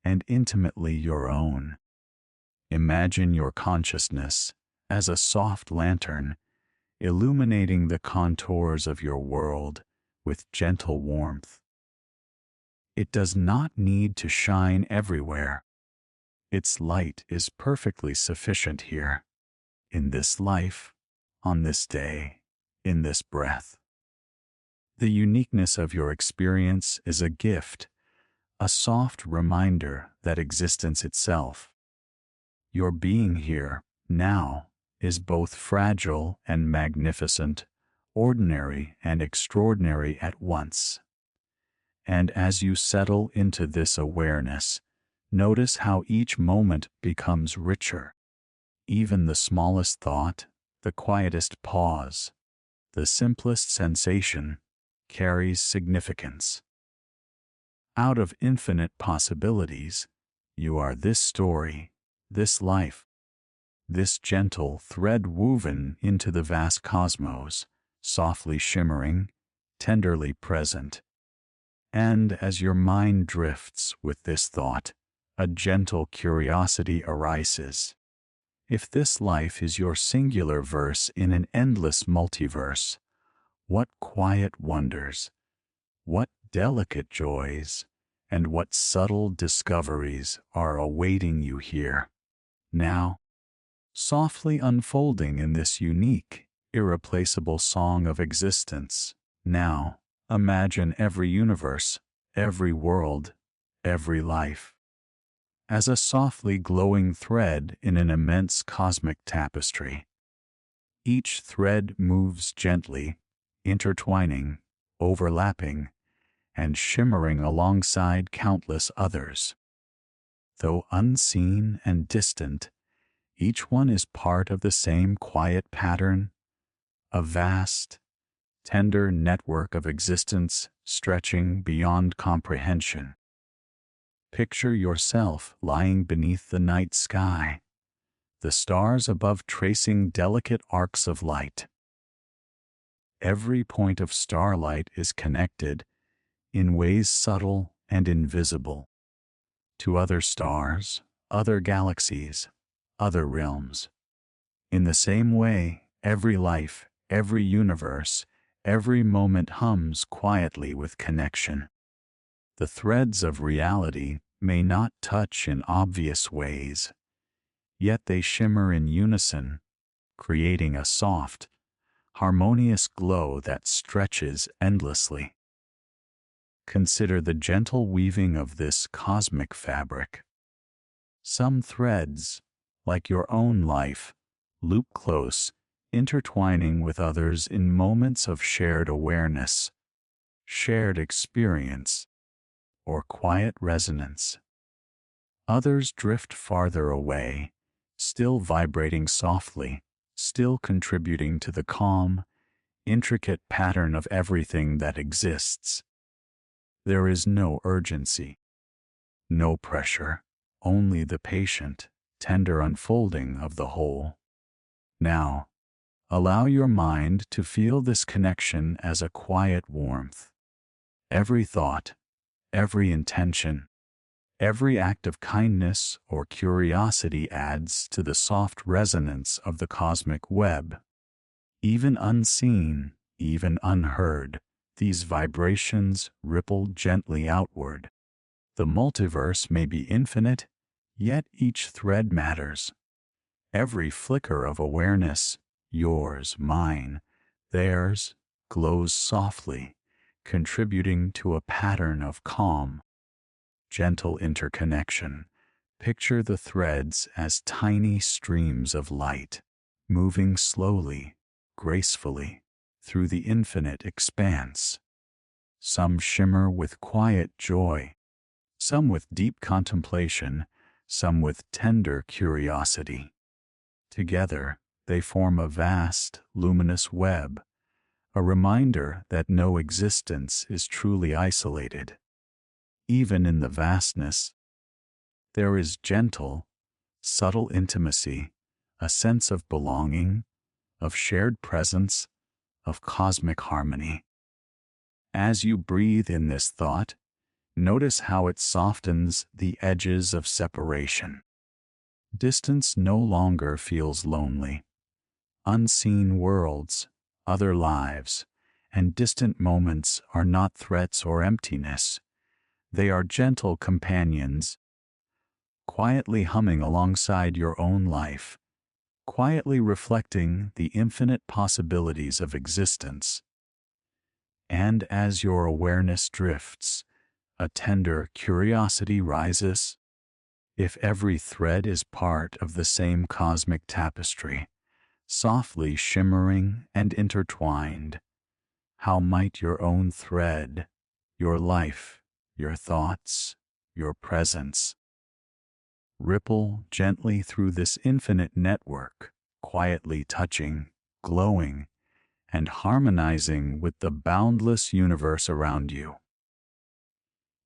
and intimately your own. Imagine your consciousness as a soft lantern, illuminating the contours of your world with gentle warmth. It does not need to shine everywhere. Its light is perfectly sufficient here, in this life, on this day, in this breath. The uniqueness of your experience is a gift, a soft reminder that existence itself, your being here, now, is both fragile and magnificent, ordinary and extraordinary at once. And as you settle into this awareness, notice how each moment becomes richer. Even the smallest thought, the quietest pause, the simplest sensation carries significance. Out of infinite possibilities, you are this story, this life, this gentle thread woven into the vast cosmos, softly shimmering, tenderly present. And as your mind drifts with this thought, a gentle curiosity arises. If this life is your singular verse in an endless multiverse, what quiet wonders, what delicate joys, and what subtle discoveries are awaiting you here, now, softly unfolding in this unique, irreplaceable song of existence. Now, imagine every universe, every world, every life as a softly glowing thread in an immense cosmic tapestry. Each thread moves gently, intertwining, overlapping, and shimmering alongside countless others. Though unseen and distant, each one is part of the same quiet pattern, a vast, tender network of existence stretching beyond comprehension. Picture yourself lying beneath the night sky, the stars above tracing delicate arcs of light. Every point of starlight is connected, in ways subtle and invisible, to other stars, other galaxies, other realms. In the same way, every life, every universe, every moment hums quietly with connection. The threads of reality may not touch in obvious ways, yet they shimmer in unison, creating a soft, harmonious glow that stretches endlessly. Consider the gentle weaving of this cosmic fabric. Some threads, like your own life, loop close, intertwining with others in moments of shared awareness, shared experience, or quiet resonance. Others drift farther away, still vibrating softly, still contributing to the calm, intricate pattern of everything that exists. There is no urgency, no pressure, only the patient, tender unfolding of the whole. Now, allow your mind to feel this connection as a quiet warmth. Every thought, every intention, every act of kindness or curiosity adds to the soft resonance of the cosmic web. Even unseen, even unheard, these vibrations ripple gently outward. The multiverse may be infinite, yet each thread matters. Every flicker of awareness, yours, mine, theirs, glows softly, contributing to a pattern of calm, gentle interconnection. Picture the threads as tiny streams of light, moving slowly, gracefully, through the infinite expanse. Some shimmer with quiet joy, some with deep contemplation, some with tender curiosity. Together, they form a vast, luminous web, a reminder that no existence is truly isolated. Even in the vastness, there is gentle, subtle intimacy, a sense of belonging, of shared presence, of cosmic harmony. As you breathe in this thought, notice how it softens the edges of separation. Distance no longer feels lonely. Unseen worlds, other lives, and distant moments are not threats or emptiness. They are gentle companions, quietly humming alongside your own life, quietly reflecting the infinite possibilities of existence. And as your awareness drifts, a tender curiosity rises. If every thread is part of the same cosmic tapestry, softly shimmering and intertwined, how might your own thread, your life, your thoughts, your presence, ripple gently through this infinite network, quietly touching, glowing, and harmonizing with the boundless universe around you.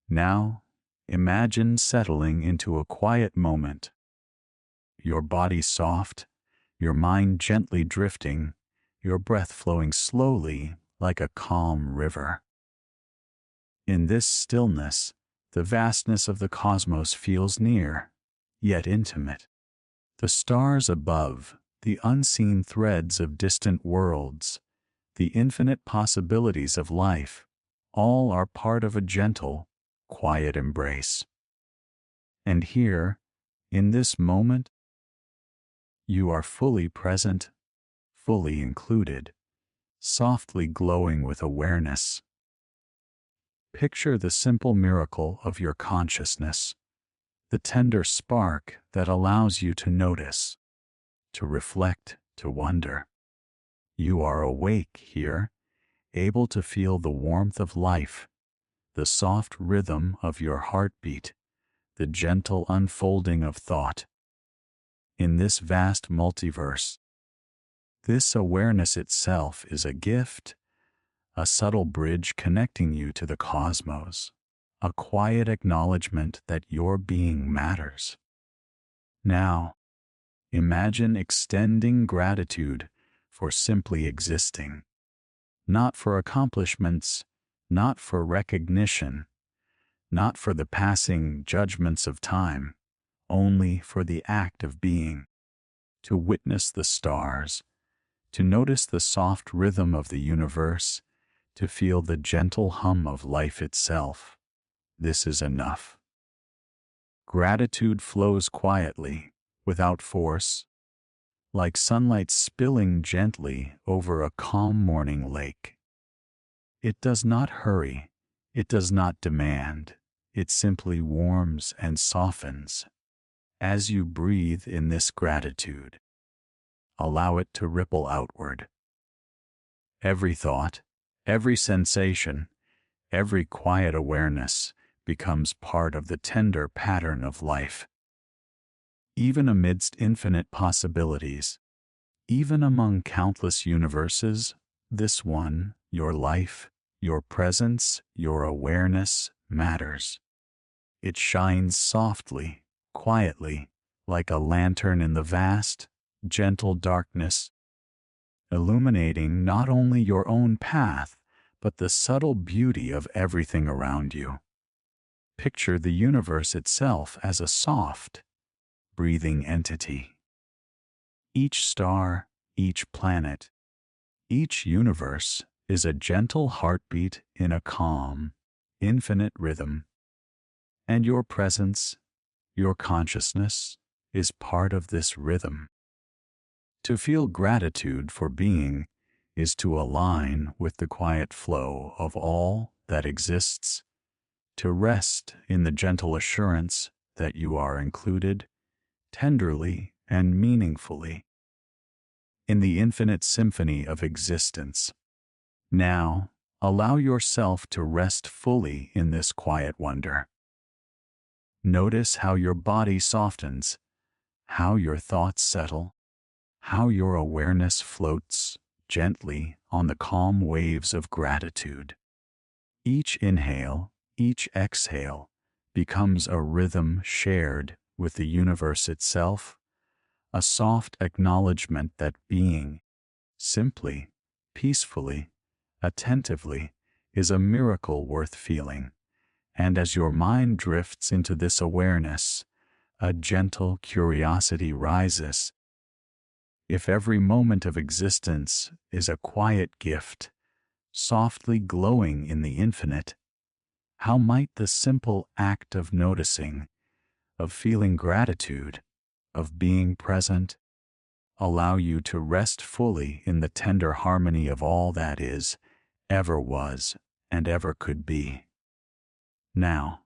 Now, imagine settling into a quiet moment, your body soft, your mind gently drifting, your breath flowing slowly like a calm river. In this stillness, the vastness of the cosmos feels near, yet intimate. The stars above, the unseen threads of distant worlds, the infinite possibilities of life, all are part of a gentle, quiet embrace. And here, in this moment, you are fully present, fully included, softly glowing with awareness. Picture the simple miracle of your consciousness, the tender spark that allows you to notice, to reflect, to wonder. You are awake here, able to feel the warmth of life, the soft rhythm of your heartbeat, the gentle unfolding of thought. In this vast multiverse, this awareness itself is a gift, a subtle bridge connecting you to the cosmos, a quiet acknowledgement that your being matters. Now, imagine extending gratitude for simply existing, not for accomplishments, not for recognition, not for the passing judgments of time, only for the act of being, to witness the stars, to notice the soft rhythm of the universe, to feel the gentle hum of life itself. This is enough. Gratitude flows quietly, without force, like sunlight spilling gently over a calm morning lake. It does not hurry, It does not demand, it simply warms and softens. As you breathe in this gratitude, allow it to ripple outward. Every thought, every sensation, every quiet awareness becomes part of the tender pattern of life. Even amidst infinite possibilities, even among countless universes, this one, your life, your presence, your awareness, matters. It shines softly, quietly, like a lantern in the vast, gentle darkness, illuminating not only your own path, but the subtle beauty of everything around you. Picture the universe itself as a soft, breathing entity. Each star, each planet, each universe is a gentle heartbeat in a calm, infinite rhythm. And your presence, your consciousness, is part of this rhythm. To feel gratitude for being is to align with the quiet flow of all that exists, to rest in the gentle assurance that you are included, tenderly and meaningfully, in the infinite symphony of existence. Now, allow yourself to rest fully in this quiet wonder. Notice how your body softens, how your thoughts settle, how your awareness floats gently on the calm waves of gratitude. Each inhale, each exhale becomes a rhythm shared with the universe itself, a soft acknowledgement that being, simply, peacefully, attentively, is a miracle worth feeling. And as your mind drifts into this awareness, a gentle curiosity rises. If every moment of existence is a quiet gift, softly glowing in the infinite, how might the simple act of noticing, of feeling gratitude, of being present, allow you to rest fully in the tender harmony of all that is, ever was, and ever could be. Now,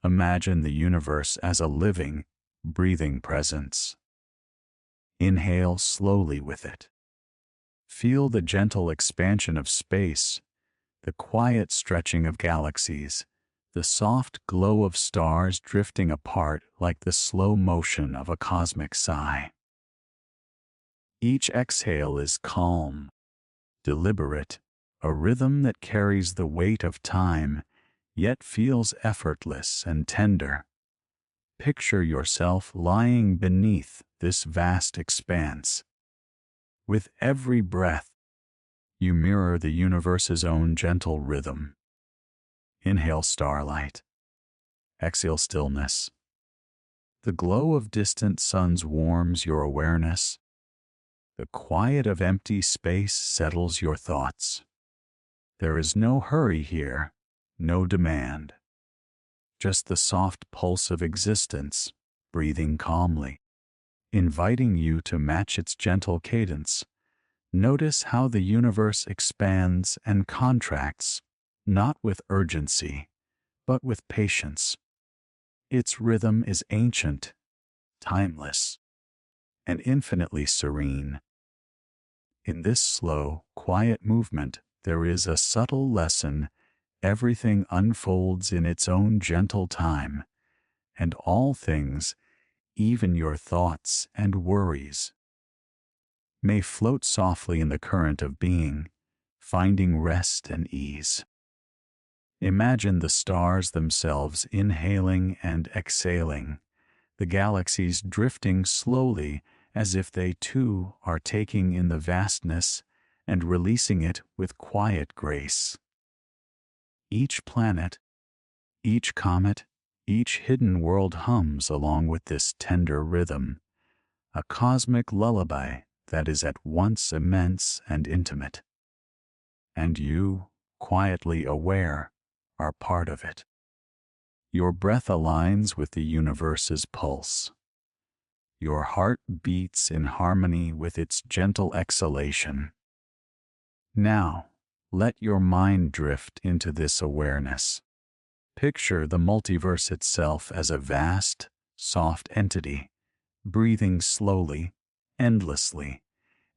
imagine the universe as a living, breathing presence. Inhale slowly with it. Feel the gentle expansion of space, the quiet stretching of galaxies, the soft glow of stars drifting apart like the slow motion of a cosmic sigh. Each exhale is calm, deliberate, a rhythm that carries the weight of time, yet feels effortless and tender. Picture yourself lying beneath this vast expanse. With every breath, you mirror the universe's own gentle rhythm. Inhale starlight. Exhale stillness. The glow of distant suns warms your awareness. The quiet of empty space settles your thoughts. There is no hurry here, no demand. Just the soft pulse of existence, breathing calmly, inviting you to match its gentle cadence. Notice how the universe expands and contracts, not with urgency, but with patience. Its rhythm is ancient, timeless, and infinitely serene. In this slow, quiet movement, there is a subtle lesson. Everything unfolds in its own gentle time, and all things, even your thoughts and worries, may float softly in the current of being, finding rest and ease. Imagine the stars themselves inhaling and exhaling, the galaxies drifting slowly as if they too are taking in the vastness and releasing it with quiet grace. Each planet, each comet, each hidden world hums along with this tender rhythm, a cosmic lullaby that is at once immense and intimate. And you, quietly aware, are part of it. Your breath aligns with the universe's pulse. Your heart beats in harmony with its gentle exhalation. Now, let your mind drift into this awareness. Picture the multiverse itself as a vast, soft entity, breathing slowly, endlessly,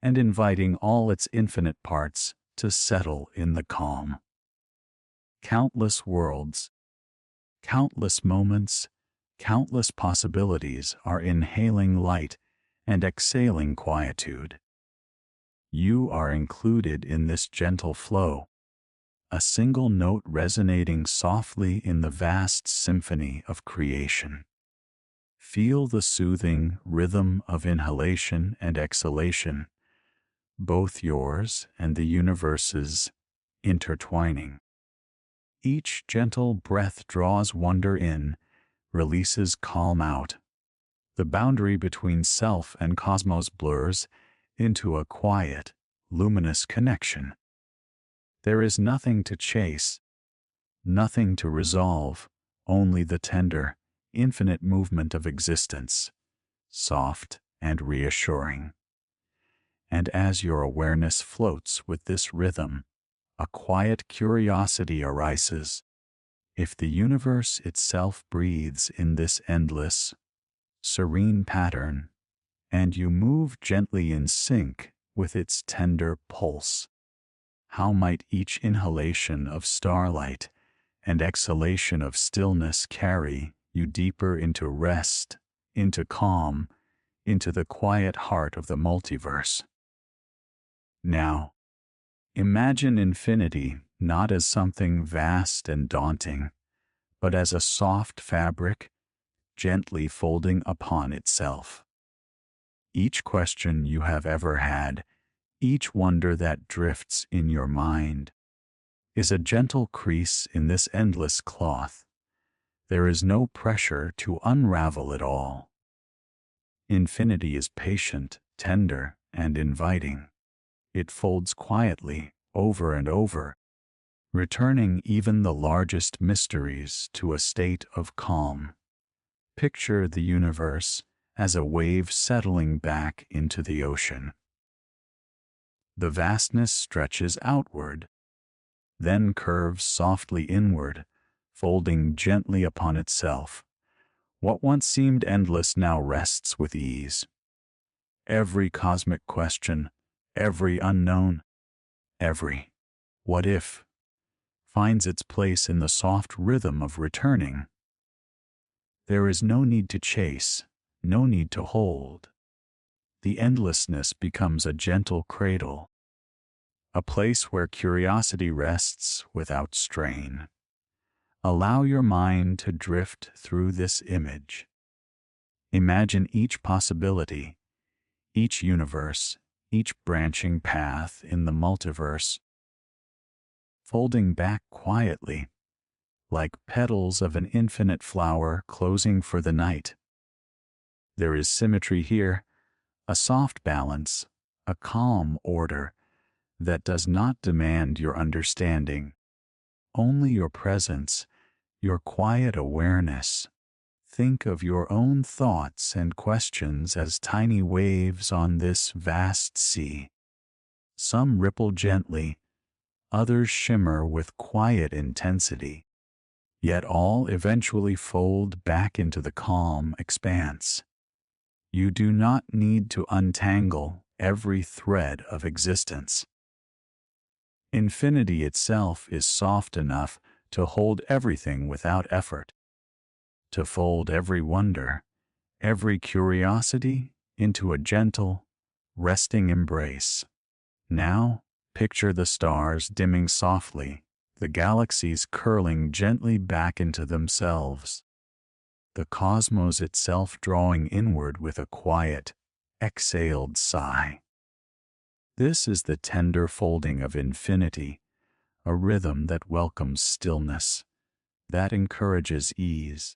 and inviting all its infinite parts to settle in the calm. Countless worlds, countless moments, countless possibilities are inhaling light and exhaling quietude. You are included in this gentle flow, a single note resonating softly in the vast symphony of creation. Feel the soothing rhythm of inhalation and exhalation, both yours and the universe's, intertwining. Each gentle breath draws wonder in, releases calm out. The boundary between self and cosmos blurs into a quiet, luminous connection. There is nothing to chase, nothing to resolve, only the tender, infinite movement of existence, soft and reassuring. And as your awareness floats with this rhythm, a quiet curiosity arises. If the universe itself breathes in this endless, serene pattern, and you move gently in sync with its tender pulse, how might each inhalation of starlight and exhalation of stillness carry you deeper into rest, into calm, into the quiet heart of the multiverse? Now, imagine infinity not as something vast and daunting, but as a soft fabric gently folding upon itself. Each question you have ever had, each wonder that drifts in your mind, is a gentle crease in this endless cloth. There is no pressure to unravel it all. Infinity is patient, tender, and inviting. It folds quietly, over and over, returning even the largest mysteries to a state of calm. Picture the universe as a wave settling back into the ocean. The vastness stretches outward, then curves softly inward, folding gently upon itself. What once seemed endless now rests with ease. Every cosmic question, every unknown, every what if, finds its place in the soft rhythm of returning. There is no need to chase, no need to hold. The endlessness becomes a gentle cradle, a place where curiosity rests without strain. Allow your mind to drift through this image. Imagine each possibility, each universe, each branching path in the multiverse, folding back quietly, like petals of an infinite flower closing for the night. There is symmetry here, a soft balance, a calm order that does not demand your understanding, only your presence, your quiet awareness. Think of your own thoughts and questions as tiny waves on this vast sea. Some ripple gently, others shimmer with quiet intensity, yet all eventually fold back into the calm expanse. You do not need to untangle every thread of existence. Infinity itself is soft enough to hold everything without effort, to fold every wonder, every curiosity into a gentle, resting embrace. Now, picture the stars dimming softly, the galaxies curling gently back into themselves, the cosmos itself drawing inward with a quiet, exhaled sigh. This is the tender folding of infinity, a rhythm that welcomes stillness, that encourages ease,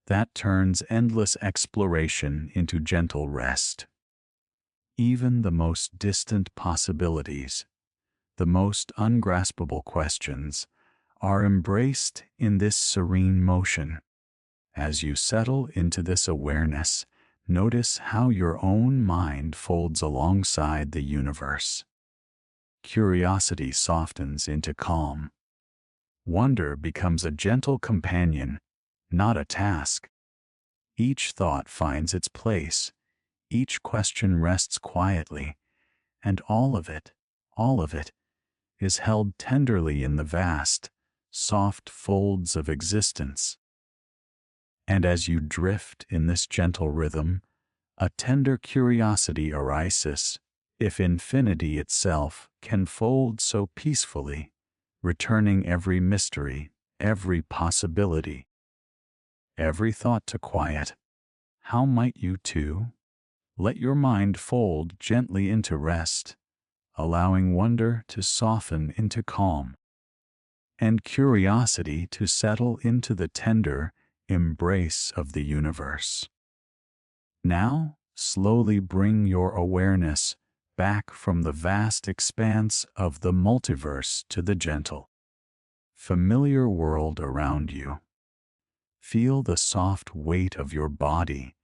that turns endless exploration into gentle rest. Even the most distant possibilities, the most ungraspable questions, are embraced in this serene motion. As you settle into this awareness, notice how your own mind folds alongside the universe. Curiosity softens into calm. Wonder becomes a gentle companion, not a task. Each thought finds its place, each question rests quietly, and all of it, is held tenderly in the vast, soft folds of existence. And as you drift in this gentle rhythm, a tender curiosity arises, if infinity itself can fold so peacefully, returning every mystery, every possibility, every thought to quiet. How might you too? Let your mind fold gently into rest, allowing wonder to soften into calm, and curiosity to settle into the tender embrace of the universe. Now, slowly bring your awareness back from the vast expanse of the multiverse to the gentle, familiar world around you. Feel the soft weight of your body,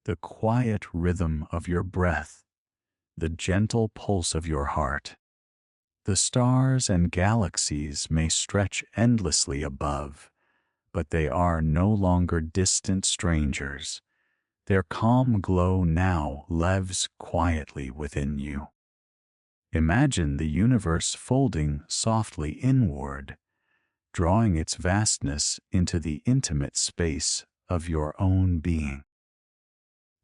the quiet rhythm of your breath, the gentle pulse of your heart. The stars and galaxies may stretch endlessly above, but they are no longer distant strangers. Their calm glow now lives quietly within you. Imagine the universe folding softly inward, drawing its vastness into the intimate space of your own being.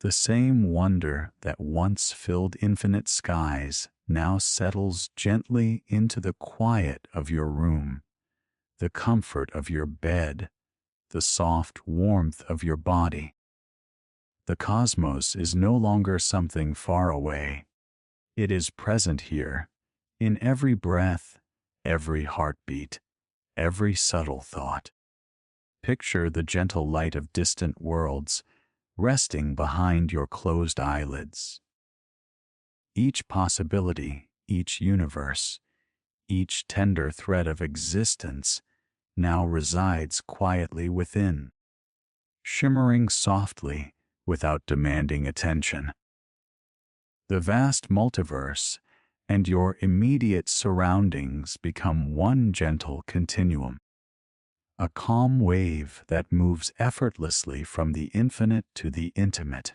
The same wonder that once filled infinite skies now settles gently into the quiet of your room, the comfort of your bed, the soft warmth of your body. The cosmos is no longer something far away. It is present here, in every breath, every heartbeat, every subtle thought. Picture the gentle light of distant worlds resting behind your closed eyelids. Each possibility, each universe, each tender thread of existence now resides quietly within, shimmering softly without demanding attention. The vast multiverse and your immediate surroundings become one gentle continuum, a calm wave that moves effortlessly from the infinite to the intimate.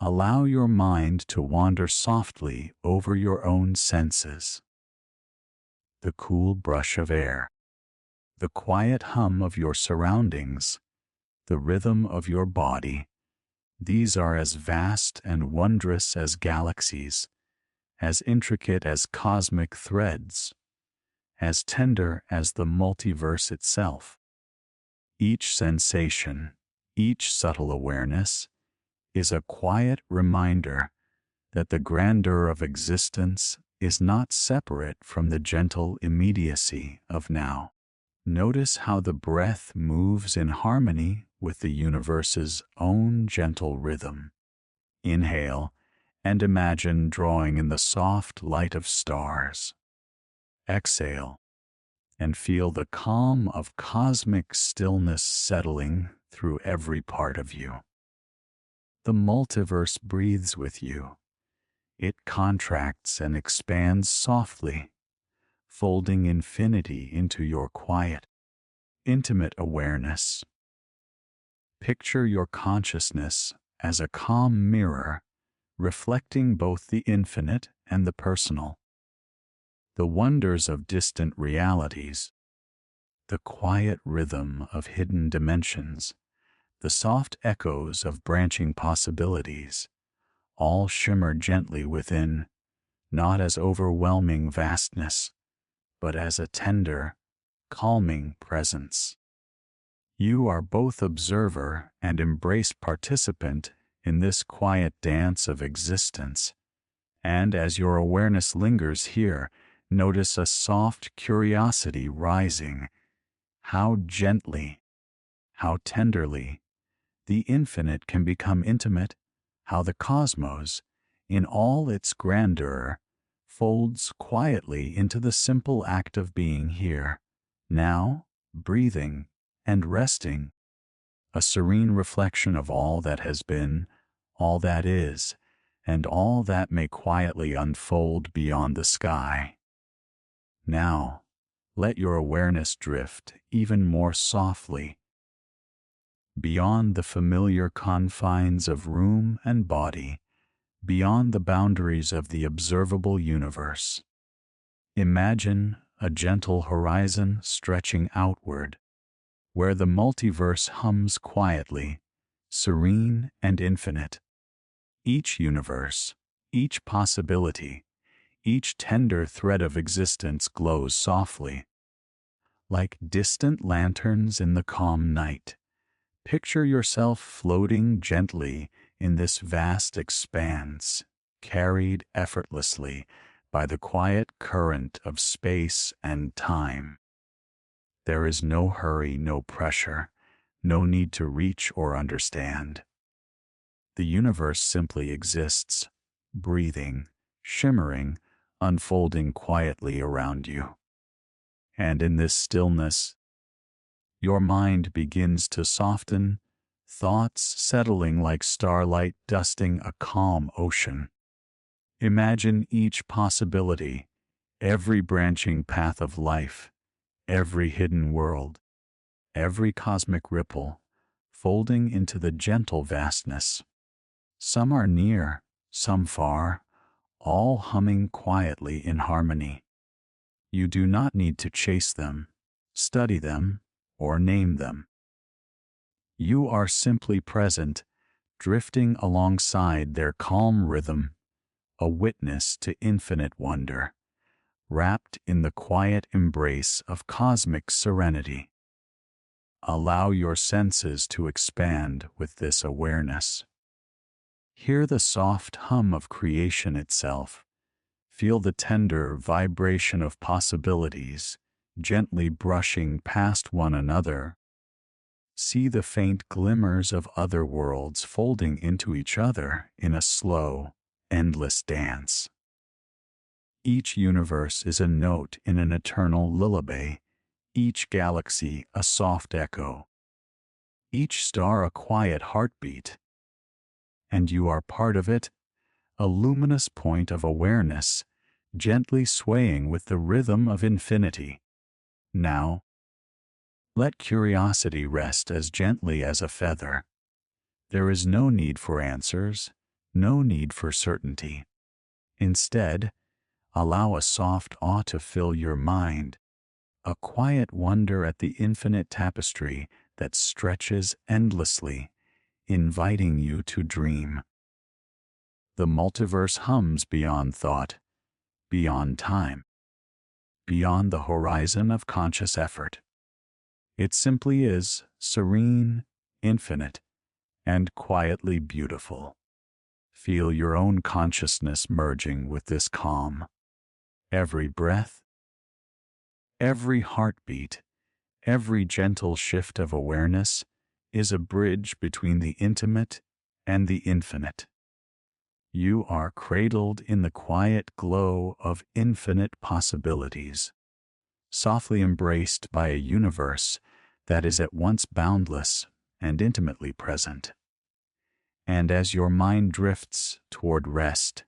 Allow your mind to wander softly over your own senses. The cool brush of air, the quiet hum of your surroundings, the rhythm of your body, these are as vast and wondrous as galaxies, as intricate as cosmic threads, as tender as the multiverse itself. Each sensation, each subtle awareness, is a quiet reminder that the grandeur of existence is not separate from the gentle immediacy of now. Notice how the breath moves in harmony with the universe's own gentle rhythm. Inhale and imagine drawing in the soft light of stars. Exhale and feel the calm of cosmic stillness settling through every part of you. The multiverse breathes with you. It contracts and expands softly, folding infinity into your quiet, intimate awareness. Picture your consciousness as a calm mirror, reflecting both the infinite and the personal, the wonders of distant realities, the quiet rhythm of hidden dimensions, the soft echoes of branching possibilities, all shimmer gently within, not as overwhelming vastness, but as a tender, calming presence. You are both observer and embraced participant in this quiet dance of existence, and as your awareness lingers here, notice a soft curiosity rising. How gently, how tenderly, the infinite can become intimate, how the cosmos, in all its grandeur, folds quietly into the simple act of being here, now, breathing and resting, a serene reflection of all that has been, all that is, and all that may quietly unfold beyond the sky. Now, Let your awareness drift even more softly, beyond the familiar confines of room and body, beyond the boundaries of the observable universe. Imagine a gentle horizon stretching outward, where the multiverse hums quietly, serene and infinite. Each universe, each possibility, each tender thread of existence glows softly, like distant lanterns in the calm night. Picture yourself floating gently in this vast expanse, carried effortlessly by the quiet current of space and time. There is no hurry, no pressure, no need to reach or understand. The universe simply exists, breathing, shimmering, unfolding quietly around you. And in this stillness, your mind begins to soften, thoughts settling like starlight dusting a calm ocean. Imagine each possibility, every branching path of life, every hidden world, every cosmic ripple, folding into the gentle vastness. Some are near, some far, all humming quietly in harmony. You do not need to chase them, study them, or name them. You are simply present, drifting alongside their calm rhythm, a witness to infinite wonder, wrapped in the quiet embrace of cosmic serenity. Allow your senses to expand with this awareness. Hear the soft hum of creation itself. Feel the tender vibration of possibilities, gently brushing past one another. See the faint glimmers of other worlds folding into each other in a slow, endless dance. Each universe is a note in an eternal lullaby, each galaxy a soft echo, each star a quiet heartbeat. And you are part of it, a luminous point of awareness, gently swaying with the rhythm of infinity. Now, let curiosity rest as gently as a feather. There is no need for answers, no need for certainty. Instead, allow a soft awe to fill your mind, a quiet wonder at the infinite tapestry that stretches endlessly, inviting you to dream. The multiverse hums beyond thought, beyond time, beyond the horizon of conscious effort. It simply is, serene, infinite, and quietly beautiful. Feel your own consciousness merging with this calm. Every breath, every heartbeat, every gentle shift of awareness is a bridge between the intimate and the infinite. You are cradled in the quiet glow of infinite possibilities, softly embraced by a universe that is at once boundless and intimately present. And as your mind drifts toward rest,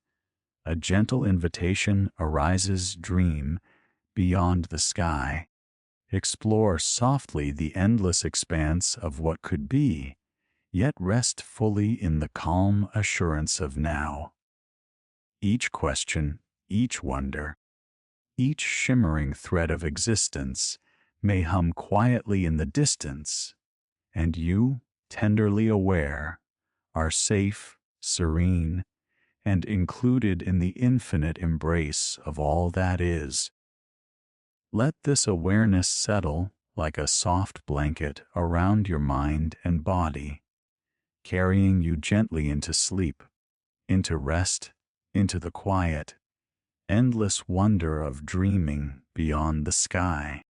a gentle invitation arises. Dream beyond the sky. Explore softly the endless expanse of what could be, yet rest fully in the calm assurance of now. Each question, each wonder, each shimmering thread of existence may hum quietly in the distance, and you, tenderly aware, are safe, serene, and included in the infinite embrace of all that is. Let this awareness settle like a soft blanket around your mind and body, carrying you gently into sleep, into rest, into the quiet, endless wonder of dreaming beyond the sky.